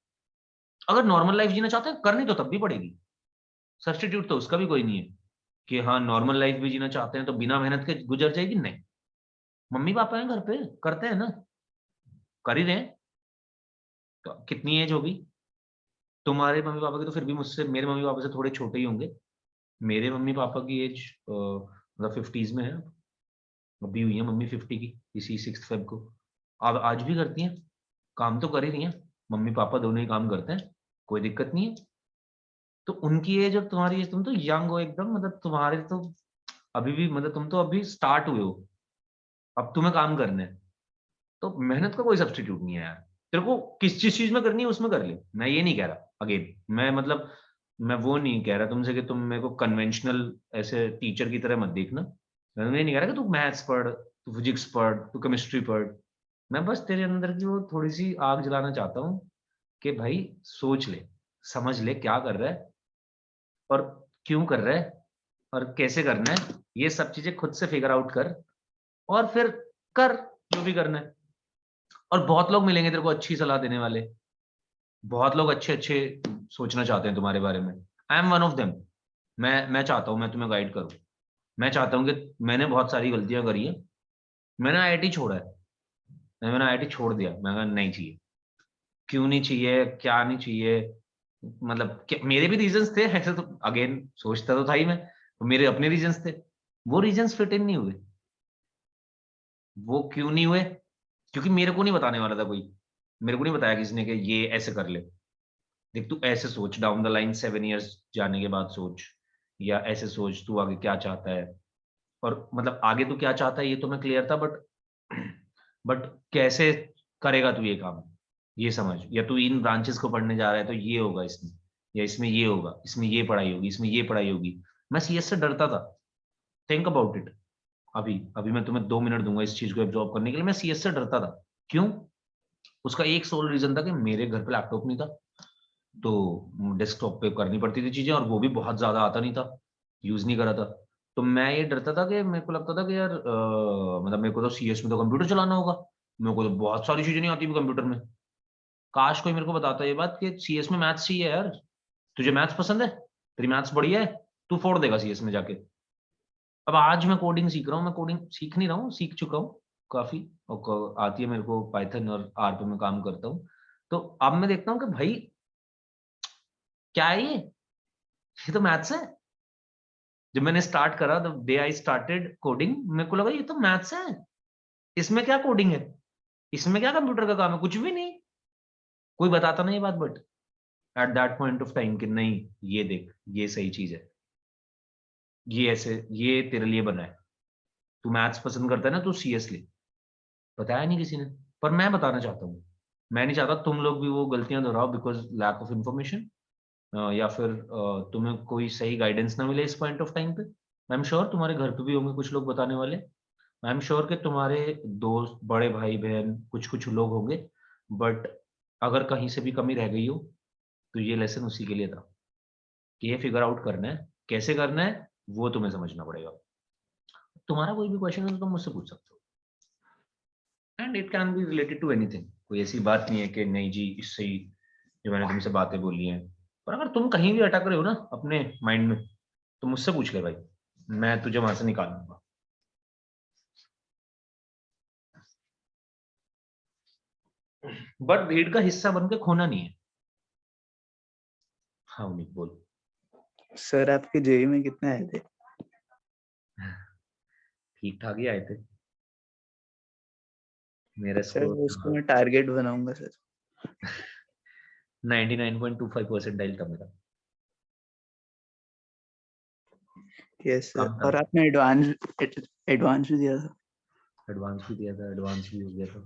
अगर नॉर्मल लाइफ जीना चाहते हैं करनी तो तब भी पड़ेगी। सब्स्टिट्यूट तो उसका भी कोई नहीं है कि हाँ नॉर्मल लाइफ भी जीना चाहते हैं तो बिना मेहनत के गुजर जाएगी, नहीं। मम्मी पापा हैं घर पे, करते हैं ना, कर ही रहे हैं। तो कितनी एज होगी तुम्हारे मम्मी पापा की? तो फिर भी मुझसे, मेरे मम्मी पापा से थोड़े छोटे ही होंगे। मेरे मम्मी पापा की एज मतलब 50s में है, अभी हुई है मम्मी 50 की इसी 6 फेब को। अब आज भी करती हैं, काम तो कर ही रही हैं, मम्मी पापा दोनों ही काम करते हैं, कोई दिक्कत नहीं है। तो उनकी एज और तुम्हारी एज, तुम तो यंग हो एकदम, मतलब तुम्हारे तो अभी भी, मतलब तुम तो अभी स्टार्ट हुए हो, अब तुम्हें काम करना है। तो मेहनत का कोई सब्स्टिट्यूट नहीं है यार। तेरे को किस जिस चीज में करनी है उसमें कर ले, मैं ये नहीं कह रहा अगेन, मैं मतलब मैं वो नहीं कह रहा तुमसे कि तुम मेरे को कन्वेंशनल ऐसे टीचर की तरह मत देखना। मैं ये नहीं कह रहा कि तू मैथ्स पढ़, तू फिजिक्स पढ़, तू केमिस्ट्री पढ़। मैं बस तेरे अंदर की वो थोड़ी सी आग जलाना चाहता हूँ कि भाई सोच ले, समझ ले क्या कर रहा है और क्यों कर रहा है और कैसे करना है, ये सब चीजें खुद से फिगर आउट कर और फिर कर जो भी करना है। और बहुत लोग मिलेंगे तेरे को अच्छी सलाह देने वाले, बहुत लोग अच्छे अच्छे सोचना चाहते हैं तुम्हारे बारे में। I am one of them. मैं चाहता हूँ मैं तुम्हें गाइड करूँ। मैं चाहता हूँ कि मैंने बहुत सारी गलतियां करी है, मैंने आईआईटी छोड़ा है, मैंने आईआईटी छोड़ दिया, मैं कहा नहीं चाहिए। क्यों नहीं चाहिए, क्या नहीं चाहिए, मतलब मेरे भी रीजंस थे ऐसे, तो अगेन सोचता तो था ही मैं, तो मेरे अपने रीजंस थे, वो रीजंस फिट इन नहीं हुए। वो क्यों नहीं हुए? क्योंकि मेरे को नहीं बताने वाला था कोई, मेरे को नहीं बताया किसी ने कि ये ऐसे कर ले, देख तू ऐसे सोच, डाउन द लाइन 7 इयर्स जाने के बाद सोच, या ऐसे सोच तू आगे क्या चाहता है। और मतलब आगे तू क्या चाहता है ये तो मैं क्लियर था, बट कैसे करेगा तू ये काम, ये समझ। या तू इन ब्रांचेस को पढ़ने जा रहा है तो ये होगा इसमें, या इसमें ये होगा, इसमें ये पढ़ाई होगी, इसमें ये पढ़ाई होगी। मैं सीएस से डरता था, थिंक अबाउट इट। अभी अभी मैं तुम्हें 2 मिनट दूंगा इस चीज को एब्जॉर्ब करने के लिए। मैं सीएस से डरता था, क्यों? उसका एक सोल रीजन था कि मेरे घर पे लैपटॉप नहीं था, तो डेस्कटॉप पे करनी पड़ती थी चीजें, और वो भी बहुत ज्यादा आता नहीं था, यूज नहीं करा था। तो मैं ये डरता था कि मेरे को लगता था कि यार मतलब मेरे को तो सीएस में तो कंप्यूटर चलाना होगा, मेरे को तो बहुत सारी चीजें नहीं आती कंप्यूटर में। काश कोई मेरे को बताता ये बात कि सीएस में मैथ्स चाहिए यार, तुझे मैथ्स पसंद है, तेरी मैथ्स बढ़िया है, तू फोड़ देगा सीएस में जाके। अब आज मैं कोडिंग सीख रहा हूँ, मैं कोडिंग सीख नहीं रहा हूँ, सीख चुका हूँ काफी, और आती है मेरे को पाइथन और आर पे मैं काम करता हूँ। तो अब मैं देखता हूँ कि भाई क्या है ये तो मैथ्स है। जब मैंने स्टार्ट करा, the day I started coding, मेरे को लगा ये तो मैथ्स है, इसमें क्या कोडिंग है, इसमें क्या कंप्यूटर का काम है, कुछ भी नहीं। कोई बताता नहीं ये बात, but at that point of time कि नहीं ये देख ये सही चीज है, ये ऐसे, ये तेरे लिए बना है, तू मैथ्स पसंद करता है ना, तू सीएस ले। बताया नहीं किसी ने, पर मैं बताना चाहता हूँ। मैं नहीं चाहता तुम लोग भी वो गलतियां दोहराओ बिकॉज लैक ऑफ इंफॉर्मेशन। या फिर तुम्हें कोई सही गाइडेंस ना मिले इस पॉइंट ऑफ टाइम पे, आई एम श्योर तुम्हारे घर पे भी होंगे कुछ लोग बताने वाले, आई एम श्योर कि तुम्हारे दोस्त, बड़े भाई बहन, कुछ कुछ लोग होंगे, बट अगर कहीं से भी कमी रह गई हो तो ये लेसन उसी के लिए था कि ये फिगर आउट करना है, कैसे करना है वो तुम्हें समझना पड़ेगा। तुम्हारा कोई भी क्वेश्चन है तो तुम मुझसे पूछ सकते हो, and it can be related to anything. कोई ऐसी बात नहीं है कि नहीं जी इससे ही जो मैंने तुमसे बातें बोली हैं, पर अगर तुम कहीं भी अटक रहे हो ना अपने माइंड में तो मुझसे पूछ ले भाई, मैं तुझे वहां से निकाल लूंगा। बट भीड़ का हिस्सा बन के खोना नहीं है। हाँ उन्हीं बोल। सर आपके जेई में कितने आए थे? ठीक ठाक ही आए थे मेरे सर स्कोर उसको मैं टारगेट बनाऊंगा सर। 99.25 परसेंटाइल था मेरा। यस सर, कम था। और आपने एडवांस भी दिया था। एडवांस भी दिया था, एडवांस भी हो गया था,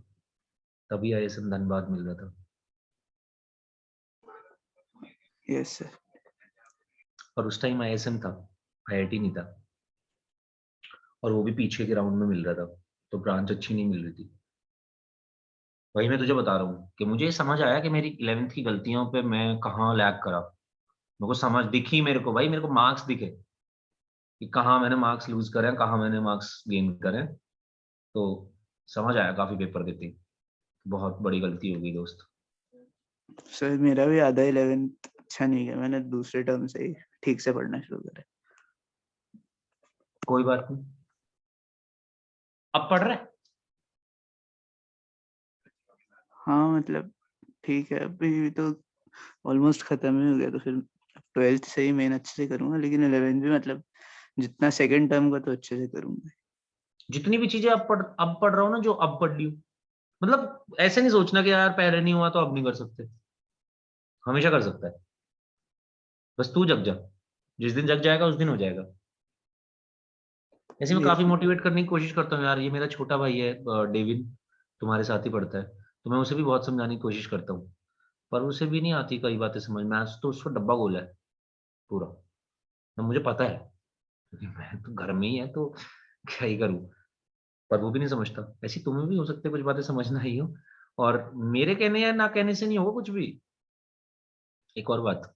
तभी आईएसएम धनबाद मिल रहा था। Yes sir. और उस टाइम आईएसएम था, आईआईटी नहीं था, और वो भी पीछे के राउंड में मिल रहा था, तो ब्रांच अच्छी नहीं मिल रही थी। वही मैं तुझे बता रहा हूँ कि मुझे समझ आया कि मेरी 11th की गलतियों पे मैं कहाँ लैग करा। मेरे को समझ दिखी, मेरे को भाई, मेरे को मार्क्स दिखे कि कहाँ मैंने मार्क्स लूज करे, कहाँ मैंने मार्क्स गेन करे। तो समझ आया काफी पेपर देते ही, बहुत बड़ी गलती हो गई दोस्त। सर मेरा भी आधा 11th अच्छा नहीं गया, मैंने दूसरे टर्म से ही ठीक से पढ़ना शुरू करा। कोई बात नहीं, अब पढ़ रहे। हाँ मतलब ठीक है, अभी तो ऑलमोस्ट खत्म ही हो गया, तो फिर 12th से ही मेन अच्छे से करूंगा, लेकिन 11th भी मतलब जितना सेकंड टर्म का तो अच्छे से करूंगा। जितनी भी चीजें अब पढ़ रहा हूँ ना, जो अब पढ़ ली हूँ, मतलब ऐसे नहीं सोचना कि यार पहले नहीं हुआ तो अब नहीं कर सकते, हमेशा कर सकता है। बस तू जग जा, जिस दिन जग जाएगा उस दिन हो जाएगा। ऐसे में ये काफी मोटिवेट करने की कोशिश करता हूँ यार। ये मेरा छोटा भाई है डेविन, तुम्हारे साथ ही पढ़ता है, तो मैं उसे भी बहुत समझाने की कोशिश करता हूँ, पर उसे भी नहीं आती कई बातें समझ में। आज तो उसको डब्बा गोला है पूरा, तो मुझे पता है क्योंकि मैं तो घर में ही है, तो क्या ही करूँ, पर वो भी नहीं समझता। ऐसी तुम्हें भी हो सकता है कुछ बातें समझना ही हो, और मेरे कहने या ना कहने से नहीं होगा कुछ भी। एक और बात,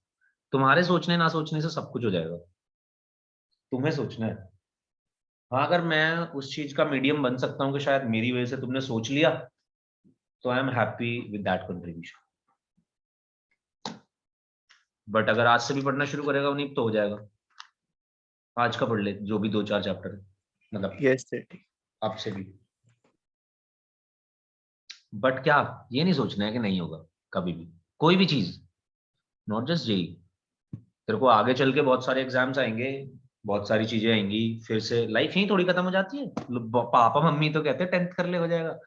तुम्हारे सोचने ना सोचने से सब कुछ हो जाएगा, तुम्हें सोचना है। हाँ अगर मैं उस चीज का मीडियम बन सकता हूँ कि शायद मेरी वजह से तुमने सोच लिया, तो I am happy with that contribution. But अगर आज से भी पढ़ना शुरू करेगा उन्हीं तो हो जाएगा। आज का पढ़ ले जो भी 2-4 चैप्टर है, मतलब यस सर ठीक। अब से भी। बट क्या ये नहीं सोचना है कि नहीं होगा कभी भी कोई भी चीज, नॉट जस्ट जेई। तेरे को आगे चल के बहुत सारे एग्जाम्स आएंगे, बहुत सारी चीजें आएंगी, फिर से लाइफ यही थोड़ी खत्म हो जाती है। पापा मम्मी तो कहते हैं 10th कर ले हो जाएगा,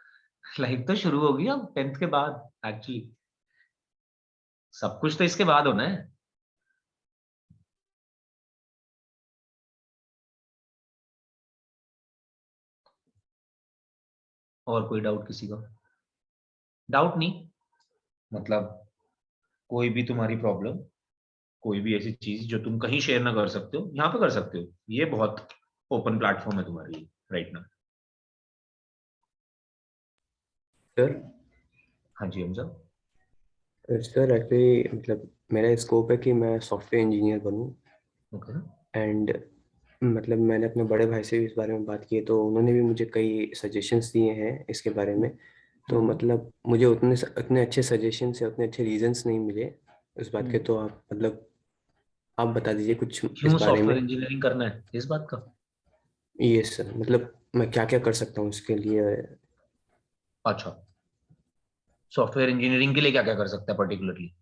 लाइफ तो शुरू होगी अब 10th के बाद। एक्चुअली सब कुछ तो इसके बाद होना है। और कोई डाउट किसी का? डाउट नहीं, मतलब कोई भी तुम्हारी प्रॉब्लम, कोई भी ऐसी चीज जो तुम कहीं शेयर ना कर सकते हो, यहाँ पे कर सकते हो। ये बहुत ओपन प्लेटफॉर्म है तुम्हारे लिए राइट नाउ। सर हाँ जी हमजा। सर एक्चुअली मतलब मेरा स्कोप है कि मैं सॉफ्टवेयर इंजीनियर बनूं, ओके। एंड मतलब मैंने अपने बड़े भाई से भी इस बारे में बात की है, तो उन्होंने भी मुझे कई सजेशंस दिए हैं इसके बारे में। तो मतलब मुझे उतने अच्छे सजेशंस या उतने अच्छे रीजंस नहीं मिले इस बात के, तो आप मतलब आप बता दीजिए कुछ इस क्यों बारे में। सॉफ्टवेयर इंजीनियरिंग करना है इस बात का? यस सर, मतलब मैं क्या क्या कर सकता हूँ इसके लिए। अच्छा, सॉफ्टवेयर इंजीनियरिंग के लिए क्या क्या कर सकता है पर्टिकुलरली?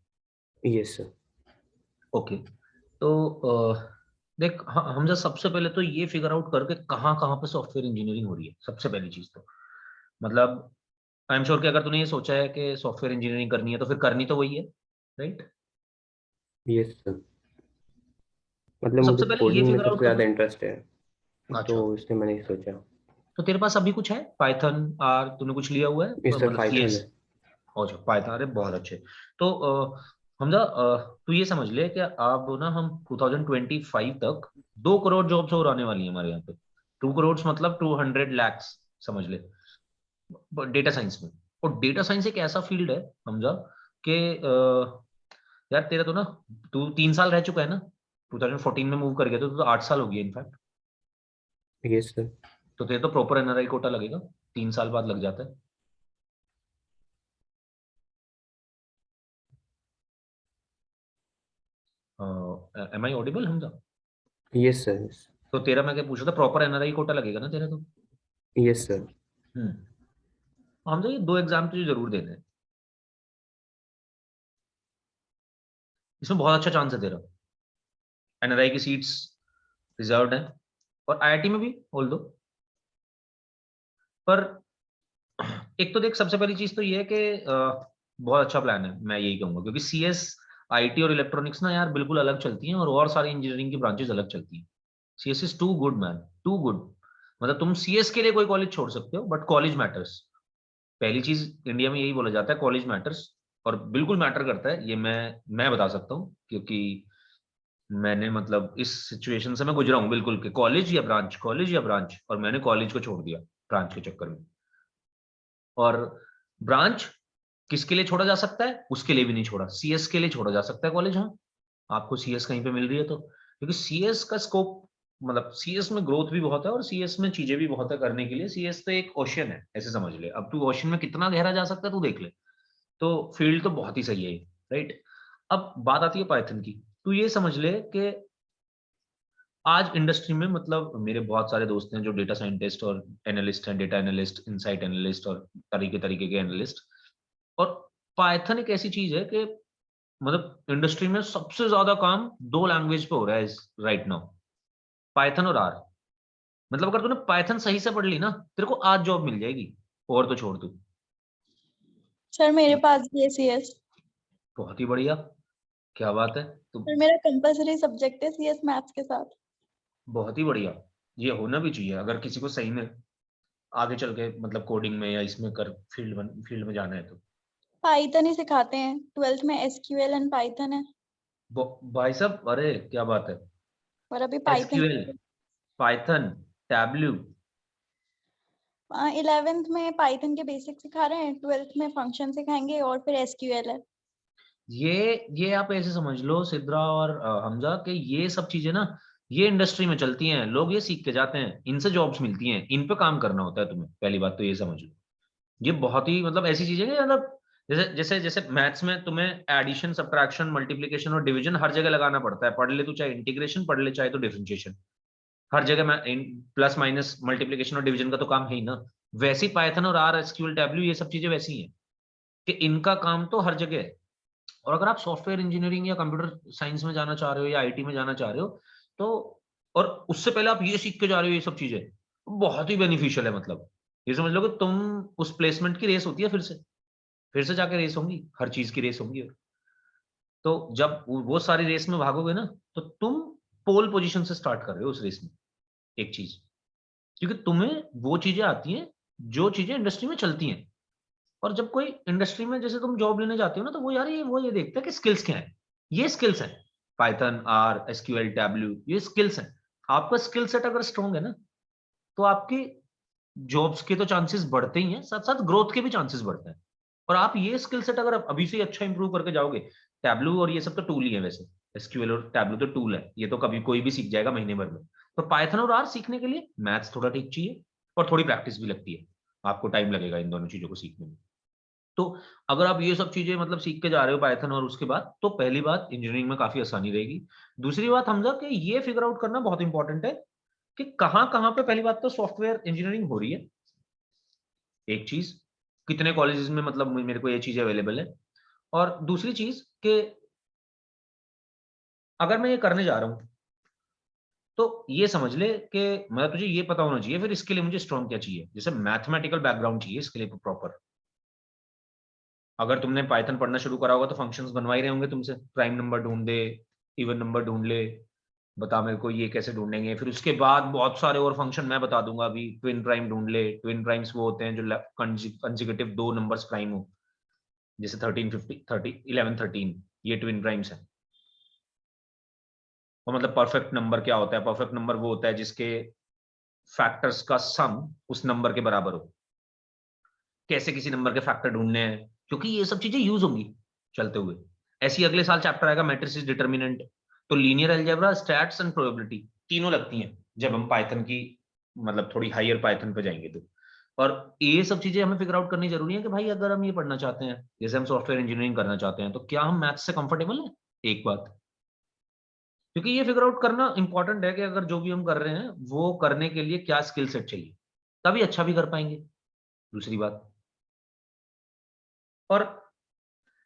Yes sir. ओके, तो देख हम जब सबसे पहले तो ये फिगर आउट करके कहाँ कहाँ पे सॉफ्टवेयर इंजीनियरिंग हो रही है, सबसे पहली चीज तो मतलब आई एम श्योर कि अगर तूने ये सोचा है कि सॉफ्टवेयर इंजीनियरिंग करनी है तो फिर करनी तो वही है, राइट? यस सर, तो मतलब मुझे सबसे पहले ये कोडिंग में फिगर आउट सबसे ज़्यादा करना। इंटरेस्ट है, अच्छा, तो इसलिए मैंने ये सोचा। तो तेरे पास अभी कुछ है पाइथन आर, तूने कुछ लिया हुआ है यस सर, मतलब पाइथन सीएस? है। अच्छा पाइथन, अरे बहुत अच्छे। तो हमजा तू ये समझ ले कि आप ना हम 2025 तक 2 करोड़ जॉब्स और आने वाली हैं हमारे यहाँ पे। 2 करोड़ मतलब 200 lakhs समझ ले डेटा साइंस में। और डेटा साइंस एक ऐसा फील्ड है हमजा कि यार तेरा तो ना तू 3 साल रह चुका है ना, 2014 में मूव कर गया तो 8 साल हो गया इनफैक्ट। Yes sir. तो तेरे तो प्रॉपर एनआरआई कोटा लगेगा, 3 साल बाद लग जाता है। Am I audible Hamza? Yes sir. Yes. तो तेरा मैं क्या पूछ रहा था, प्रॉपर एनआरआई कोटा लगेगा ना तेरा तो? Yes sir. हमजा ये 2 एग्जाम तुझे जरूर देने हैं, इसमें बहुत अच्छा चांस है तेरा। एनआरआई की सीट्स रिजर्व्ड हैं और आईआईटी में भी बोल दो। पर एक तो देख, सबसे पहली चीज तो ये है कि बहुत अच्छा प्लान है, मैं यही कहूंगा, क्योंकि सीएस आईटी और इलेक्ट्रॉनिक्स ना यार बिल्कुल अलग चलती हैं और सारी इंजीनियरिंग की ब्रांचेस अलग चलती हैं। CS is too good man, too good. मतलब तुम सीएस के लिए कोई कॉलेज छोड़ सकते हो बट कॉलेज मैटर्स। पहली चीज इंडिया में यही बोला जाता है, कॉलेज मैटर्स। और बिल्कुल मैटर करता है, ये मैं बता सकता हूँ क्योंकि मैंने मतलब इस सिचुएशन से मैं गुजरा हूँ बिल्कुल, कि कॉलेज या ब्रांच, कॉलेज या ब्रांच, और मैंने कॉलेज को छोड़ दिया ब्रांच के चक्कर में। और ब्रांच किसके लिए छोड़ा जा सकता है, उसके लिए भी नहीं छोड़ा, सीएस के लिए छोड़ा जा सकता है कॉलेज। हाँ, आपको सीएस कहीं पे मिल रही है तो, क्योंकि सीएस का स्कोप मतलब सीएस में ग्रोथ भी बहुत है और सीएस में चीजें भी बहुत है करने के लिए। सीएस तो एक ओशन है ऐसे समझ ले। अब तू ओशन में कितना गहरा जा सकता है तू देख ले। तो फील्ड तो बहुत ही सही है, राइट। अब बात आती है पाइथन की। तू ये समझ ले कि आज इंडस्ट्री में मतलब मेरे बहुत सारे दोस्त हैं जो डेटा साइंटिस्ट और एनालिस्ट हैं, डेटा एनालिस्ट, इनसाइट एनालिस्ट और तरीके तरीके के एनालिस्ट। और पाइथन एक ऐसी चीज है कि मतलब इंडस्ट्री में सबसे ज्यादा काम 2 लैंग्वेज पे हो रहा है राइट नाउ, पाइथन और आर। मतलब अगर तूने पाइथन सही से पढ़ ली ना, तेरे को आज जॉब मिल जाएगी, और तो छोड़ तू। सर मेरे पास भी है सीएस। बहुत ही बढ़िया, क्या बात है। तो सर मेरा कंपलसरी सब्जेक्ट है सीएस मैथ्स के साथ। बहुत ही बढ़िया, ये होना भी चाहिए अगर किसी को सही में आगे चल के मतलब कोडिंग में या इसमें कर फील्ड में जाना है तो। पाइथन ही सिखाते हैं 12th में, एसक्यूएल एंड पाइथन है। भाई साहब, अरे क्या बात है। और अभी Python SQL, Python, tableau. 11th में पाइथन के बेसिक सिखा रहे हैं, 12th में फंक्शन सिखाएंगे और फिर एसक्यूएल है। ये आप ऐसे समझ लो सिद्रा और हमजा कि ये सब चीजें ना ये इंडस्ट्री में चलती हैं, लोग ये सीख के जाते हैं, इनसे जॉब्स मिलती हैं, इन पे काम करना होता है तुम्हें। पहली बात तो ये समझ लो, ये बहुत ही मतलब ऐसी चीजें कि मतलब जैसे जैसे जैसे मैथ्स में तुम्हें एडिशन, सब्ट्रैक्शन, मल्टीप्लिकेशन और डिवीजन हर जगह लगाना पड़ता है। पढ़ ले तू चाहे इंटीग्रेशन पढ़ ले चाहे तो डिफरेंशिएशन, हर जगह मैं प्लस माइनस मल्टीप्लिकेशन और डिवीजन का तो काम है ही ना। वैसी पाइथन और आर, एसक्यूएल, टैबल्यू, ये सब चीजें वैसी हैं कि इनका काम तो हर जगह है। और अगर आप सॉफ्टवेयर इंजीनियरिंग या कंप्यूटर साइंस में जाना चाह रहे हो या आईटी में जाना चाह रहे हो तो, और उससे पहले आप ये सीख के जा रहे हो, ये सब चीजें बहुत ही बेनिफिशियल है। मतलब ये समझ लो कि तुम उस प्लेसमेंट की रेस होती है, फिर से जाके रेस होंगी, हर चीज की रेस होंगी। तो जब वो सारी रेस में भागोगे ना तो तुम पोल पोजीशन से स्टार्ट कर रहे हो उस रेस में, एक चीज, क्योंकि तुम्हें वो चीजें आती हैं जो चीजें इंडस्ट्री में चलती हैं। और जब कोई इंडस्ट्री में जैसे तुम जॉब लेने जाते हो ना तो वो यार ये देखते हैं कि स्किल्स क्या है। ये स्किल्स हैं, पाइथन, आर, एसक्यूएल, टैबल्यू, ये स्किल्स हैं। आपका स्किल सेट अगर स्ट्रांग है ना तो आपकी जॉब्स के तो चांसेस बढ़ते ही हैं, साथ साथ ग्रोथ के भी चांसेस बढ़ते हैं। और आप ये स्किल सेट अगर आप अभी से अच्छा इंप्रूव करके जाओगे, टैबल्यू और ये सब तो टूल ही है वैसे, एसक्यूएल और टैबल्यू तो टूल है, ये तो कभी कोई भी सीख जाएगा महीने भर में। तो पाइथन और आर सीखने के लिए मैथ्स थोड़ा ठीक चाहिए और थोड़ी प्रैक्टिस भी लगती है, आपको टाइम लगेगा इन दोनों चीजों को सीखने में। तो अगर आप ये सब चीजें मतलब सीख के जा रहे हो पाइथन और उसके बाद, तो पहली बात इंजीनियरिंग में काफी आसानी रहेगी। दूसरी बात हमजा कि ये फिगर आउट करना बहुत इंपॉर्टेंट है कि कहां कहां पे, पहली बात तो सॉफ्टवेयर इंजीनियरिंग हो रही है, एक चीज, कितने कॉलेजेस में मतलब मेरे को ये चीज अवेलेबल है। और दूसरी चीज कि अगर मैं ये करने जा रहा हूं तो ये समझ ले कि मैं तुझे ये पता होना चाहिए फिर इसके लिए मुझे स्ट्रॉन्ग क्या चाहिए, जैसे मैथमेटिकल बैकग्राउंड चाहिए इसके लिए प्रॉपर। अगर तुमने पाइथन पढ़ना शुरू करा होगा तो फंक्शंस बनवा ही रहे होंगे तुमसे, प्राइम नंबर ढूंढ दे, इवन नंबर ढूंढ ले, बता मेरे को ये कैसे ढूंढेंगे। फिर उसके बाद बहुत सारे और फंक्शन मैं बता दूंगा अभी, ट्विन प्राइम ढूंढ ले। ट्विन प्राइम्स वो होते हैं जो कंसेक्यूटिव 2 नंबर्स प्राइम हो, जैसे 13, 50, 30, 11, 13, ये ट्विन प्राइम्स है। और मतलब परफेक्ट नंबर क्या होता है? परफेक्ट नंबर वो होता है जिसके फैक्टर्स का सम उस नंबर के बराबर हो। कैसे किसी नंबर के फैक्टर ढूंढने हैं, क्योंकि ये सब चीजें यूज होंगी चलते हुए। ऐसे ही अगले साल चैप्टर आएगा मैट्रिसेस, डिटरमिनेंट। तो linear algebra, stats and probability तीनों लगती हैं जब हम पाइथन की मतलब थोड़ी हायर पाइथन पे जाएंगे तो। और ये सब चीजें हमें फिगर आउट करनी जरूरी है कि भाई अगर हम ये पढ़ना चाहते हैं, जैसे हम सॉफ्टवेयर इंजीनियरिंग करना चाहते हैं, तो क्या हम मैथ्स से कंफर्टेबल है? एक बात, क्योंकि ये फिगर आउट करना इंपॉर्टेंट है कि अगर जो भी हम कर रहे हैं वो करने के लिए क्या स्किल सेट चाहिए, तभी अच्छा भी कर पाएंगे। दूसरी बात, और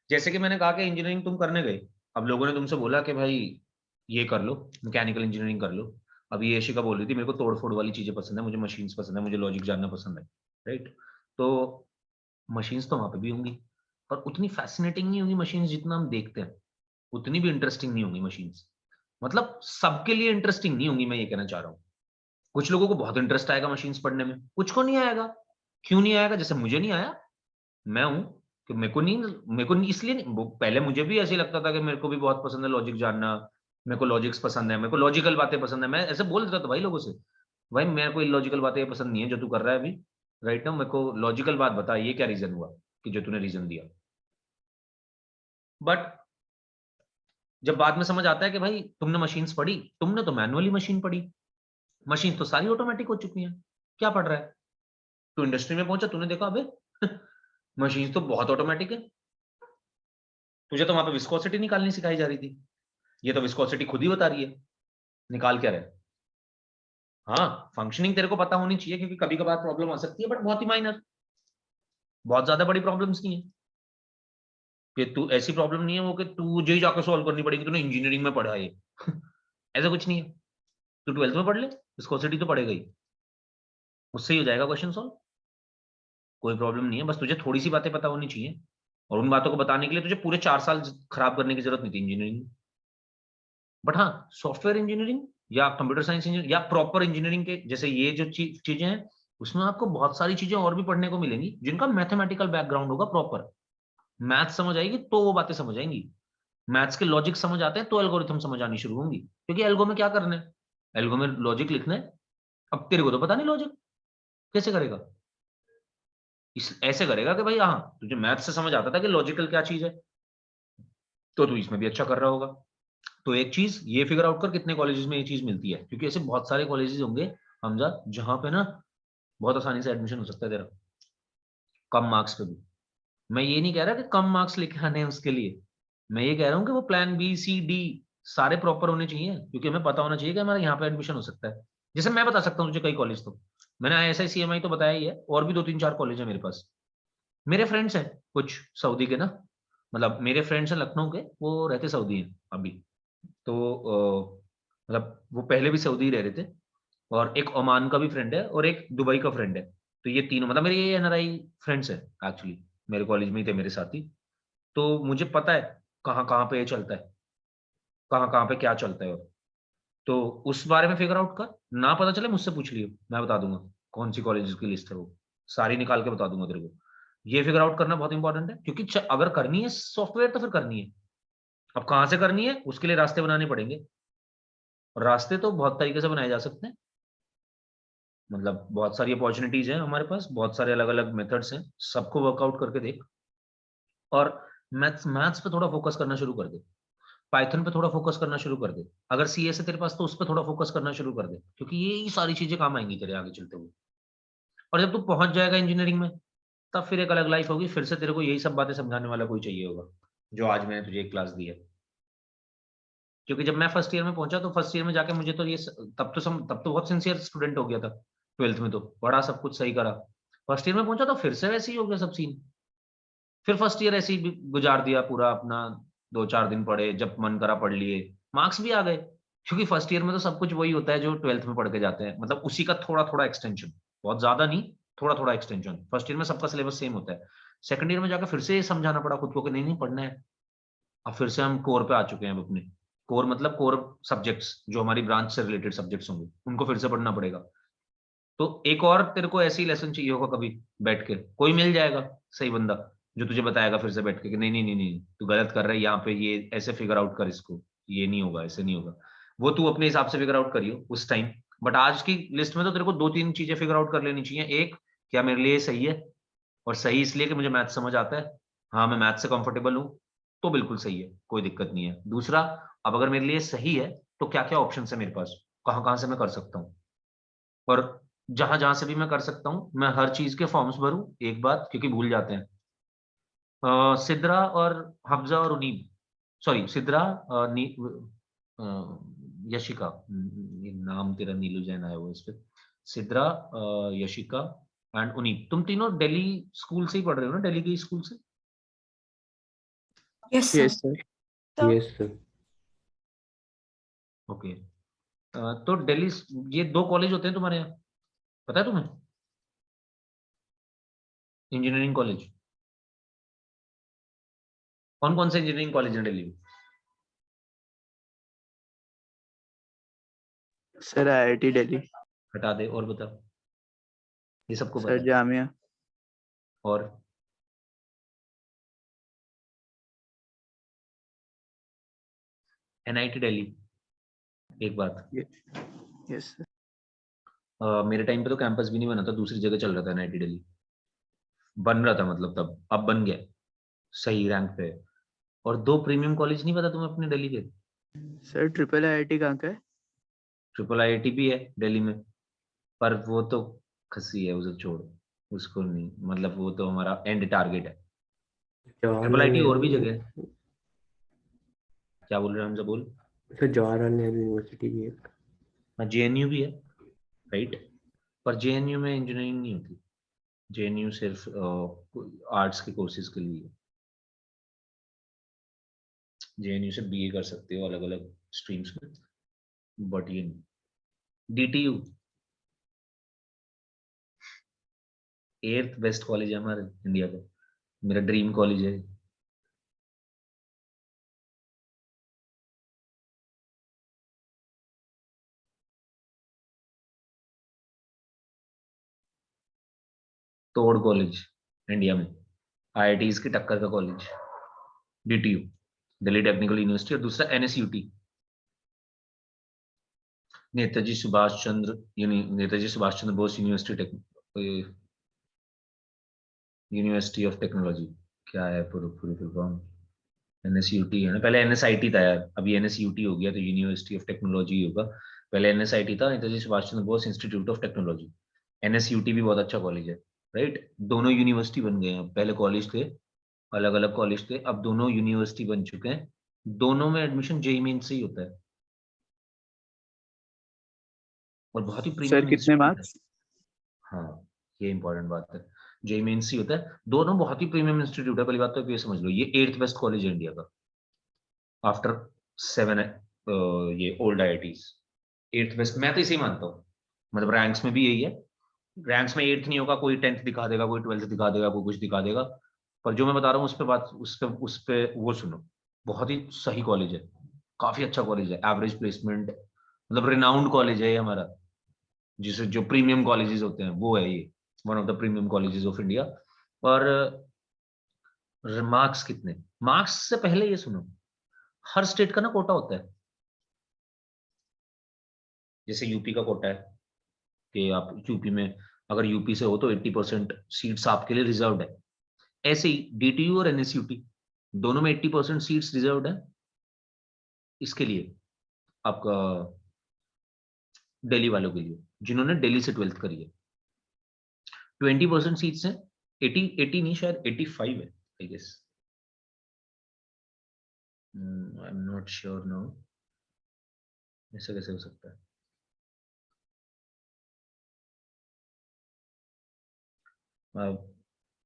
जैसे कि मैंने कहा कि इंजीनियरिंग तुम करने गए, अब लोगों ने तुमसे बोला कि भाई ये कर लो, मैकेनिकल इंजीनियरिंग कर लो। अभी यशिका बोल रही थी मेरे को तोड़ फोड़ वाली चीजें पसंद है, मुझे मशीन्स पसंद है, मुझे लॉजिक जानना पसंद है, राइट? तो मशीन्स तो वहां पे भी होंगी, पर उतनी फैसिनेटिंग नहीं होंगी मशीन्स जितना हम देखते हैं, उतनी भी इंटरेस्टिंग नहीं होंगी मशीन्स। मतलब सबके लिए इंटरेस्टिंग नहीं होंगी, मैं ये कहना चाह रहा हूँ। कुछ लोगों को बहुत इंटरेस्ट आएगा मशीन्स पढ़ने में, कुछ को नहीं आएगा। क्यों नहीं आएगा? जैसे मुझे नहीं आया, मैं हूं कि मेरे को नहीं, इसलिए नहीं, पहले मुझे भी ऐसे लगता था कि मेरे को भी बहुत पसंद है लॉजिक जानना, मेरे को लॉजिक्स पसंद है, मेरे को लॉजिकल बातें पसंद है। मैं ऐसे बोल देता था भाई लोगों से, भाई मेरे को इलॉजिकल बातें पसंद नहीं है जो तू कर रहा है अभी, राइट ना, मेरे को लॉजिकल बात बता, ये क्या रीजन हुआ कि जो तूने रीजन दिया। बट जब बाद में समझ आता है कि भाई तुमने मशीन्स पढ़ी, तुमने तो मैनुअली मशीन पढ़ी, मशीन तो सारी ऑटोमेटिक हो चुकी हैं, क्या पढ़ रहा है तू? इंडस्ट्री में पहुंचा, तूने देखा अबे मशीन तो बहुत ऑटोमेटिक है। तुझे तो वहां पे विस्कोसिटी निकालनी सिखाई जा रही थी, ये तो विस्कोसिटी खुद ही बता रही है निकाल क्या रहे। हाँ, फंक्शनिंग तेरे को पता होनी चाहिए, क्योंकि कभी कभार प्रॉब्लम आ सकती है, बट बहुत ही माइनर, बहुत ज्यादा बड़ी प्रॉब्लम्स नहीं है। कि तू ऐसी प्रॉब्लम नहीं है वो कि तुझे ही जाकर सॉल्व करनी पड़ेगी, तूने इंजीनियरिंग में पढ़ा है ऐसा कुछ नहीं है। तू 12th में पढ़ ले, विस्कोसिटी तो पड़ेगा ही, उससे ही हो जाएगा क्वेश्चन सॉल्व। कोई प्रॉब्लम नहीं है, बस तुझे थोड़ी सी बातें पता होनी चाहिए, और उन बातों को बताने के लिए तुझे पूरे 4 साल खराब करने की जरूरत नहीं थी इंजीनियरिंग में। बट हाँ, सॉफ्टवेयर इंजीनियरिंग या कंप्यूटर साइंस इंजीनियरिंग या प्रॉपर इंजीनियरिंग के जैसे ये जो चीजें हैं, उसमें आपको बहुत सारी चीजें और भी पढ़ने को मिलेंगी जिनका मैथमेटिकल बैकग्राउंड होगा प्रॉपर। मैथ्स समझ आएगी तो वो बातें समझ आएंगी। मैथ्स के लॉजिक समझ आते हैं तो एल्गोरिथम समझ आनी शुरू होंगी, क्योंकि एल्गो में क्या करना है, एल्गो में लॉजिक लिखना है। अब तेरे को तो पता नहीं लॉजिक कैसे करेगा, इस ऐसे करेगा कि भाई हाँ तुझे मैथ्स से समझ आता था कि लॉजिकल क्या चीज है, तो तू इसमें भी अच्छा कर रहा होगा। तो एक चीज ये फिगर आउट कर कितने कॉलेजेस में ये चीज मिलती है, क्योंकि ऐसे बहुत सारे कॉलेजेस होंगे हमजा जहां पे ना बहुत आसानी से एडमिशन हो सकता है तेरा, कम मार्क्स पे भी। मैं ये नहीं कह रहा कि कम मार्क्स लेके आने हैं उसके लिए, मैं ये कह रहा हूँ कि वो प्लान बी सी डी सारे प्रॉपर होने चाहिए, क्योंकि हमें पता होना चाहिए कि हमारा यहाँ पे एडमिशन हो सकता है। जैसे मैं बता सकता हूँ तुझे कई कॉलेज, तो मैंने ISI CMI तो बताया ही है, और भी 2-3-4 कॉलेज है मेरे पास। मेरे फ्रेंड्स हैं कुछ सऊदी के ना, मतलब मेरे फ्रेंड्स हैं लखनऊ के, वो रहते सऊदी हैं अभी। तो मतलब वो पहले भी सऊदी ही रह रहे थे, और एक ओमान का भी फ्रेंड है और एक दुबई का फ्रेंड है। तो ये तीनों मतलब मेरे ये NRI फ्रेंड्स है एक्चुअली, मेरे कॉलेज में ही थे मेरे साथी। तो मुझे पता है कहाँ कहाँ पे ये चलता है, कहाँ कहाँ पे क्या चलता है। और तो उस बारे में फिगर आउट कर, ना पता चले मुझसे पूछ लियो, मैं बता दूंगा कौन सी कॉलेज की लिस्ट है, वो सारी निकाल के बता दूंगा तेरे को। ये फिगर आउट करना बहुत इंपॉर्टेंट है, क्योंकि अगर करनी है सॉफ्टवेयर तो फिर करनी है। अब कहाँ से करनी है उसके लिए रास्ते बनाने पड़ेंगे, और रास्ते तो बहुत तरीके से बनाए जा सकते हैं। मतलब बहुत सारी अपॉर्चुनिटीज हैं हमारे पास, बहुत सारे अलग अलग मेथड्स हैं, सबको वर्कआउट करके देख। और मैथ्स मैथ्स पे थोड़ा फोकस करना शुरू कर दे, पाइथन पे थोड़ा फोकस करना शुरू कर दे। अगर CS है तेरे पास तो उस पर थोड़ा फोकस करना शुरू कर दे, क्योंकि ये सारी चीजें काम आएंगी तेरे आगे चलते हुए। और जब तू पहुंच जाएगा इंजीनियरिंग में, तब फिर एक अलग लाइफ होगी, फिर से तेरे को यही सब बातें समझाने वाला कोई चाहिए होगा जो आज मैंने तुझे एक क्लास दी है। क्योंकि जब मैं फर्स्ट ईयर में पहुंचा, तो फर्स्ट ईयर में जाके मुझे तो ये तब तो बहुत सिंसियर स्टूडेंट हो गया था, 12th में तो पढ़ा सब कुछ सही करा। फर्स्ट ईयर में पहुंचा तो फिर से वैसे ही हो गया सब सीन। फिर फर्स्ट ईयर ऐसे ही गुजार दिया पूरा अपना, 2-4 दिन पढ़े, जब मन करा पढ़ लिए, मार्क्स भी आ गए। क्योंकि फर्स्ट ईयर में तो सब कुछ वही होता है जो 12th में पढ़ के जाते हैं, मतलब उसी का थोड़ा थोड़ा एक्सटेंशन, बहुत ज्यादा नहीं, थोड़ा थोड़ा एक्सटेंशन। फर्स्ट ईयर में सबका सिलेबस सेम होता है। सेकंड ईयर में जाकर फिर से समझाना पड़ा खुद को कि नहीं नहीं पढ़ना है। अब फिर से हम कोर पे आ चुके हैं, अब अपने कोर मतलब कोर सब्जेक्ट्स जो हमारी ब्रांच से रिलेटेड सब्जेक्ट्स होंगे उनको फिर से पढ़ना पड़ेगा। तो एक और तेरे को ऐसी लेसन चाहिए होगा कभी बैठ के, कोई मिल जाएगा सही बंदा जो तुझे बताएगा फिर से बैठ के कि नहीं नहीं नहीं नहीं तू गलत कर रहा है, यहाँ पे ये ऐसे फिगर आउट कर इसको, ये नहीं होगा, ऐसे नहीं होगा। वो तू अपने हिसाब से फिगर आउट करियो उस टाइम। बट आज की लिस्ट में तो तेरे को 2-3 चीजें फिगर आउट कर लेनी चाहिए। एक, क्या मेरे लिए सही है, और सही इसलिए कि मुझे मैथ समझ आता है, हाँ मैं मैथ से कंफर्टेबल हूँ, तो बिल्कुल सही है, कोई दिक्कत नहीं है। दूसरा, अब अगर मेरे लिए सही है तो क्या क्या ऑप्शन है मेरे पास, कहाँ कहाँ से मैं कर सकता हूँ, और जहां जहां से भी मैं कर सकता हूँ मैं हर चीज के फॉर्म्स भरूं। एक बात क्योंकि भूल जाते हैं, सिद्रा और हफ्जा और उनीब, सॉरी सिद्रा, यशिका, ये नाम तेरा नीलू जैन आया हुआ है इस पे, सिद्रा, यशिका एंड उनीब, तुम तीनों दिल्ली स्कूल से ही पढ़ रहे हो ना, दिल्ली की स्कूल से? Yes sir. Yes sir. तो यस सर। ओके। तो दिल्ली, ये 2 कॉलेज होते हैं तुम्हारे यहाँ, पता है तुम्हें? इंजीनियरिंग कॉलेज, कौन कौन से इंजीनियरिंग कॉलेज है दिल्ली में? सर IIT दिल्ली, हटा दे और बता, ये सबको सर पता है। जामिया, और NIT दिल्ली। एक बात, यस सर। मेरे टाइम पे तो कैंपस भी नहीं बना था, दूसरी जगह चल रहा था NIT दिल्ली, बन रहा था मतलब तब, अब बन गया, सही रैंक पे। और 2 प्रीमियम कॉलेज नहीं पता तुम्हें अपने दिल्ली के? सर IIIT कहाँ का है? ट्रिपल IIT भी है दिल्ली में, पर वो तो खसी है, उसे छोड़, उसको नहीं, मतलब वो तो हमारा एंड टारगेट है। ट्रिपल जवाहरलाल IIT और भी नेहरू। जगह है। क्या बोल रहे हैं हमसे, बोल। सर जवाहरलाल नेहरू यूनिवर्सिटी भी है। हाँ, JNU भी है, राइट, पर JNU में इंजीनियरिंग नहीं होती, JNU सिर्फ आर्ट्स के कोर्सेज के लिए है। JNU से BA कर सकते हो अलग अलग स्ट्रीम्स में, बट ये नहीं। DTU 8th बेस्ट कॉलेज है हमारे इंडिया का, मेरा ड्रीम कॉलेज है। तोड़ कॉलेज इंडिया में, IITs की टक्कर का college, DTU, Delhi technical university, और दूसरा NSUT, Netaji Subhash Chandra Netaji Subhash Chandra Bose university of technology, क्या है पूरी पूरी फुल फॉर्म? NSUT है ना, पहले NSIT था यार, अभी NSUT हो गया, तो यूनिवर्सिटी ऑफ टेक्नोलॉजी होगा। पहले NSIT था, Netaji Subhash Chandra Bose institute of technology. NSUT भी बहुत अच्छा कॉलेज है, राइट, दोनों यूनिवर्सिटी बन गए हैं, पहले कॉलेज थे, अलग अलग कॉलेज थे, अब दोनों यूनिवर्सिटी बन चुके हैं। दोनों में एडमिशन JEE मेंस से ही होता है, और बहुत ही सर प्रीमियम कितने इंस्टीट्यूट है। मार्क्स? हाँ, ये इंपॉर्टेंट बात है, JEE मेंस ही होता है, दोनों बहुत ही प्रीमियम इंस्टीट्यूट है। पहली बात तो ये समझ लो, ये 8th बेस्ट कॉलेज है इंडिया का, आफ्टर 7 ये ओल्ड IITs, 8th बेस्ट मैं तो इसे ही मानता हूँ, मतलब रैंक्स में भी यही है। रैंक्स में 8th नहीं होगा, कोई 10th दिखा देगा, कोई 12th दिखा देगा, कोई कुछ दिखा देगा, पर जो मैं बता रहा हूँ उस पे वो सुनो, बहुत ही सही कॉलेज है, काफी अच्छा कॉलेज है, एवरेज प्लेसमेंट, मतलब रिनाउंड कॉलेज है ये हमारा, जिसे जो प्रीमियम कॉलेजेस होते हैं वो है ये, one of the premium colleges of India. और मार्क्स कितने, मार्क्स से पहले ये सुनो, हर स्टेट का ना कोटा होता है, जैसे यूपी का कोटा है कि आप यूपी में अगर यूपी से हो तो 80% सीट्स आपके लिए रिजर्व्ड है, ऐसे ही DTU और NSUT दोनों में 80% सीट्स रिजर्व्ड है, इसके लिए आपका दिल्ली वालों के लिए, जिन्होंने दिल्ली से 12th करी है। 20% सीट्स हैं, 80 नहीं, शायद 85 है, I guess, I am not sure now, ऐसा कैसे हो सकता है?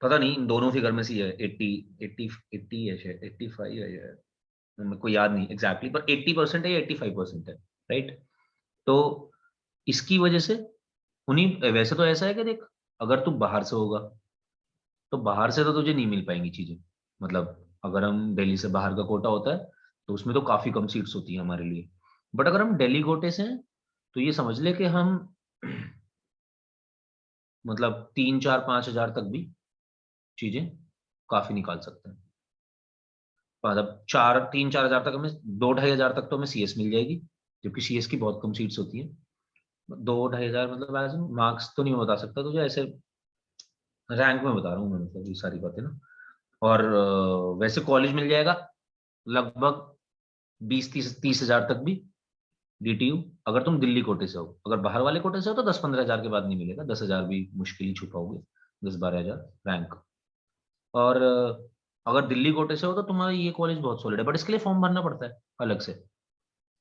पता नहीं, इन दोनों फिगर में से ही है, 80 है शायद, 85 है यार, मेरे को याद नहीं एग्जैक्टली, पर 80% है या 85% है, राइट। तो इसकी वजह से उन्हीं, वैसे तो ऐसा है कि देख, अगर तू बाहर से होगा तो बाहर से तो तुझे नहीं मिल पाएंगी चीजें, मतलब अगर हम दिल्ली से बाहर का कोटा होता है तो उसमें तो काफी कम सीट्स होती है हमारे लिए, बट अगर हम दिल्ली कोटे से हैं तो ये समझ ले कि हम मतलब 3, 4, 5 हजार तक भी चीजें काफी निकाल सकते हैं। मतलब 3-4 हजार तक हमें, 2-2.5 हजार तक तो हमें CS मिल जाएगी, जबकि CS की बहुत कम सीट्स होती हैं। 2-2.5 हजार मतलब ऐसे मार्क्स तो नहीं बता सकता तुझे, ऐसे रैंक में बता रहा हूँ मैं, मतलब ये सारी बातें ना। और वैसे कॉलेज मिल जाएगा लगभग 20-30 हजार तक भी DTU, अगर तुम दिल्ली कोटे से हो। अगर बाहर वाले कोटे से हो तो 10-15 हजार के बाद नहीं मिलेगा, 10 हजार भी मुश्किल ही छुपाओगे, 10-12 हजार रैंक। और अगर दिल्ली कोटे से हो तो तुम्हारा ये कॉलेज बहुत सॉलिड है, बट इसके लिए फॉर्म भरना पड़ता है अलग से।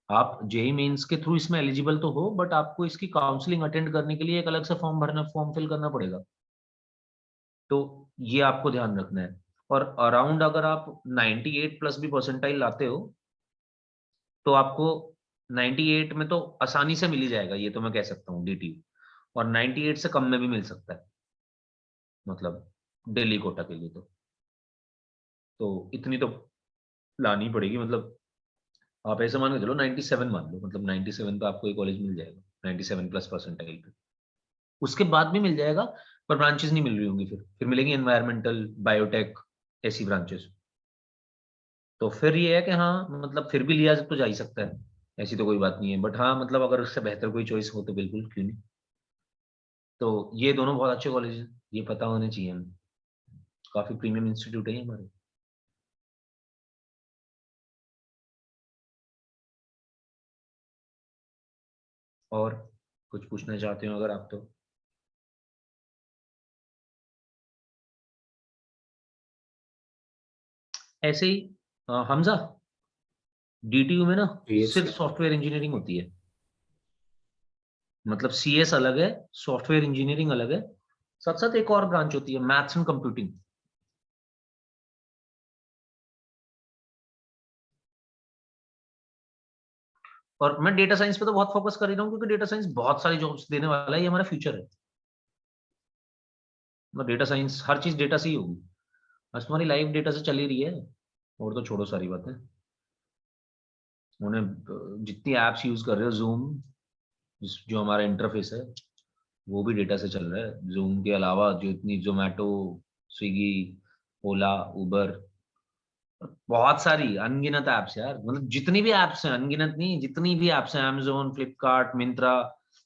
आप जेई मेंस के थ्रू इसमें एलिजिबल तो हो, बट आपको इसकी काउंसलिंग अटेंड करने के लिए एक अलग से फॉर्म फिल करना पड़ेगा। तो ये आपको ध्यान रखना है। और अराउंड अगर आप 98 प्लस भी परसेंटाइल लाते हो तो आपको 98 में तो आसानी से मिल ही जाएगा, ये तो मैं कह सकता हूँ DTU। और 98 से कम में भी मिल सकता है, मतलब दिल्ली कोटा के लिए तो इतनी तो लानी पड़ेगी। मतलब आप ऐसे मान के चलो 97 मान लो, मतलब 97 पे आपको एक कॉलेज मिल जाएगा, 97 प्लस परसेंटाइल पे। उसके बाद भी मिल जाएगा, पर ब्रांचेस नहीं मिल रही होंगी, फिर मिलेंगी एनवायरमेंटल, बायोटेक, ऐसी ब्रांचेस। तो फिर ये है कि हाँ, मतलब फिर भी लिया तो जा ही सकता है, ऐसी तो कोई बात नहीं है। बट हाँ, मतलब अगर उससे बेहतर कोई चॉइस हो तो बिल्कुल, क्यों नहीं। तो ये दोनों बहुत अच्छे कॉलेज हैं, ये पता होने चाहिए हमें। काफी प्रीमियम इंस्टीट्यूट है ये हमारे। और कुछ पूछना चाहते हो अगर आप तो? ऐसे ही हमजा, DTU में ना yes, सिर्फ सॉफ्टवेयर इंजीनियरिंग होती है। मतलब CS अलग है, सॉफ्टवेयर इंजीनियरिंग अलग है, साथ साथ एक और ब्रांच होती है मैथ्स एंड कंप्यूटिंग। और मैं डेटा साइंस पे तो बहुत फोकस कर ही रहा हूँ, क्योंकि डेटा साइंस बहुत सारी जॉब्स देने वाला है, ये हमारा फ्यूचर है। मतलब डेटा साइंस, हर चीज डेटा से ही होगी। बस तुम्हारी लाइफ डेटा से चली रही है, और तो छोड़ो सारी बातें। उन्हें जितनी एप्स यूज कर रहे हो, जूम जो हमारा इंटरफेस है वो भी डेटा से चल रहा है। जूम के अलावा जो इतनी जोमेटो, स्विगी, ओला, उबर, बहुत सारी अनगिनत एप्स यार, मतलब जितनी भी एप्स हैं, अनगिनत नहीं, जितनी भी एप्स हैं, अमेजोन, फ्लिपकार्ट, मिंत्रा,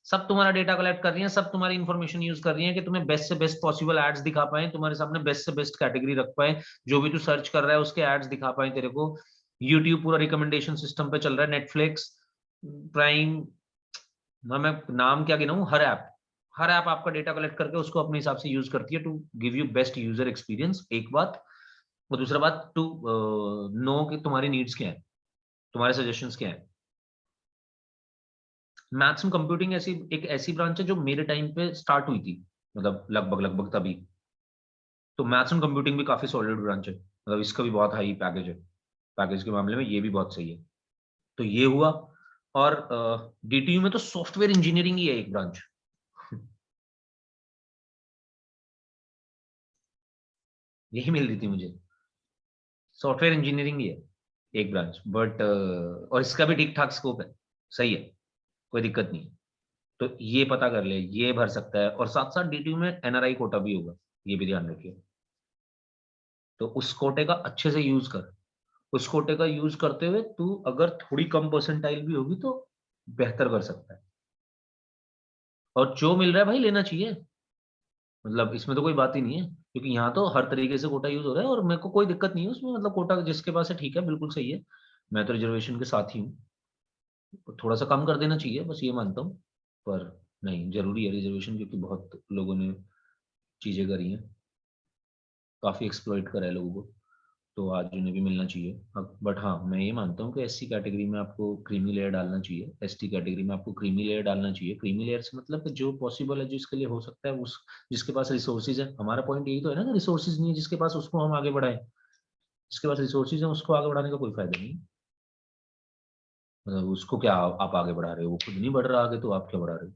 सब तुम्हारा डेटा कलेक्ट कर रही हैं, सब तुम्हारी इन्फॉर्मेशन यूज कर रही हैं कि तुम्हें बेस्ट से बेस्ट पॉसिबल एड्स दिखा पाए, तुम्हारे सामने बेस्ट से बेस्ट कैटेगरी रख पाए, जो भी तू सर्च कर रहा है उसके एड्स दिखा पाए तेरे को। यूट्यूब पूरा रिकमेंडेशन सिस्टम पे चल रहा है, नेटफ्लिक्स, प्राइम, मैं नाम क्या गिनाऊं, हर ऐप आपका डेटा कलेक्ट करके उसको अपने हिसाब से यूज करती है to give you best user experience, एक बात। और दूसरा बात, टू नो कि तुम्हारी नीड्स क्या है, तुम्हारे सजेशंस क्या है। मैथ्स एंड कंप्यूटिंग ऐसी ब्रांच है जो मेरे टाइम पे स्टार्ट हुई थी, मतलब लगभग तभी। तो मैथ्स एंड कंप्यूटिंग भी काफी सॉलिड ब्रांच है, मतलब इसका भी बहुत हाई पैकेज है, पैकेज के मामले में ये भी बहुत सही है। तो ये हुआ। और DTU में तो सॉफ्टवेयर इंजीनियरिंग ही है एक ब्रांच। यही मिल रही थी मुझे, सॉफ्टवेयर इंजीनियरिंग ही है एक ब्रांच। बट और इसका भी ठीक ठाक स्कोप है, सही है, कोई दिक्कत नहीं है। तो ये पता कर ले, ये भर सकता है। और साथ साथ DTU में NRI कोटा भी होगा, ये भी ध्यान रखिए। तो उस कोटे का अच्छे से यूज कर, उस कोटे का यूज करते हुए तू अगर थोड़ी कम परसेंटाइल भी होगी तो बेहतर कर सकता है। और जो मिल रहा है भाई लेना चाहिए, मतलब इसमें तो कोई बात ही नहीं है, क्योंकि यहाँ तो हर तरीके से कोटा यूज हो रहा है और मेरे को कोई दिक्कत नहीं है उसमें। मतलब कोटा जिसके पास है ठीक है, बिल्कुल सही है, मैं तो रिजर्वेशन के साथ ही हूँ। थोड़ा सा कम कर देना चाहिए, बस ये मानता हूँ। पर नहीं, जरूरी है रिजर्वेशन, क्योंकि बहुत लोगों ने चीजें करी हैं, काफी एक्सप्लॉइट करा है लोगों को, तो आज उन्हें भी मिलना चाहिए। बट हाँ, मैं ये मानता हूँ कि SC कैटेगरी में आपको क्रीमी लेयर डालना चाहिए, ST कैटेगरी में आपको क्रीमी लेयर डालना चाहिए। क्रीमी लेयर से मतलब कि जो पॉसिबल है, जिसके लिए हो सकता है, उस जिसके पास रिसोर्सेज है। हमारा पॉइंट यही तो है ना कि रिसोर्सेज नहीं है जिसके पास, उसको हम आगे बढ़ाएं। जिसके पास रिसोर्सेज है उसको आगे बढ़ाने का कोई फायदा नहीं। मतलब उसको क्या आप आगे बढ़ा रहे हो, वो खुद नहीं बढ़ रहा आगे, तो आप क्या बढ़ा रहे हो?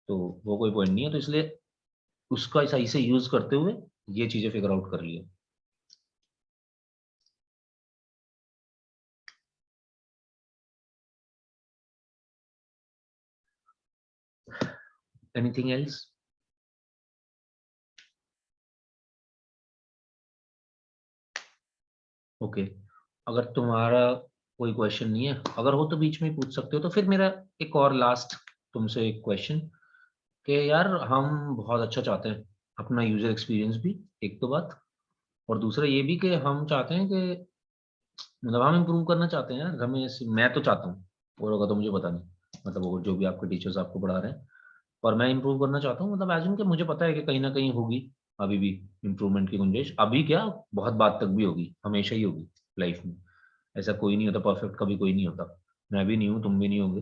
तो वो कोई पॉइंट नहीं है। तो इसलिए उसका सही से यूज करते हुए ये चीजें फिगर आउट कर लिए। Anything else? ओके, अगर तुम्हारा कोई क्वेश्चन नहीं है, अगर हो तो बीच में ही पूछ सकते हो। तो फिर मेरा एक और लास्ट तुमसे एक क्वेश्चन कि यार हम बहुत अच्छा चाहते हैं अपना यूजर एक्सपीरियंस भी, एक तो बात, और दूसरा ये भी कि हम चाहते हैं कि मतलब हम इम्प्रूव करना चाहते हैं यार, मैं तो चाहता हूँ, और होगा तो मुझे पता नहीं, मतलब वो जो भी आपके टीचर्स आपको पढ़ा रहे हैं, और मैं इम्प्रूव करना चाहता हूँ। मतलब एज कि मुझे पता है कि कहीं ना कहीं होगी अभी भी इम्प्रूवमेंट की गुंजाइश, अभी क्या बहुत बात तक भी होगी, हमेशा ही होगी लाइफ में। ऐसा कोई नहीं होता परफेक्ट, कभी कोई नहीं होता, मैं भी नहीं हूँ, तुम भी नहीं होगे,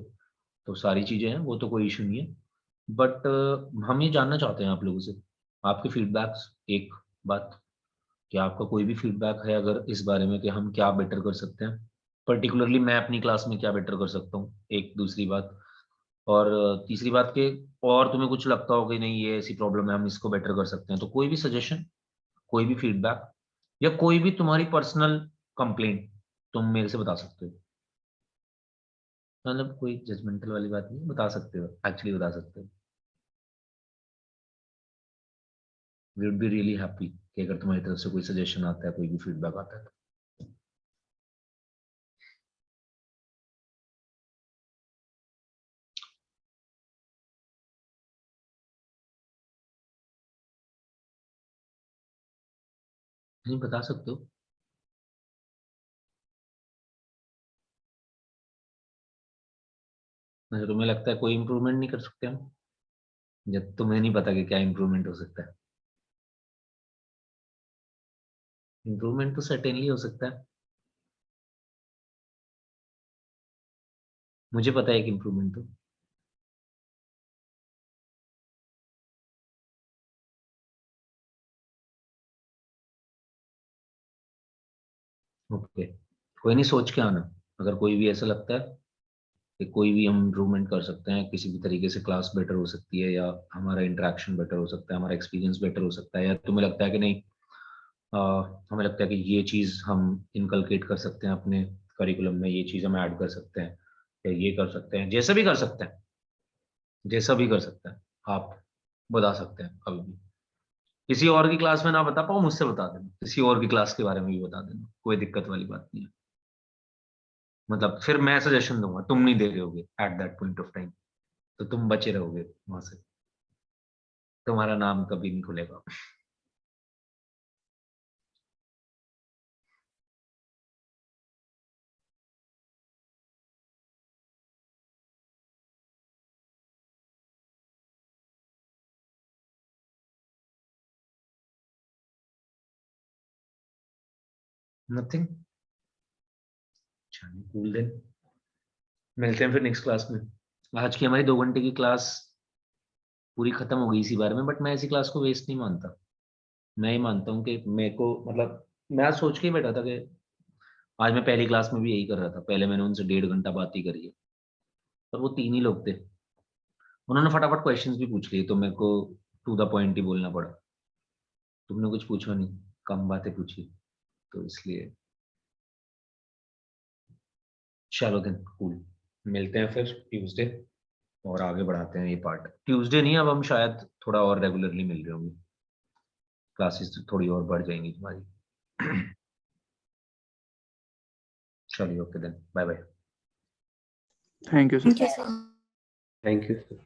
तो सारी चीजें हैं, वो तो कोई इशू नहीं है। बट हम ये जानना चाहते हैं आप लोगों से आपके फीडबैक्स। एक बात, क्या आपका कोई भी फीडबैक है अगर इस बारे में कि हम क्या बेटर कर सकते हैं, पर्टिकुलरली मैं अपनी क्लास में क्या बेटर कर सकता हूँ, एक दूसरी बात। और तीसरी बात कि और तुम्हें कुछ लगता हो कि नहीं ये ऐसी प्रॉब्लम है हम इसको बेटर कर सकते हैं, तो कोई भी सजेशन, कोई भी फीडबैक, या कोई भी तुम्हारी पर्सनल कंप्लेंट तुम मेरे से बता सकते हो। मतलब कोई जजमेंटल वाली बात नहीं, बता सकते हो, एक्चुअली बता सकते हो। We would be really happy कि अगर तुम्हारी तरफ से कोई सजेशन आता है, कोई भी फीडबैक आता है तो। नहीं बता सकते हो। अच्छा, तुम्हें लगता है कोई इम्प्रूवमेंट नहीं कर सकते हम, जब तुम्हें नहीं पता कि क्या इम्प्रूवमेंट हो सकता है। इम्प्रूवमेंट तो सर्टेनली हो सकता है, मुझे पता है कि इम्प्रूवमेंट तो। ओके, कोई नहीं, सोच के आना अगर कोई भी ऐसा लगता है कि कोई भी हम इम्प्रूवमेंट कर सकते हैं, किसी भी तरीके से क्लास बेटर हो सकती है, या हमारा इंटरेक्शन बेटर हो सकता है, हमारा एक्सपीरियंस बेटर हो सकता है, या तुम्हें लगता है कि नहीं अ, हमें लगता है कि ये चीज़ हम इनकलकेट कर सकते हैं अपने करिकुलम में, ये चीज़ हम ऐड कर सकते हैं, या ये कर सकते हैं, जैसा भी कर सकते हैं, जैसा भी कर सकते हैं, आप बता सकते हैं कभी भी। किसी और की क्लास में ना बता पाओ, मुझसे बता देना, किसी और की क्लास के बारे में भी बता देना, कोई दिक्कत वाली बात नहीं है। मतलब फिर मैं सजेशन दूंगा, तुम नहीं दे रहे होगे at that point of time, तो तुम बचे रहोगे वहां से, तुम्हारा नाम कभी नहीं खुलेगा। नथिंग। अच्छा, कूल देन, मिलते हैं फिर नेक्स्ट क्लास में। आज की हमारी 2 घंटे की क्लास पूरी खत्म हो गई इसी बारे में, बट मैं ऐसी क्लास को वेस्ट नहीं मानता। मैं ही मानता हूँ कि मेरे को मतलब मैं आज सोच के ही बैठा था कि आज मैं पहली क्लास में भी यही कर रहा था, पहले मैंने उनसे 1.5 घंटा बात ही करी है, पर वो 3 ही लोग थे, उन्होंने फटाफट क्वेश्चंस भी पूछ लिए, तो मेरे को टू द पॉइंट ही बोलना पड़ा। तुमने कुछ पूछा नहीं, कम बातें पूछी, तो इसलिए चलो दिन कूल, मिलते हैं फिर ट्यूसडे और आगे बढ़ाते हैं ये पार्ट। ट्यूसडे नहीं, अब हम शायद थोड़ा और रेगुलरली मिल रहे होंगे, क्लासेस थोड़ी और बढ़ जाएंगी तुम्हारी। चलिए, okay then, bye bye. Thank you sir. Thank you sir. Thank you sir.